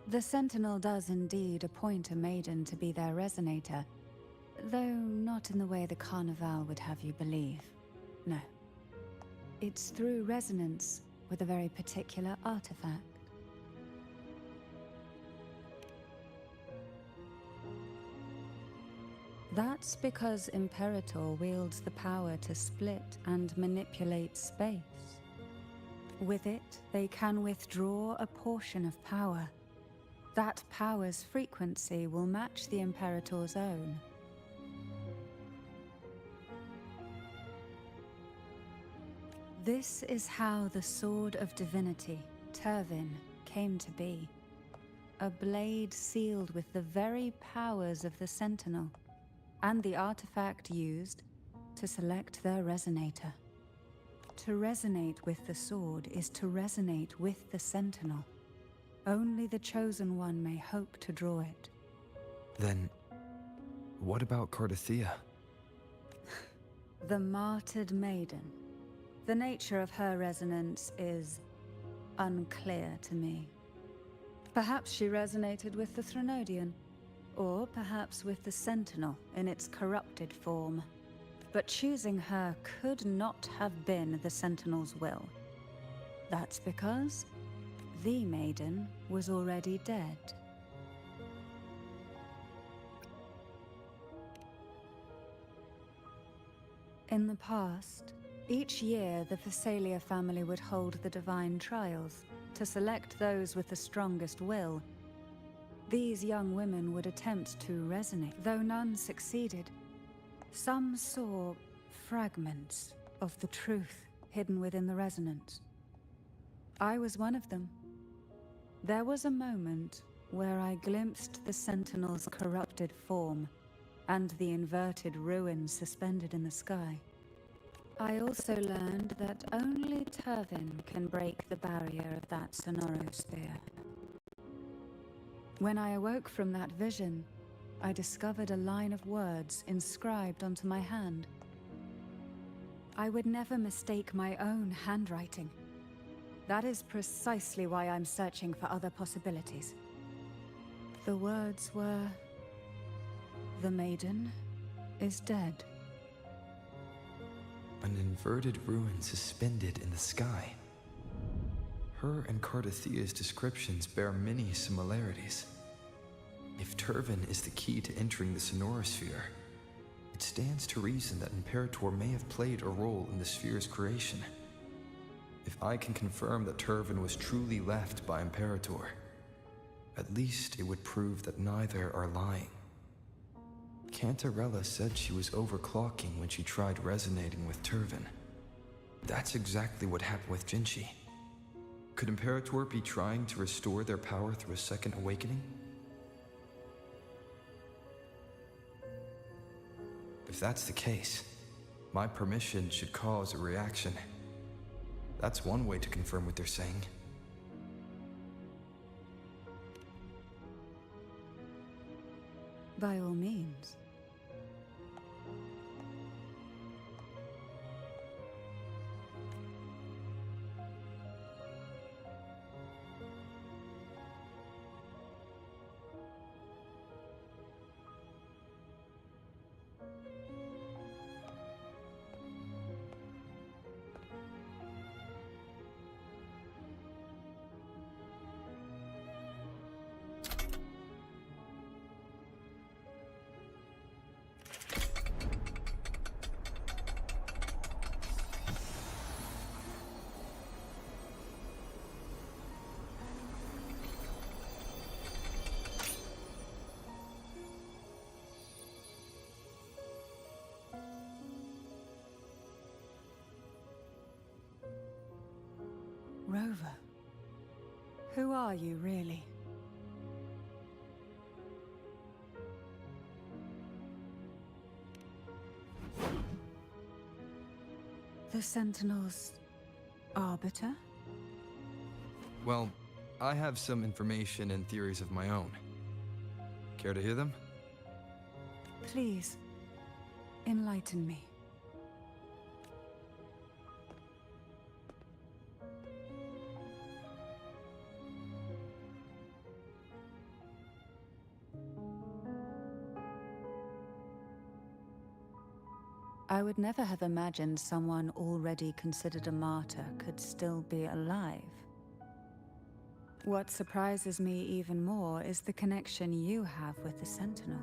V: The Sentinel does indeed appoint a maiden to be their resonator, though not in the way the Carnival would have you believe. No. It's through resonance with a very particular artifact. That's because Imperator wields the power to split and manipulate space. With it, they can withdraw a portion of power. That power's frequency will match the Imperator's own. This is how the Sword of Divinity, Tervin, came to be. A blade sealed with the very powers of the Sentinel, and the artifact used to select their resonator. To resonate with the sword is to resonate with the Sentinel. Only the Chosen One may hope to draw it.
I: Then, what about Cardathea?
V: The martyred maiden. The nature of her resonance is unclear to me. Perhaps she resonated with the Threnodian, or perhaps with the Sentinel in its corrupted form. But choosing her could not have been the Sentinel's will. That's because the maiden was already dead. In the past, each year the Phasalia family would hold the Divine Trials to select those with the strongest will. These young women would attempt to resonate, though none succeeded. Some saw fragments of the truth hidden within the resonance. I was one of them. There was a moment where I glimpsed the Sentinel's corrupted form and the inverted ruins suspended in the sky. I also learned that only Tervin can break the barrier of that Sonorosphere. When I awoke from that vision, I discovered a line of words inscribed onto my hand. I would never mistake my own handwriting. That is precisely why I'm searching for other possibilities. The words were, "The maiden is dead."
P: An inverted ruin suspended in the sky. Her and Cardathia's descriptions bear many similarities. If Turvin is the key to entering the Sonorosphere, it stands to reason that Imperator may have played a role in the sphere's creation. If I can confirm that Turvin was truly left by Imperator, at least it would prove that neither are lying. Cantarella said she was overclocking when she tried resonating with Turvin. That's exactly what happened with Jinchi. Could Imperator be trying to restore their power through a second awakening? If that's the case, my permission should cause a reaction. That's one way to confirm what they're saying.
V: By all means. Rover, who are you really? The Sentinel's arbiter?
P: Well, I have some information and theories of my own. Care to hear them?
V: Please, enlighten me. I would never have imagined someone already considered a martyr could still be alive. What surprises me even more is the connection you have with the Sentinel.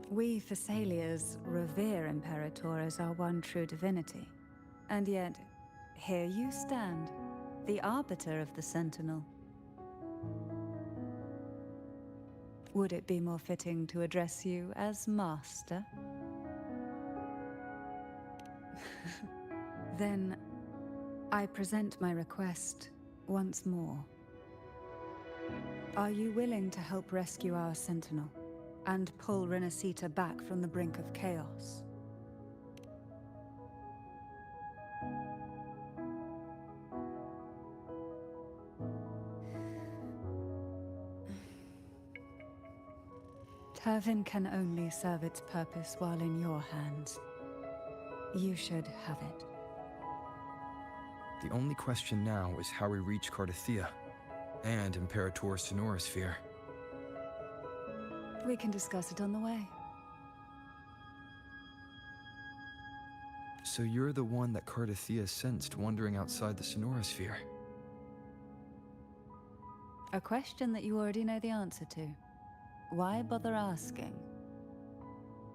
V: We Thessalians revere Imperator as our one true divinity. And yet, here you stand, the arbiter of the Sentinel. Would it be more fitting to address you as Master? Then, I present my request once more. Are you willing to help rescue our Sentinel and pull Renacita back from the brink of chaos? Turvin can only serve its purpose while in your hands. You should have it.
P: The only question now is how we reach Cardathia and Imperator's Sonorosphere.
V: We can discuss it on the way.
P: So you're the one that Cardathia sensed wandering outside the Sonorosphere?
V: A question that you already know the answer to. Why bother asking?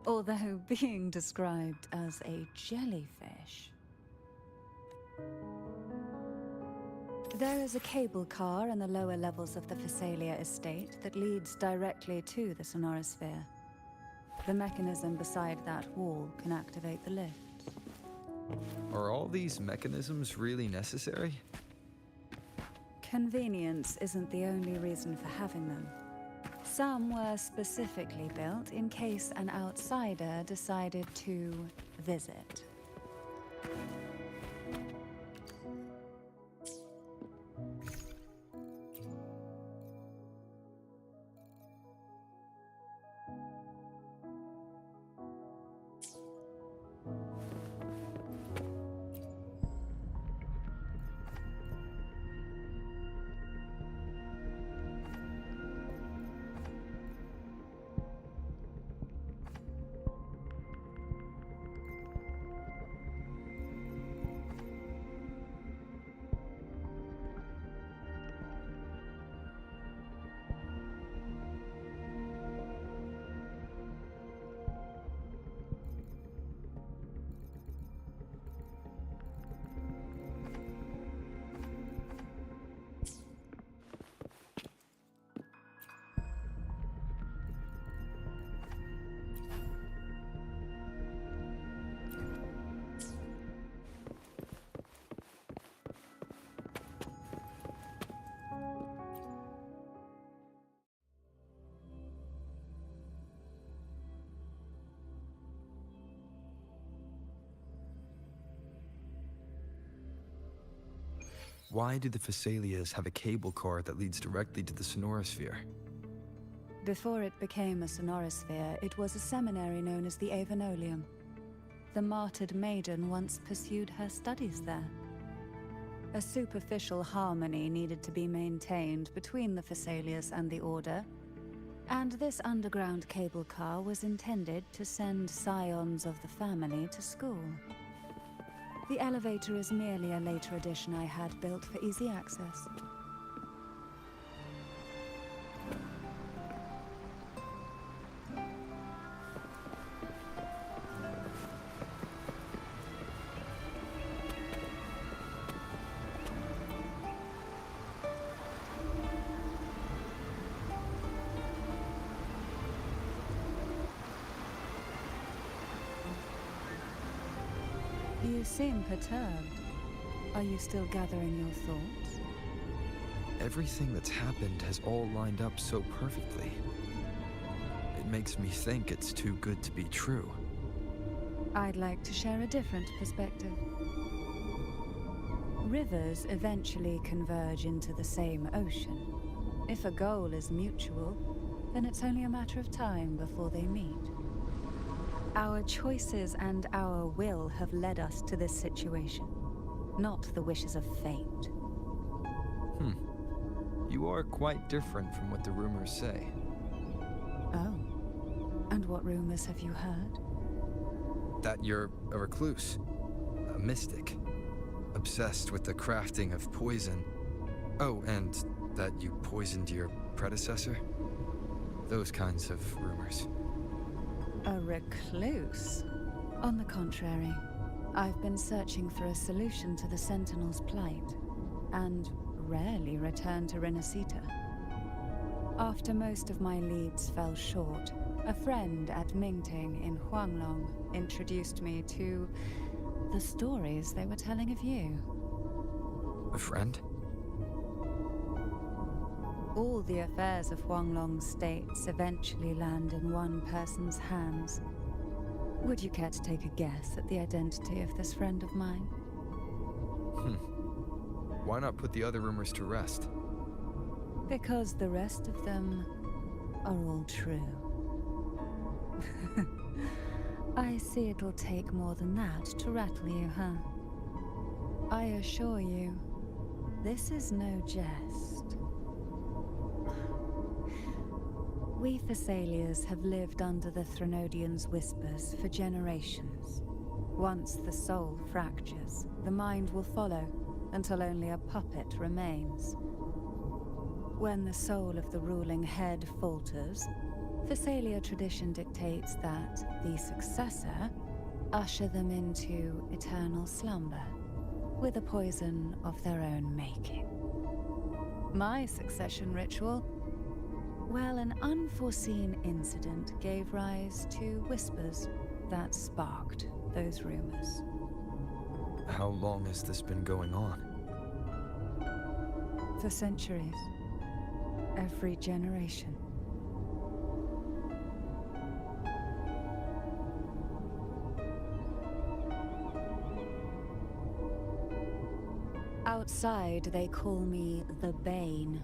V: Although being described as a jellyfish. There is a cable car in the lower levels of the Thessalia estate that leads directly to the Sonorosphere. The mechanism beside that wall can activate the lift.
P: Are all these mechanisms really necessary?
V: Convenience isn't the only reason for having them. Some were specifically built in case an outsider decided to visit.
P: Why do the Phasalias have a cable car that leads directly to the sonorosphere?
V: Before it became a sonorosphere, it was a seminary known as the Avenolium. The martyred maiden once pursued her studies there. A superficial harmony needed to be maintained between the Phasalias and the Order, and this underground cable car was intended to send scions of the family to school. The elevator is merely a later addition I had built for easy access. You seem perturbed. Are you still gathering your thoughts?
P: Everything that's happened has all lined up so perfectly. It makes me think it's too good to be true.
V: I'd like to share a different perspective. Rivers eventually converge into the same ocean. If a goal is mutual, then it's only a matter of time before they meet. Our choices and our will have led us to this situation, not the wishes of fate.
P: You are quite different from what the rumors say.
V: Oh. And what rumors have you heard?
P: That you're a recluse, a mystic, obsessed with the crafting of poison. Oh, and that you poisoned your predecessor? Those kinds of rumors.
V: A recluse? On the contrary, I've been searching for a solution to the Sentinel's plight, and rarely return to Renacita. After most of my leads fell short, a friend at Mingting in Huanglong introduced me to the stories they were telling of you.
P: A friend?
V: All the affairs of Huanglong states eventually land in one person's hands. Would you care to take a guess at the identity of this friend of mine?
P: Why not put the other rumors to rest?
V: Because the rest of them are all true. I see it'll take more than that to rattle you, huh? I assure you, this is no jest. We Thessalians have lived under the Threnodians' whispers for generations. Once the soul fractures, the mind will follow, until only a puppet remains. When the soul of the ruling head falters, Thessalia tradition dictates that the successor usher them into eternal slumber, with a poison of their own making. My succession ritual? Well, an unforeseen incident gave rise to whispers that sparked those rumors.
P: How long has this been going on?
V: For centuries. Every generation. Outside, they call me the Bane,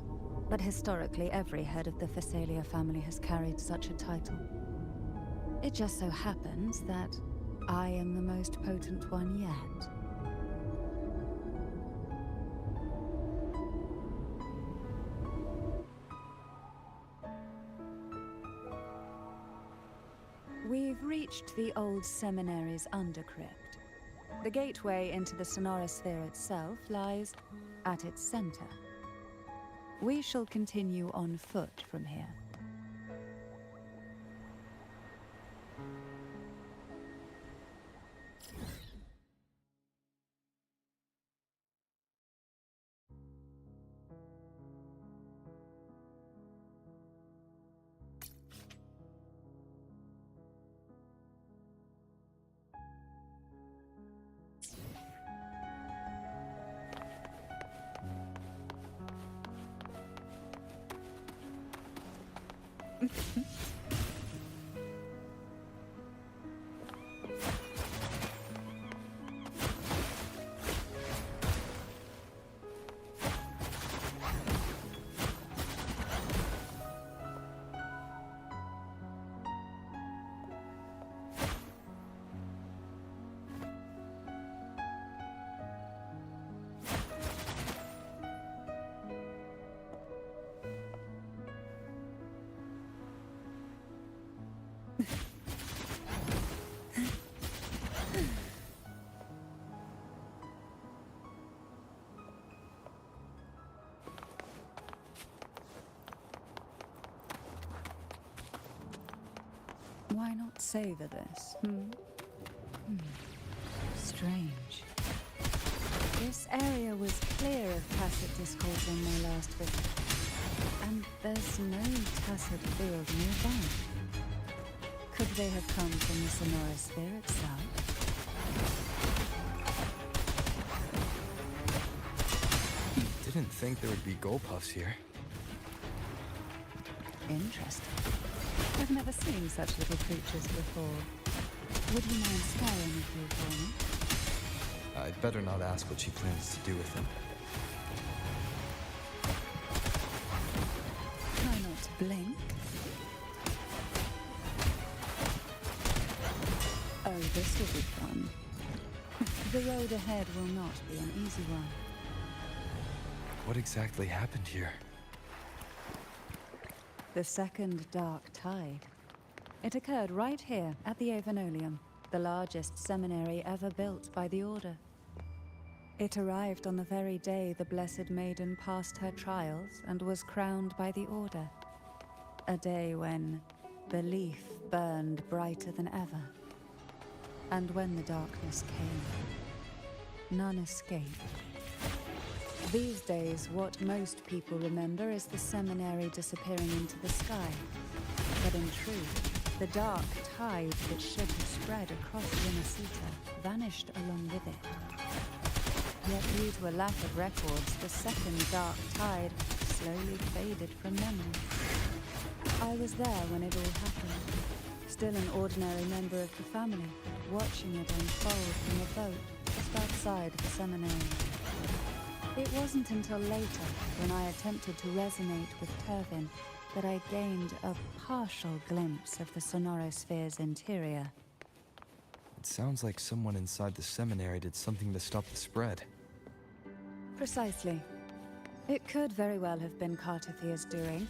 V: but historically every head of the Thessalia family has carried such a title. It just so happens that I am the most potent one yet. We've reached the old seminary's undercrypt. The gateway into the sonorosphere itself lies at its center. We shall continue on foot from here. Why not savor this? Strange. This area was clear of tacit discourse on my last visit. And there's no tacit field nearby. Could they have come from the sonorosphere itself?
I: Didn't think there would be Gulpuffs here.
V: Interesting. I've never seen such little creatures before. Would you mind sparing a few for me?
I: I'd better not ask what she plans to do with them.
V: Try not to blink. Oh, this will be fun. The road ahead will not be an easy one.
I: What exactly happened here?
V: The second dark tide. It occurred right here at the Avenolium, the largest seminary ever built by the Order. It arrived on the very day the Blessed Maiden passed her trials and was crowned by the Order. A day when belief burned brighter than ever. And when the darkness came, none escaped. These days, what most people remember is the seminary disappearing into the sky. But in truth, the dark tide that should have spread across Rinascita vanished along with it. Yet due to a lack of records, the second dark tide slowly faded from memory. I was there when it all happened, still an ordinary member of the family, watching it unfold from a boat just outside the seminary. It wasn't until later, when I attempted to resonate with Turvin, that I gained a partial glimpse of the sonorosphere's interior.
I: It sounds like someone inside the seminary did something to stop the spread.
V: Precisely. It could very well have been Cartathia's doing,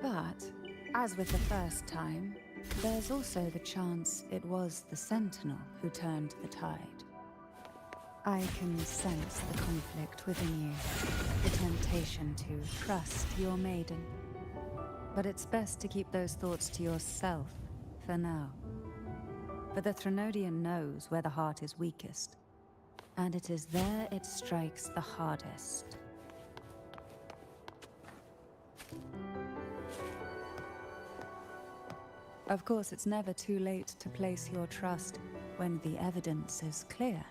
V: but, as with the first time, there's also the chance it was the Sentinel who turned the tide. I can sense the conflict within you, the temptation to trust your maiden. But it's best to keep those thoughts to yourself for now. For the Threnodian knows where the heart is weakest, and it is there it strikes the hardest. Of course, it's never too late to place your trust when the evidence is clear.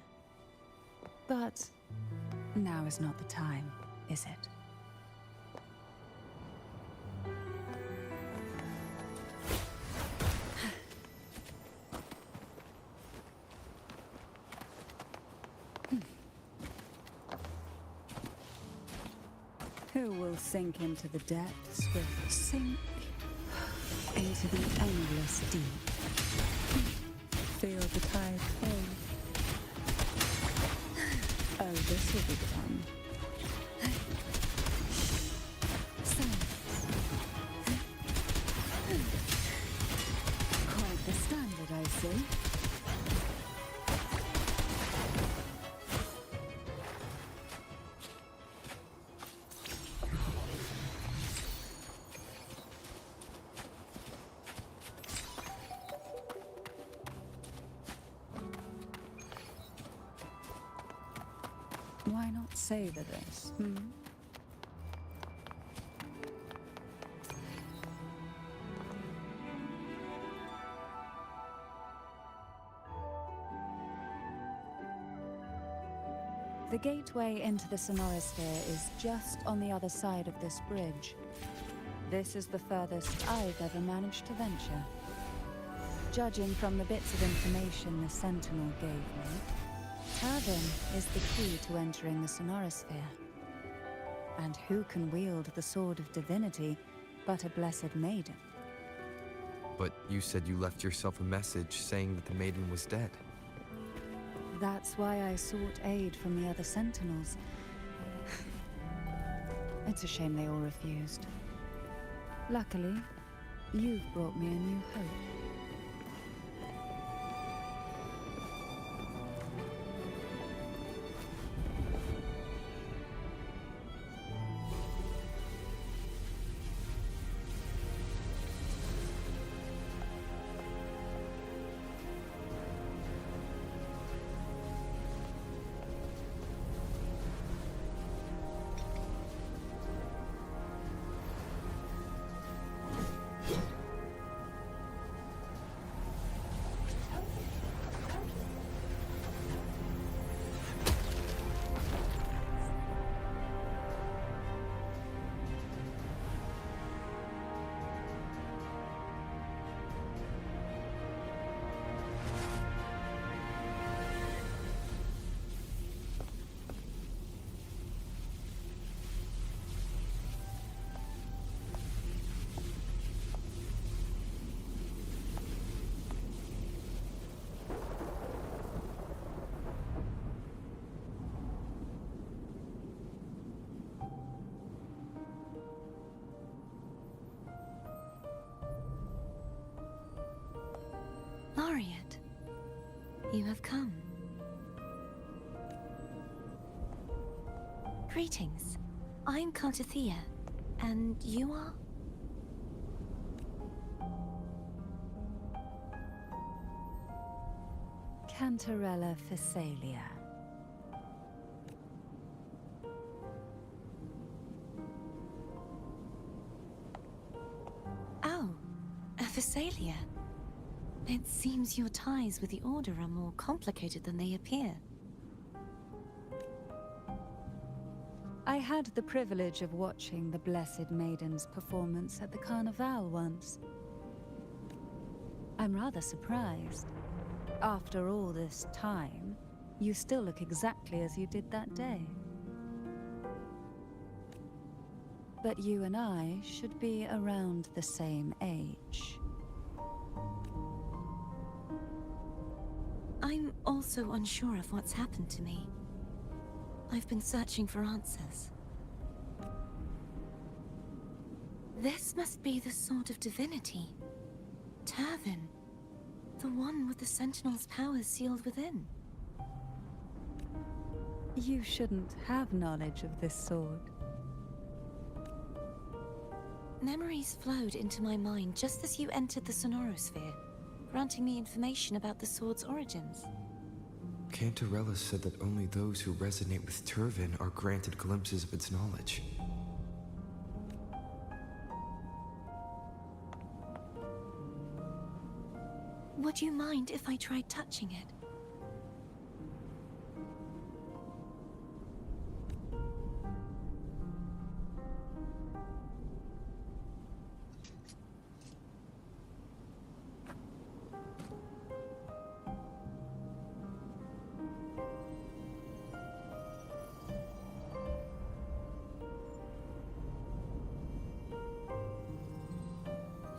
V: But now is not the time, is it? Who will sink into the depths will sink into the endless deep. Feel the tide flow. Oh, this will be fun. Silence. Quite the standard, I see. Why not savor this, The gateway into the sonorosphere is just on the other side of this bridge. This is the furthest I've ever managed to venture. Judging from the bits of information the Sentinel gave me, Turvin is the key to entering the sonorosphere. And who can wield the sword of divinity but a blessed maiden?
I: But you said you left yourself a message saying that the maiden was dead.
V: That's why I sought aid from the other Sentinels. It's a shame they all refused. Luckily, you've brought me a new hope.
E: You have come. Greetings. I'm Cartathea, and you are?
V: Cantarella Physalia.
E: Oh, a Physalia. It seems your ties with the Order are more complicated than they appear.
V: I had the privilege of watching the Blessed Maiden's performance at the Carnival once. I'm rather surprised. After all this time, you still look exactly as you did that day. But you and I should be around the same age.
E: I'm also unsure of what's happened to me. I've been searching for answers. This must be the Sword of Divinity. Turvin. The one with the Sentinel's powers sealed within.
V: You shouldn't have knowledge of this sword.
E: Memories flowed into my mind just as you entered the Sonorosphere, granting me information about the sword's origins.
P: Cantarella said that only those who resonate with Turvin are granted glimpses of its knowledge.
E: Would you mind if I tried touching it?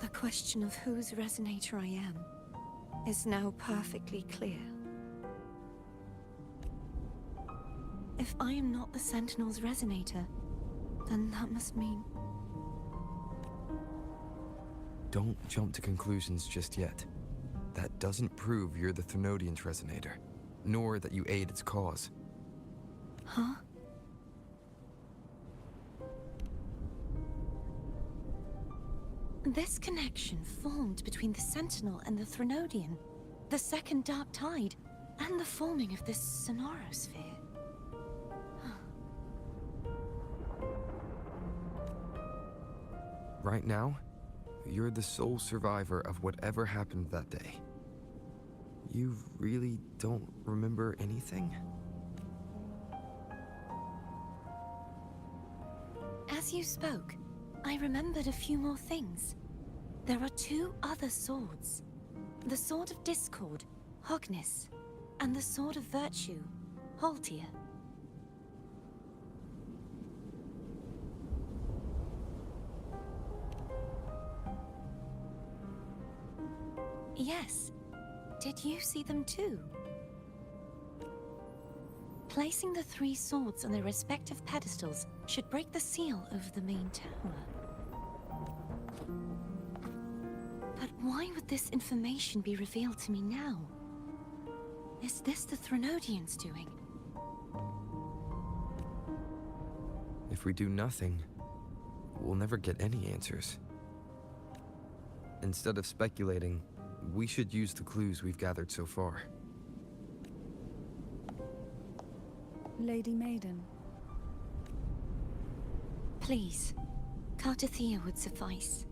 E: The question of whose resonator I am is now perfectly clear. If I am not the Sentinel's resonator, then that must mean...
P: Don't jump to conclusions just yet. That doesn't prove you're the Thenodian's resonator, nor that you aid its cause.
E: Huh? This connection formed between the Sentinel and the Thenodian, the Second Dark Tide, and the forming of this Sonorosphere.
P: Right now, you're the sole survivor of whatever happened that day. You really don't remember anything?
E: As you spoke, I remembered a few more things. There are two other swords. The Sword of Discord, Hognis, and the Sword of Virtue, Haltia. Yes. Did you see them too? Placing the three swords on their respective pedestals should break the seal over the main tower. But why would this information be revealed to me now? Is this the Thenodian's doing?
P: If we do nothing, we'll never get any answers. Instead of speculating, we should use the clues we've gathered so far.
V: Lady Maiden.
E: Please, Cartathea would suffice.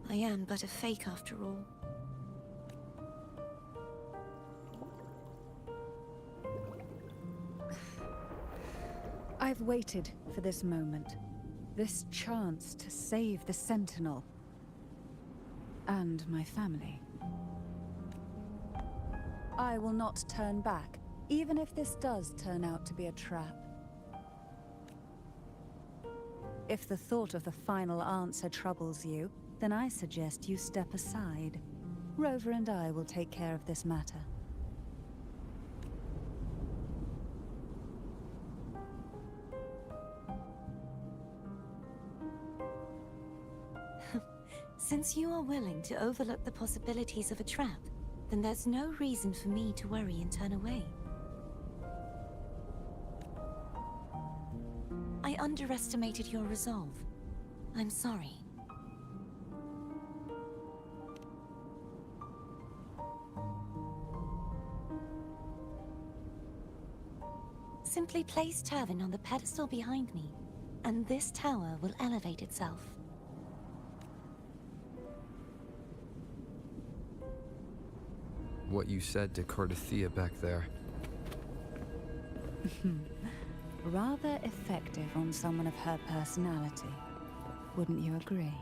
E: I am but a fake after all.
V: I've waited for this moment. This chance to save the Sentinel. And my family. I will not turn back, even if this does turn out to be a trap. If the thought of the final answer troubles you, then I suggest you step aside. Rover and I will take care of this matter.
E: Since you are willing to overlook the possibilities of a trap, then there's no reason for me to worry and turn away. I underestimated your resolve. I'm sorry. Simply place Turvin on the pedestal behind me, and this tower will elevate itself.
P: What you said to Cardathea back there.
V: Rather effective on someone of her personality. Wouldn't you agree?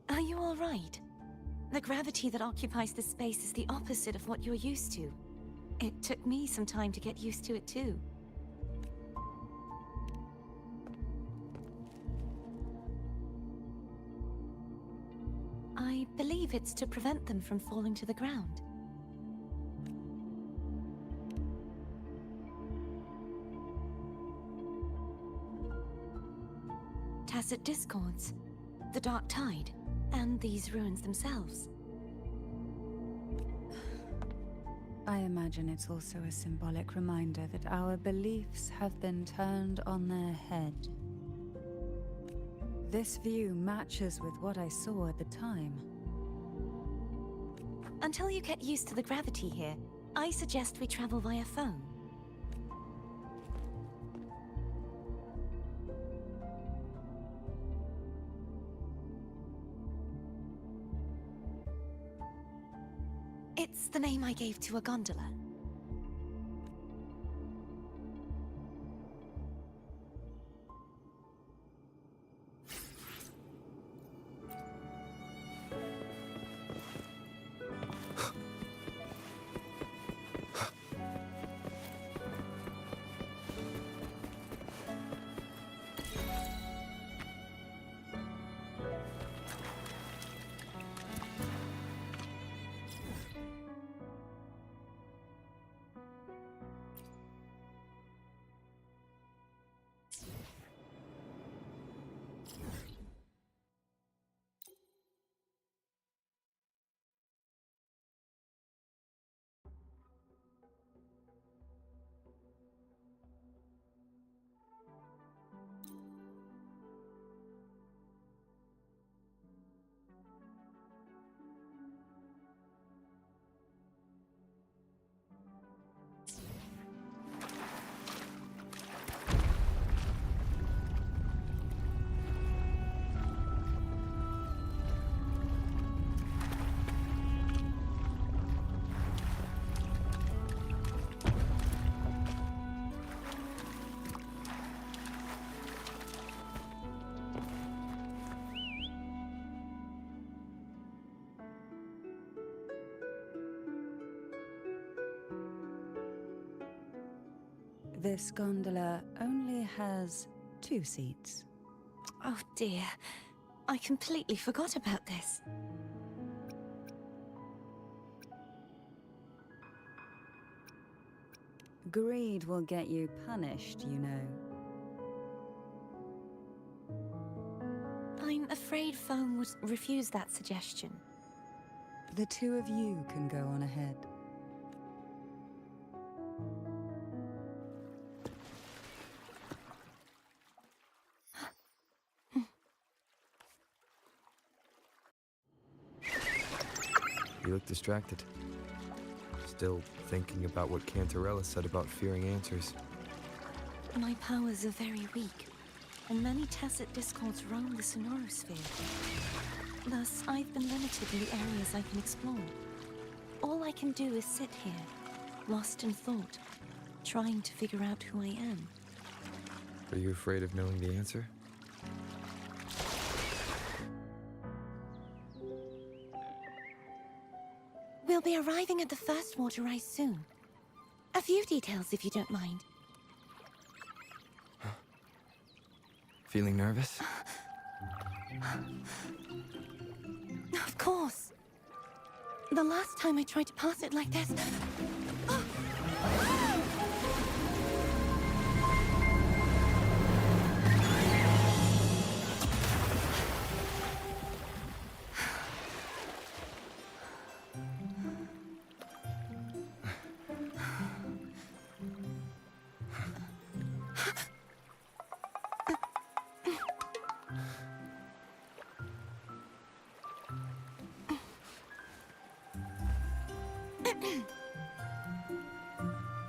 E: Are you all right? The gravity that occupies this space is the opposite of what you're used to. It took me some time to get used to it too. I believe it's to prevent them from falling to the ground. Tacit discords, the dark tide, and these ruins themselves.
V: I imagine it's also a symbolic reminder that our beliefs have been turned on their head. This view matches with what I saw at the time.
E: Until you get used to the gravity here, I suggest we travel via phone. It's the name I gave to a gondola.
V: This gondola only has 2 seats.
E: Oh dear, I completely forgot about this.
V: Greed will get you punished, you know.
E: I'm afraid Foam would refuse that suggestion.
V: The two of you can go on ahead.
I: You look distracted. Still thinking about what Cantarella said about fearing answers.
E: My powers are very weak, and many tacit discords roam the sonorosphere. Thus, I've been limited in the areas I can explore. All I can do is sit here, lost in thought, trying to figure out who I am.
I: Are you afraid of knowing the answer?
E: We'll be arriving at the first water rise soon. A few details, if you don't mind.
I: Feeling nervous?
E: Of course. The last time I tried to pass it like this...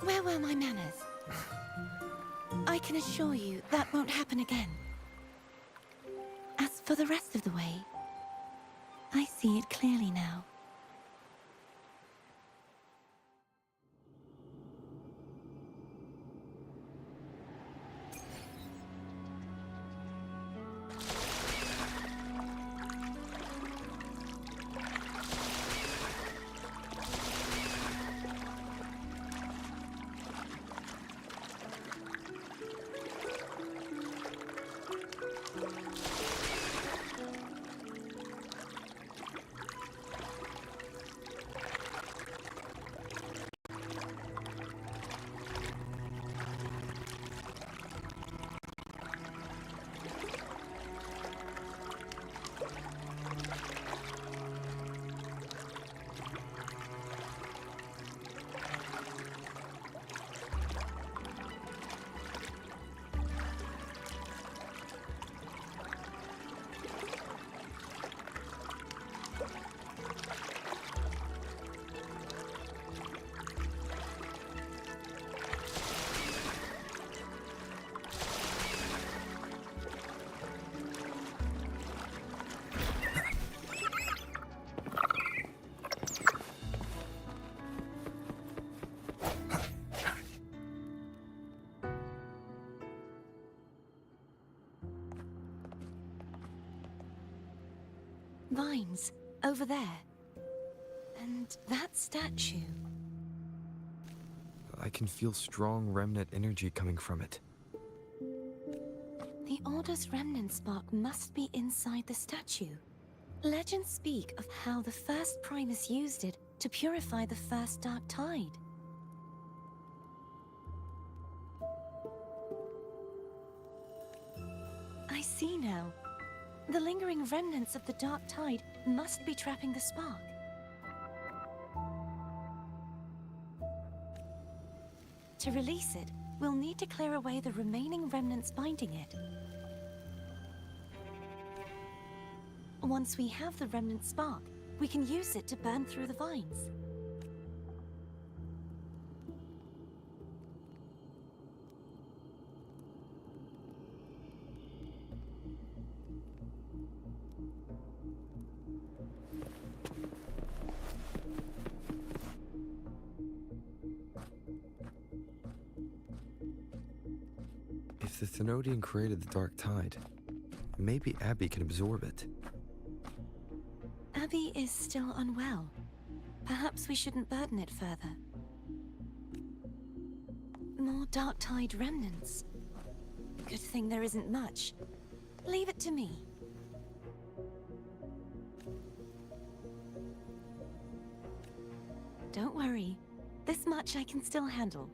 E: Where were my manners? I can assure you that won't happen again. As for the rest of the way, I see it clearly now. Vines, over there. And that statue.
I: I can feel strong remnant energy coming from it.
E: The Order's remnant spark must be inside the statue. Legends speak of how the first Primus used it to purify the first Dark Tide. I see now. The lingering remnants of the Dark Tide must be trapping the spark. To release it, we'll need to clear away the remaining remnants binding it. Once we have the remnant spark, we can use it to burn through the vines.
I: If the Thenodian created the Dark Tide, maybe Abby can absorb it.
E: Abby is still unwell. Perhaps we shouldn't burden it further. More Dark Tide remnants. Good thing there isn't much. Leave it to me. Don't worry. This much I can still handle.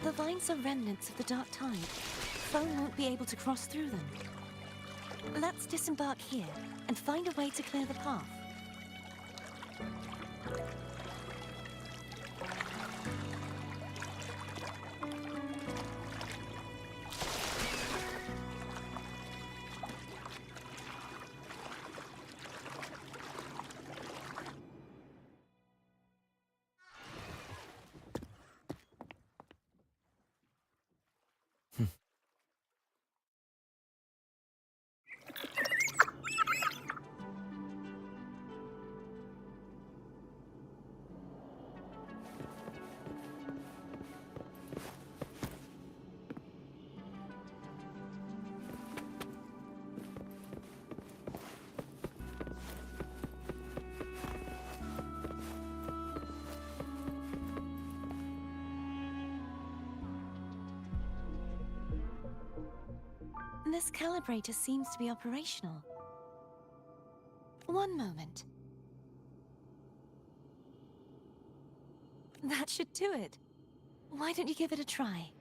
E: The vines are remnants of the Dark Tide. Foam won't be able to cross through them. Let's disembark here and find a way to clear the path. This calibrator seems to be operational. One moment. That should do it. Why don't you give it a try?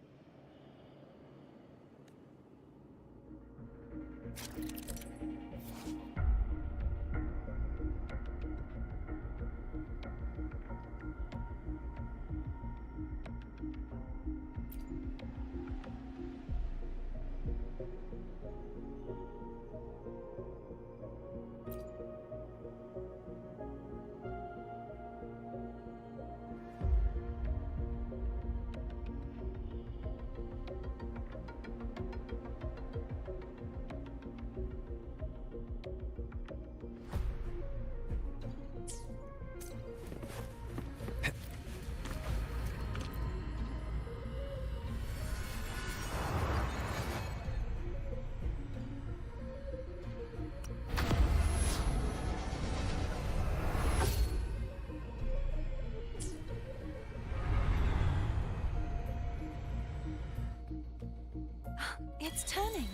E: It's turning.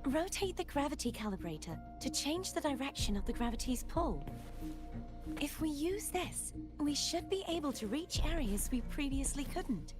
E: Rotate the gravity calibrator to change the direction of the gravity's pull. If we use this, we should be able to reach areas we previously couldn't.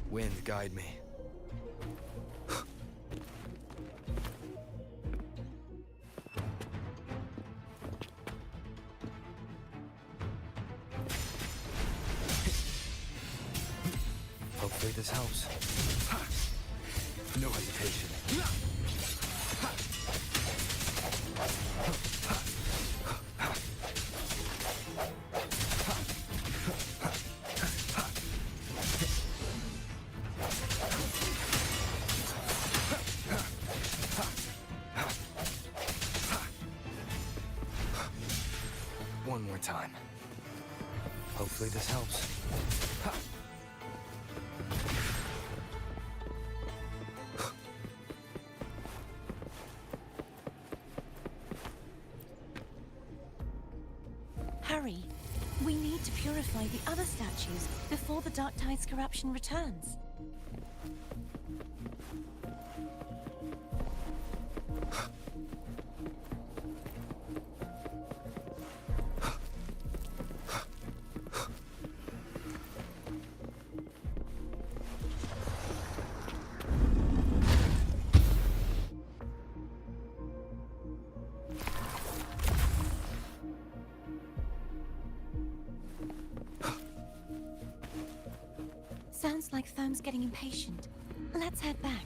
I: Wind, guide me. Hopefully this helps. No hesitation. One more time. Hopefully this helps.
E: Hurry. We need to purify the other statues before the Dark Tide's corruption returns. Sounds like Foam's getting impatient. Let's head back.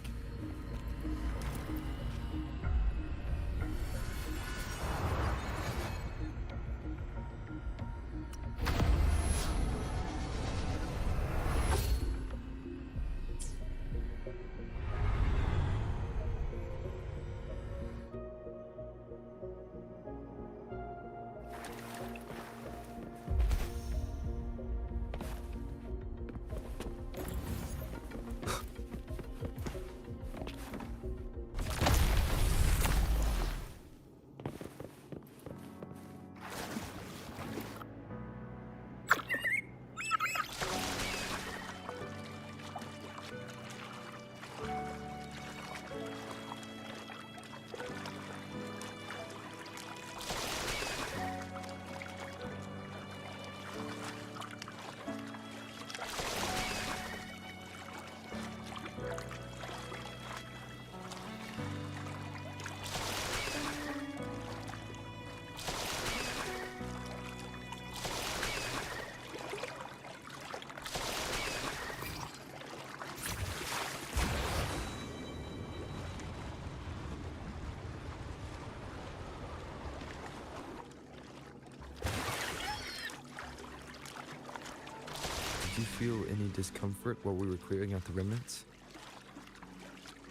P: Did you feel any discomfort while we were clearing out the remnants?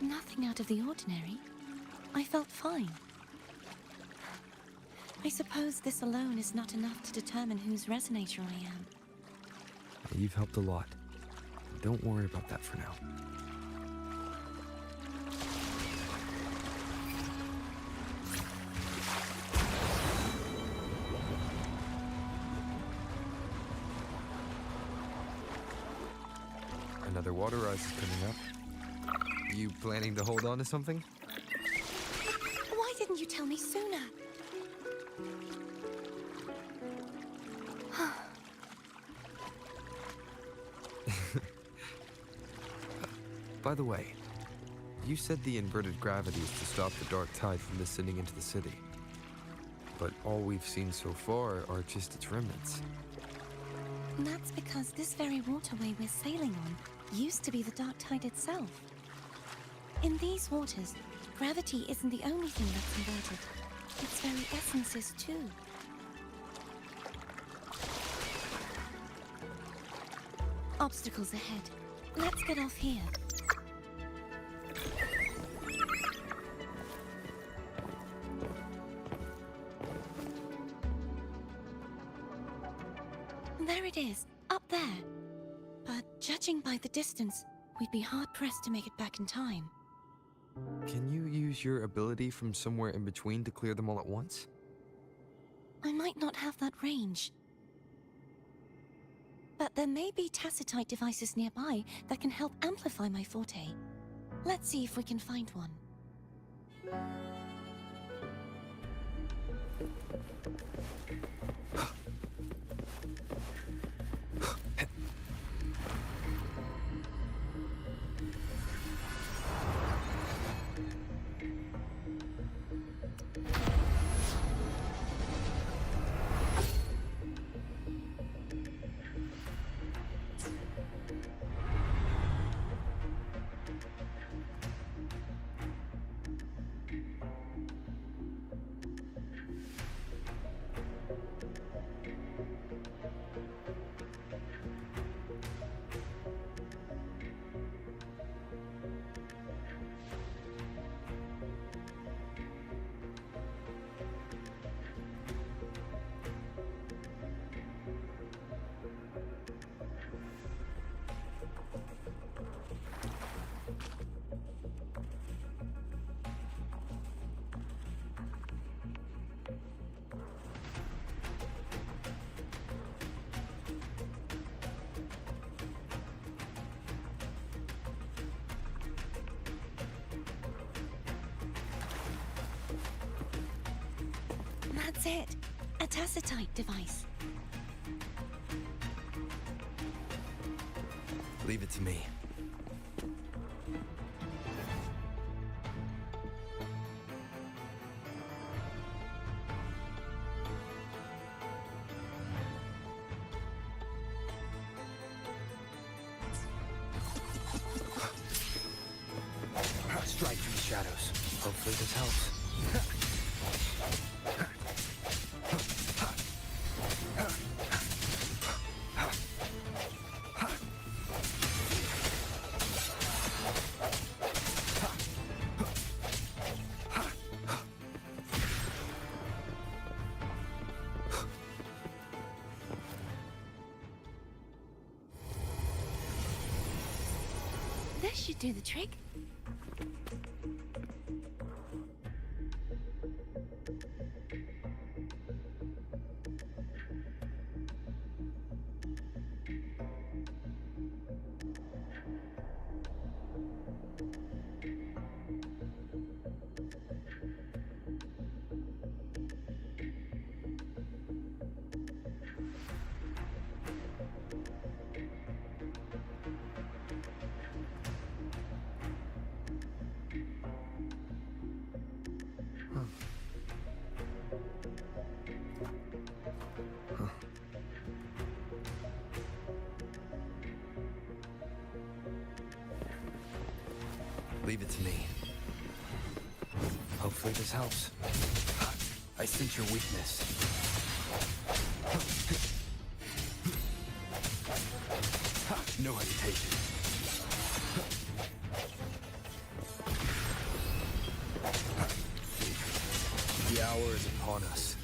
E: Nothing out of the ordinary. I felt fine. I suppose this alone is not enough to determine whose resonator I am.
P: You've helped a lot. Don't worry about that for now. Another water rise is coming up. You planning to hold on to something?
E: Why didn't you tell me sooner?
P: By the way, you said the inverted gravity is to stop the dark tide from descending into the city. But all we've seen so far are just its remnants.
E: That's because this very waterway we're sailing on used to be the dark tide itself. In these waters, gravity isn't the only thing that's inverted. Its very essence is too. Obstacles ahead. Let's get off here. There it is, up there. But judging by the distance, we'd be hard-pressed to make it back in time.
P: Can you use your ability from somewhere in between to clear them all at once?
E: I might not have that range. But there may be tacitite devices nearby that can help amplify my forte. Let's see if we can find one. That's it. A tacitite device.
P: Leave it to me.
I: shadows. Hopefully this helps.
Q: This should do the trick.
I: Leave it to me. Hopefully this helps. I sense your weakness. No hesitation. The hour is upon us.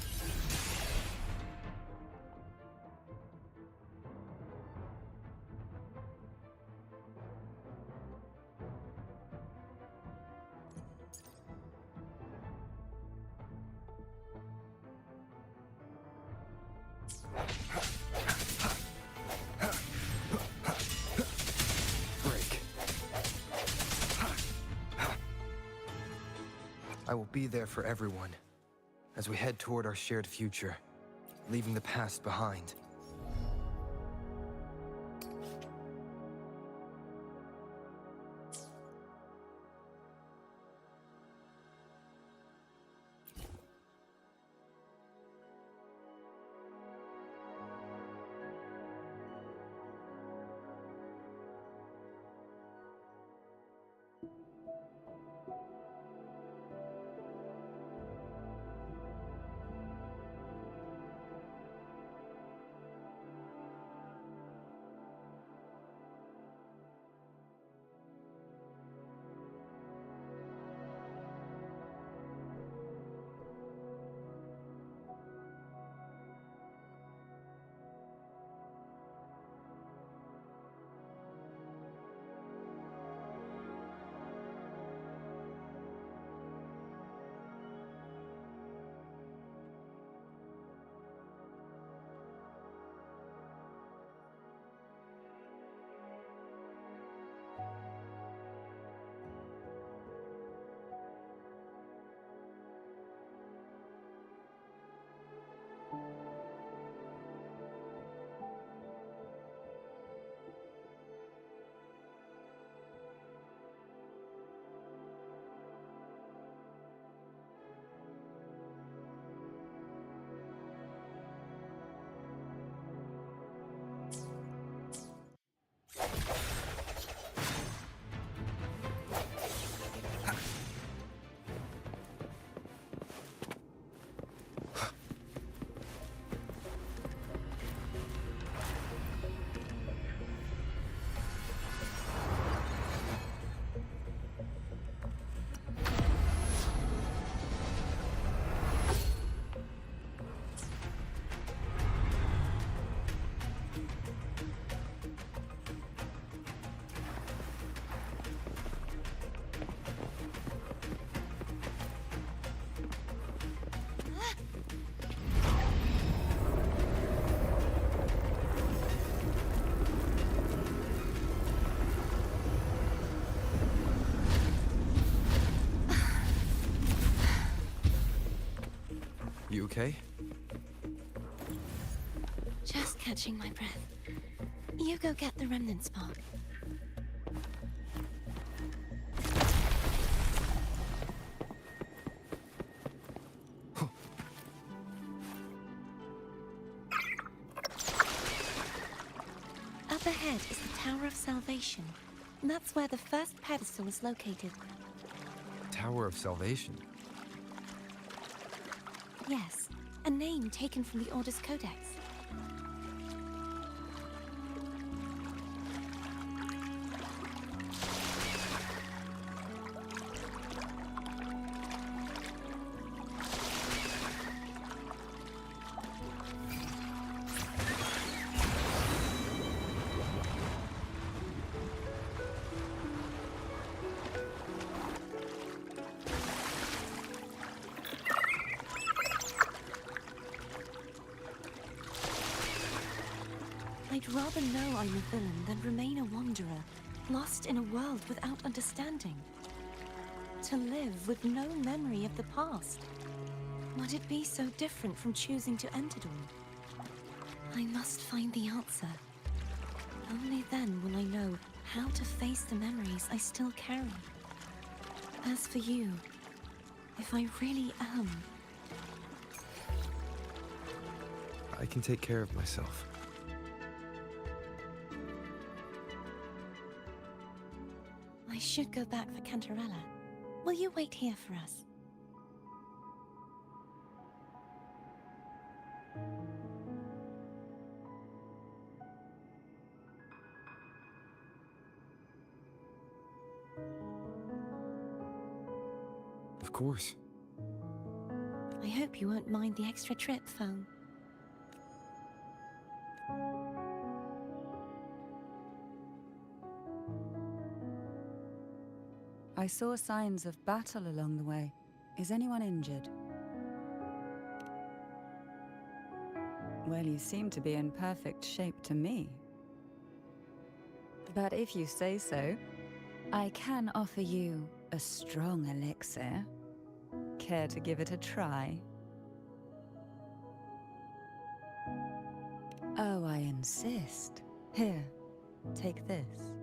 I: I will be there for everyone as we head toward our shared future, leaving the past behind. You okay?
Q: Just catching my breath. You go get the remnant spark. Up ahead is the Tower of Salvation. That's where the first pedestal is located.
P: Tower of Salvation.
E: Yes, a name taken from the Order's Codex. I'd rather know I'm a villain than remain a wanderer, lost in a world without understanding. To live with no memory of the past. Would it be so different from choosing to end it all? I must find the answer. Only then will I know how to face the memories I still carry. As for you, if I really am...
P: I can take care of myself.
E: I should go back for Cantarella. Will you wait here for us?
P: Of course.
E: I hope you won't mind the extra trip, Foam.
V: I saw signs of battle along the way. Is anyone injured? Well, you seem to be in perfect shape to me. But if you say so, I can offer you a strong elixir. Care to give it a try? Oh, I insist. Here, take this.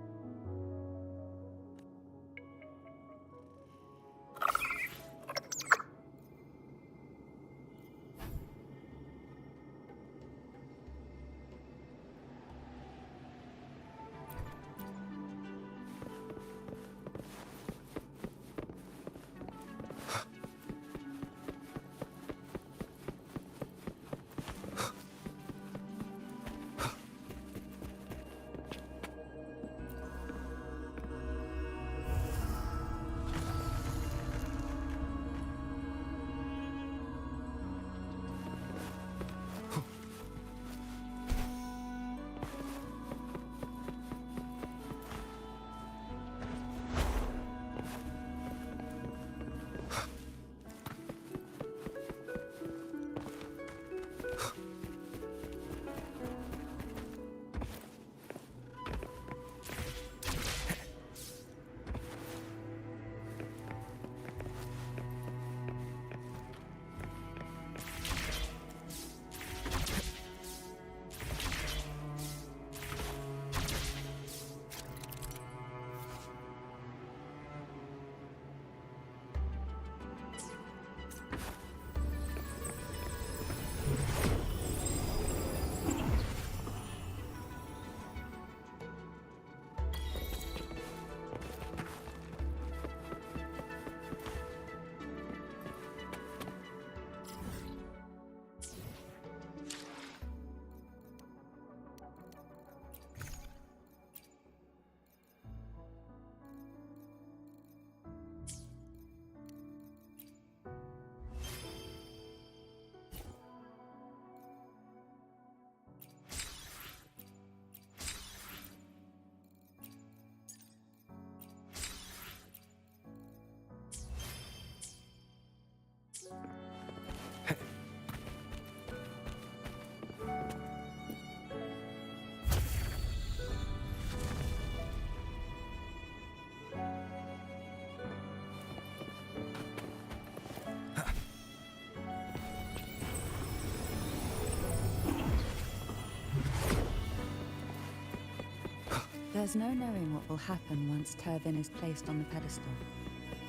V: There's no knowing what will happen once Turvin is placed on the pedestal.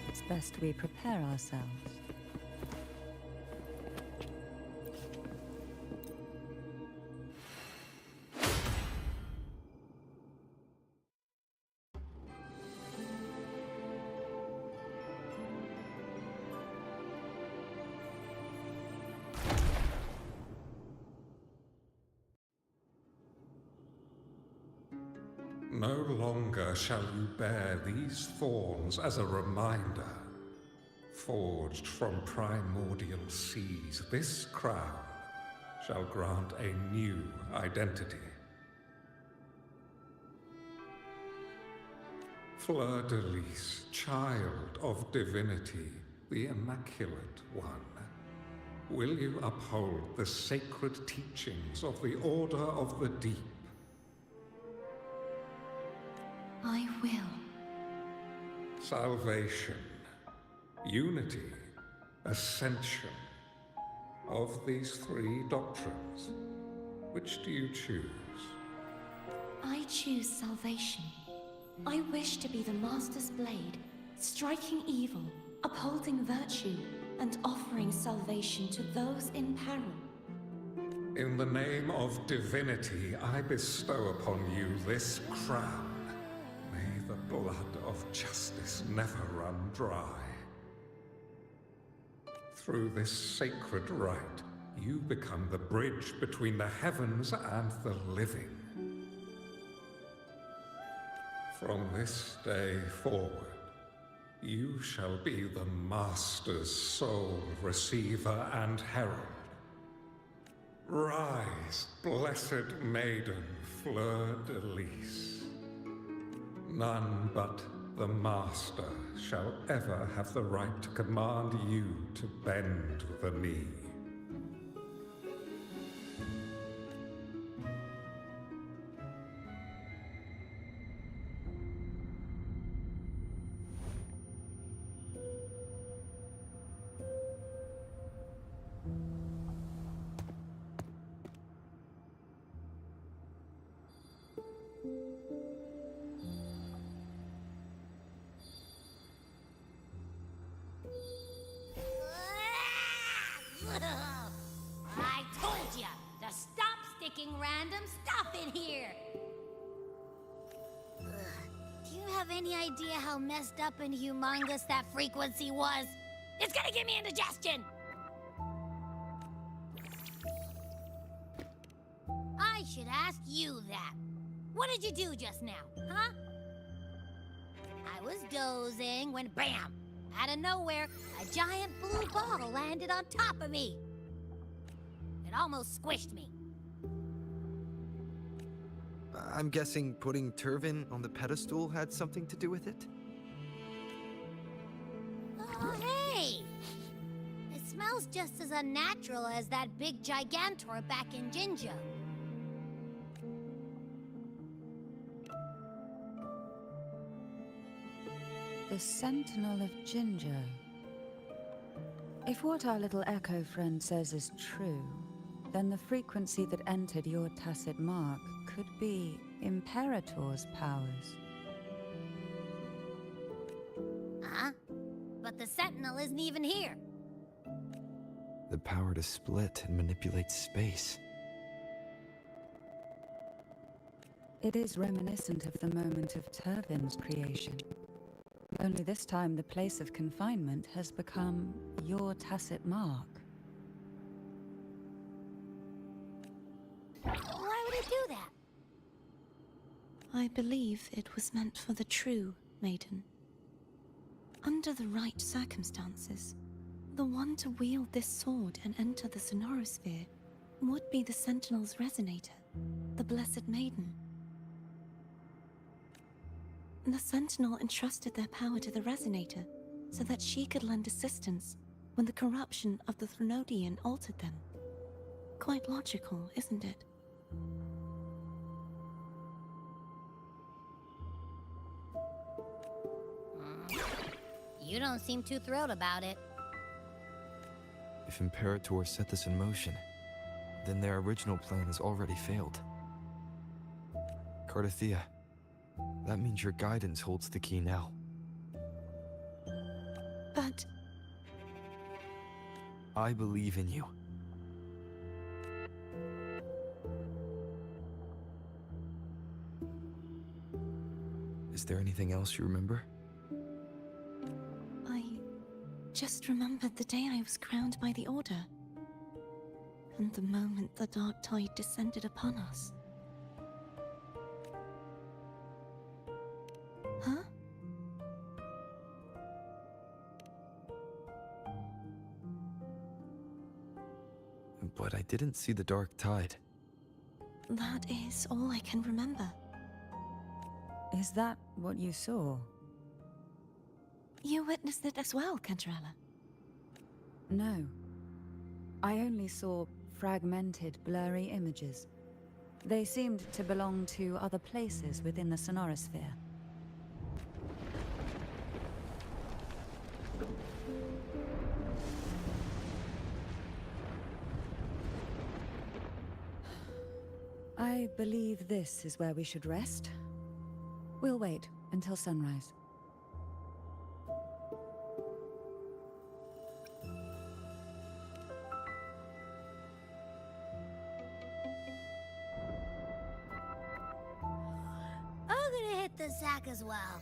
V: It's best we prepare ourselves.
D: No longer shall you bear these thorns as a reminder. Forged from primordial seas, this crown shall grant a new identity. Fleur-de-Lis, child of divinity, the Immaculate One, will you uphold the sacred teachings of the Order of the Deep?
E: I will.
D: Salvation, unity, ascension. Of these three doctrines, which do you choose?
E: I choose salvation. I wish to be the Master's blade, striking evil, upholding virtue, and offering salvation to those in peril.
D: In the name of divinity, I bestow upon you this crown. May the blood of justice never run dry. Through this sacred rite, you become the bridge between the heavens and the living. From this day forward, you shall be the Master's sole receiver and herald. Rise, blessed maiden Fleur-de-Lis. None but the Master shall ever have the right to command you to bend the knee.
H: I told ya to stop sticking random stuff in here! Do you have any idea how messed up and humongous that frequency was? It's gonna give me indigestion! I should ask you that. What did you do just now, huh? I was dozing when BAM! Out of nowhere, a giant blue ball landed on top of me. It almost squished me.
S: I'm guessing putting Turvin on the pedestal had something to do with it?
H: Oh, hey! It smells just as unnatural as that big Gigantor back in Jinjo.
V: The Sentinel of Ginger. If what our little echo friend says is true, then the frequency that entered your tacit mark could be Imperator's powers.
H: Huh? But the Sentinel isn't even here.
P: The power to split and manipulate space.
V: It is reminiscent of the moment of Turvin's creation. Only this time the place of confinement has become your tacit mark.
H: Why would it do that?
E: I believe it was meant for the true maiden. Under the right circumstances, the one to wield this sword and enter the Sonorosphere would be the Sentinel's resonator, the Blessed Maiden. The Sentinel entrusted their power to the Resonator so that she could lend assistance when the corruption of the Threnodian altered them. Quite logical, isn't it?
H: You don't seem too thrilled about it.
P: If Imperator set this in motion, then their original plan has already failed. Cardathea, that means your guidance holds the key now.
E: But...
P: I believe in you. Is there anything else you remember?
E: I just remembered the day I was crowned by the Order. And the moment the dark tide descended upon us.
P: but I didn't see the dark tide.
E: That is all I can remember.
V: Is that what you saw?
E: You witnessed it as well, Cantarella.
V: No. I only saw fragmented, blurry images. They seemed to belong to other places within the sonorosphere. I believe this is where we should rest. We'll wait until sunrise.
H: I'm gonna hit the sack as well.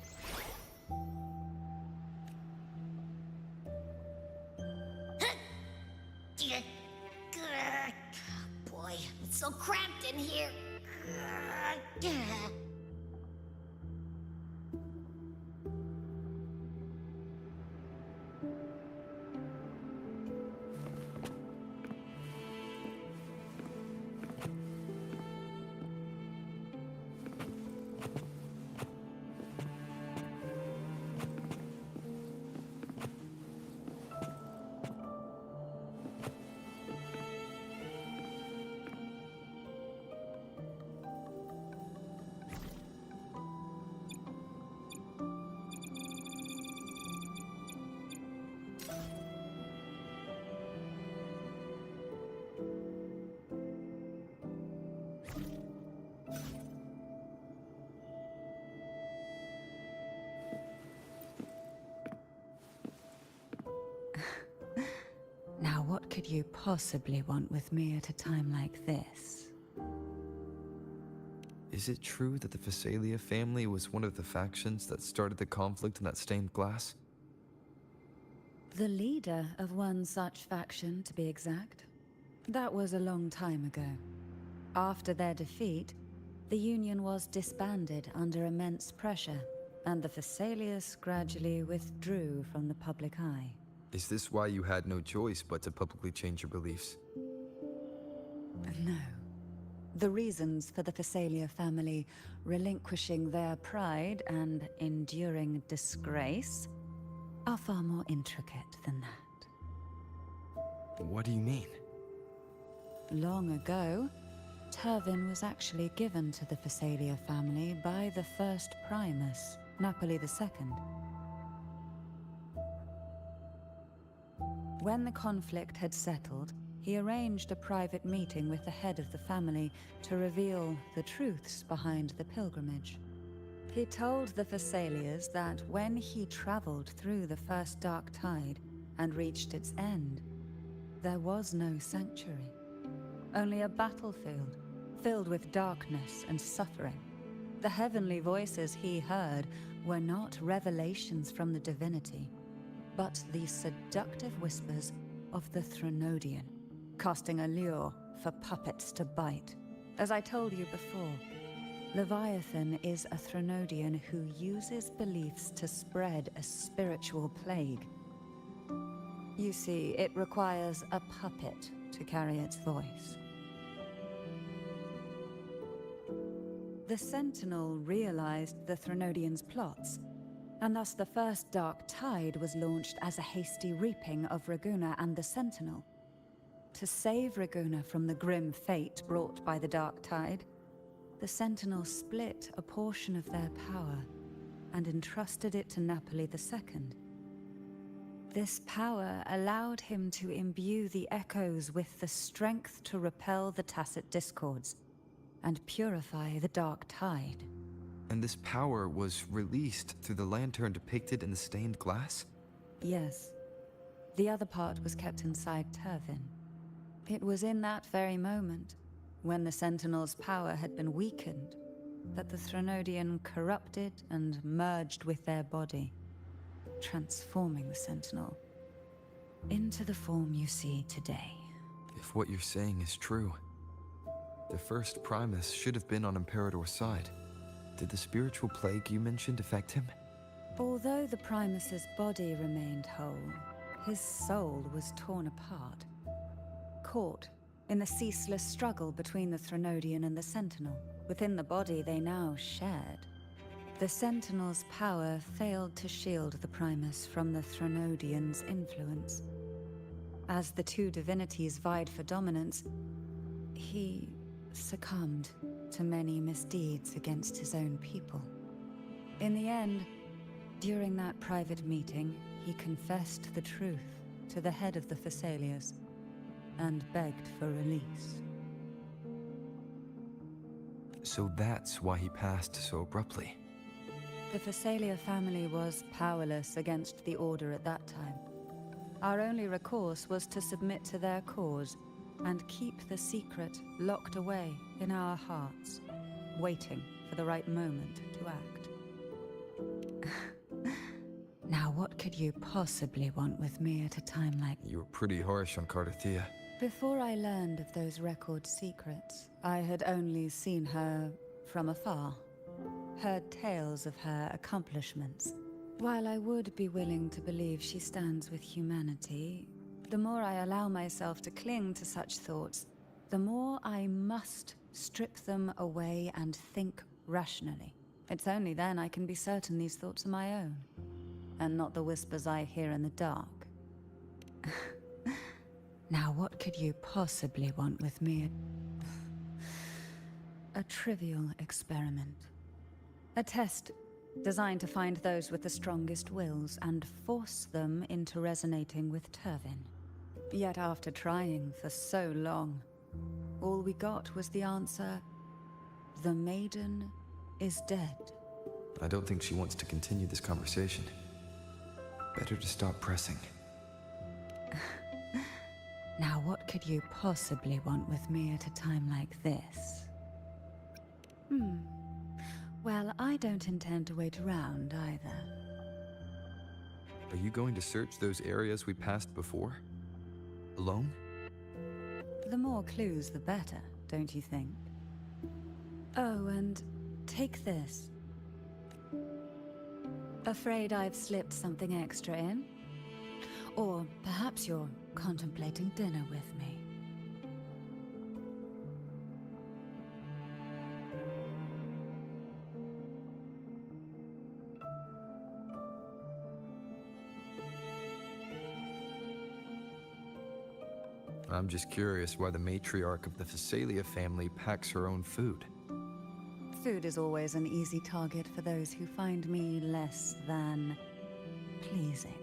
H: Boy, it's so cramped in here. Now, what could you possibly want with me at a time like this?
P: Is it true that the Phasalia family was one of the factions that started the conflict in that stained glass?
V: The leader of one such faction, to be exact. That was a long time ago. After their defeat, the Union was disbanded under immense pressure, and the Phasalias gradually withdrew from the public eye.
P: Is this why you had no choice but to publicly change your beliefs?
V: No. The reasons for the Phasalia family relinquishing their pride and enduring disgrace are far more intricate than that.
P: What do you mean?
V: Long ago, Turvin was actually given to the Phasalia family by the first Primus, Napoli II. When the conflict had settled, he arranged a private meeting with the head of the family to reveal the truths behind the pilgrimage. He told the Phasalias that when he traveled through the first dark tide and reached its end, there was no sanctuary, only a battlefield filled with darkness and suffering. The heavenly voices he heard were not revelations from the divinity, but the seductive whispers of the Threnodian, casting a lure for puppets to bite. As I told you before, Leviathan is a Threnodian who uses beliefs to spread a spiritual plague. You see, it requires a puppet to carry its voice. The Sentinel realized the Threnodian's plots, and thus the first Dark Tide was launched as a hasty reaping of Raguna and the Sentinel. To save Raguna from the grim fate brought by the Dark Tide, the Sentinel split a portion of their power and entrusted it to Napoli II. This power allowed him to imbue the echoes with the strength to repel the tacit discords and purify the Dark Tide.
P: And this power was released through the lantern depicted in the stained glass?
V: Yes. The other part was kept inside Turvin. It was in that very moment, when the Sentinel's power had been weakened, that the Threnodian corrupted and merged with their body, transforming the Sentinel into the form you see today.
P: If what you're saying is true, the first Primus should have been on Imperator's side. Did the spiritual plague you mentioned affect him?
V: Although the Primus's body remained whole, his soul was torn apart, caught in the ceaseless struggle between the Threnodian and the Sentinel, within the body they now shared. The Sentinel's power failed to shield the Primus from the Threnodian's influence. As the two divinities vied for dominance, he succumbed to many misdeeds against his own people. In the end, during that private meeting, he confessed the truth to the head of the Thessalians and begged for release.
P: So that's why he passed so abruptly.
V: The Thessalia family was powerless against the Order at that time. Our only recourse was to submit to their cause and keep the secret locked away in our hearts, waiting for the right moment to act. Now, what could you possibly want with me at a time like...
P: You were pretty harsh on Cardathea.
V: Before I learned of those record secrets, I had only seen her from afar, heard tales of her accomplishments. While I would be willing to believe she stands with humanity, the more I allow myself to cling to such thoughts, the more I must strip them away and think rationally. It's only then I can be certain these thoughts are my own, and not the whispers I hear in the dark. Now, what could you possibly want with me? A trivial experiment. A test designed to find those with the strongest wills and force them into resonating with Turvin. Yet after trying for so long, all we got was the answer, the maiden is dead.
P: I don't think she wants to continue this conversation. Better to stop pressing.
V: Now, what could you possibly want with me at a time like this? Well, I don't intend to wait around either.
P: Are you going to search those areas we passed before? Alone?
V: The more clues, the better, don't you think? Oh, and take this. Afraid I've slipped something extra in? Or perhaps you're contemplating dinner with me.
P: I'm just curious why the matriarch of the Thessalia family packs her own food.
V: Food is always an easy target for those who find me less than pleasing.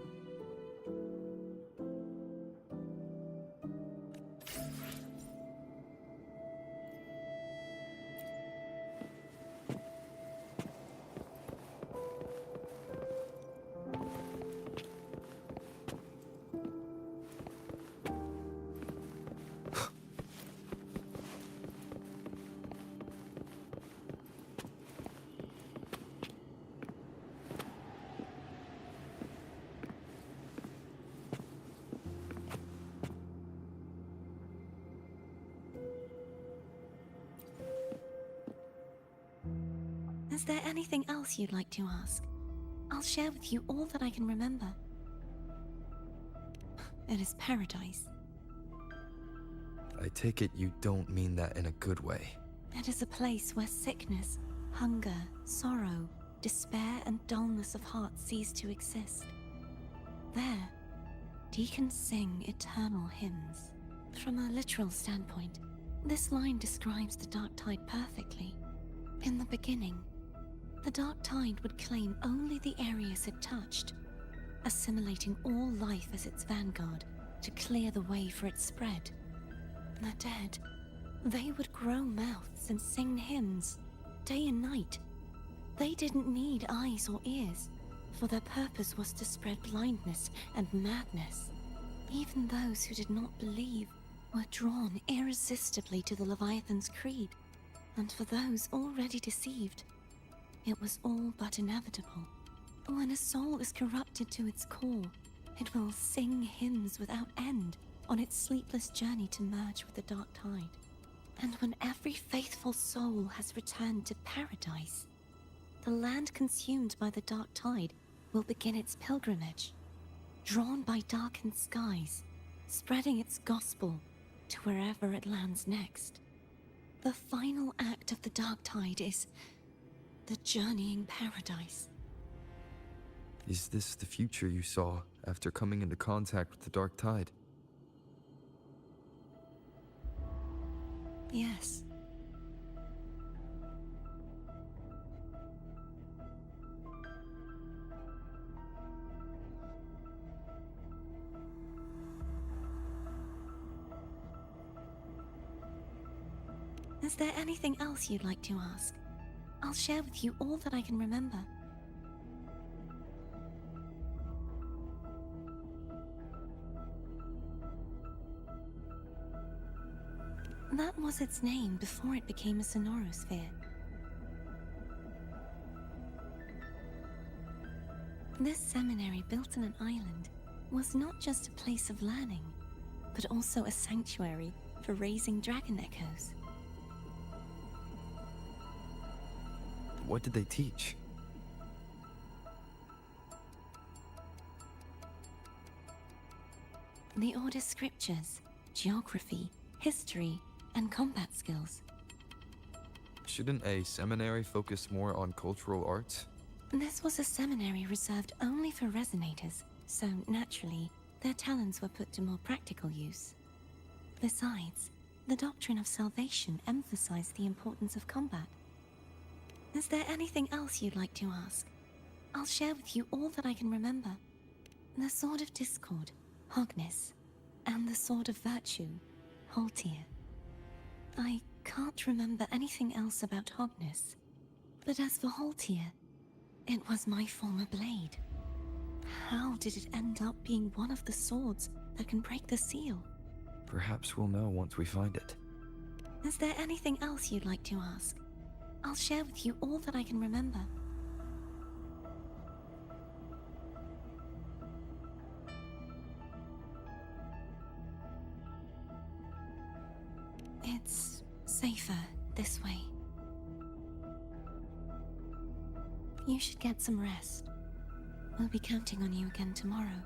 E: Is there anything else you'd like to ask? I'll share with you all that I can remember. It is paradise.
P: I take it you don't mean that in a good way.
E: It is a place where sickness, hunger, sorrow, despair, and dullness of heart cease to exist. There, deacons sing eternal hymns. From a literal standpoint, this line describes the Dark Tide perfectly. In the beginning, the Dark Tide would claim only the areas it touched, assimilating all life as its vanguard to clear the way for its spread. The dead, they would grow mouths and sing hymns, day and night. They didn't need eyes or ears, for their purpose was to spread blindness and madness. Even those who did not believe were drawn irresistibly to the Leviathan's creed, and for those already deceived, it was all but inevitable. When a soul is corrupted to its core, it will sing hymns without end on its sleepless journey to merge with the Dark Tide. And when every faithful soul has returned to paradise, the land consumed by the Dark Tide will begin its pilgrimage, drawn by darkened skies, spreading its gospel to wherever it lands next. The final act of the Dark Tide is the journeying paradise.
P: Is this the future you saw after coming into contact with the Dark Tide?
E: Yes. Is there anything else you'd like to ask? I'll share with you all that I can remember. That was its name before it became a sonorosphere. This seminary, built on an island, was not just a place of learning, but also a sanctuary for raising dragon echoes.
P: What did they teach?
E: The Order's scriptures, geography, history, and combat skills.
P: Shouldn't a seminary focus more on cultural arts?
E: This was a seminary reserved only for resonators, so naturally, their talents were put to more practical use. Besides, the doctrine of salvation emphasized the importance of combat. Is there anything else you'd like to ask? I'll share with you all that I can remember. The Sword of Discord, Hogness, and the Sword of Virtue, Haltir. I can't remember anything else about Hogness, but as for Haltir, it was my former blade. How did it end up being one of the swords that can break the seal?
P: Perhaps we'll know once we find it.
E: Is there anything else you'd like to ask? I'll share with you all that I can remember. It's safer this way. You should get some rest. We'll be counting on you again tomorrow.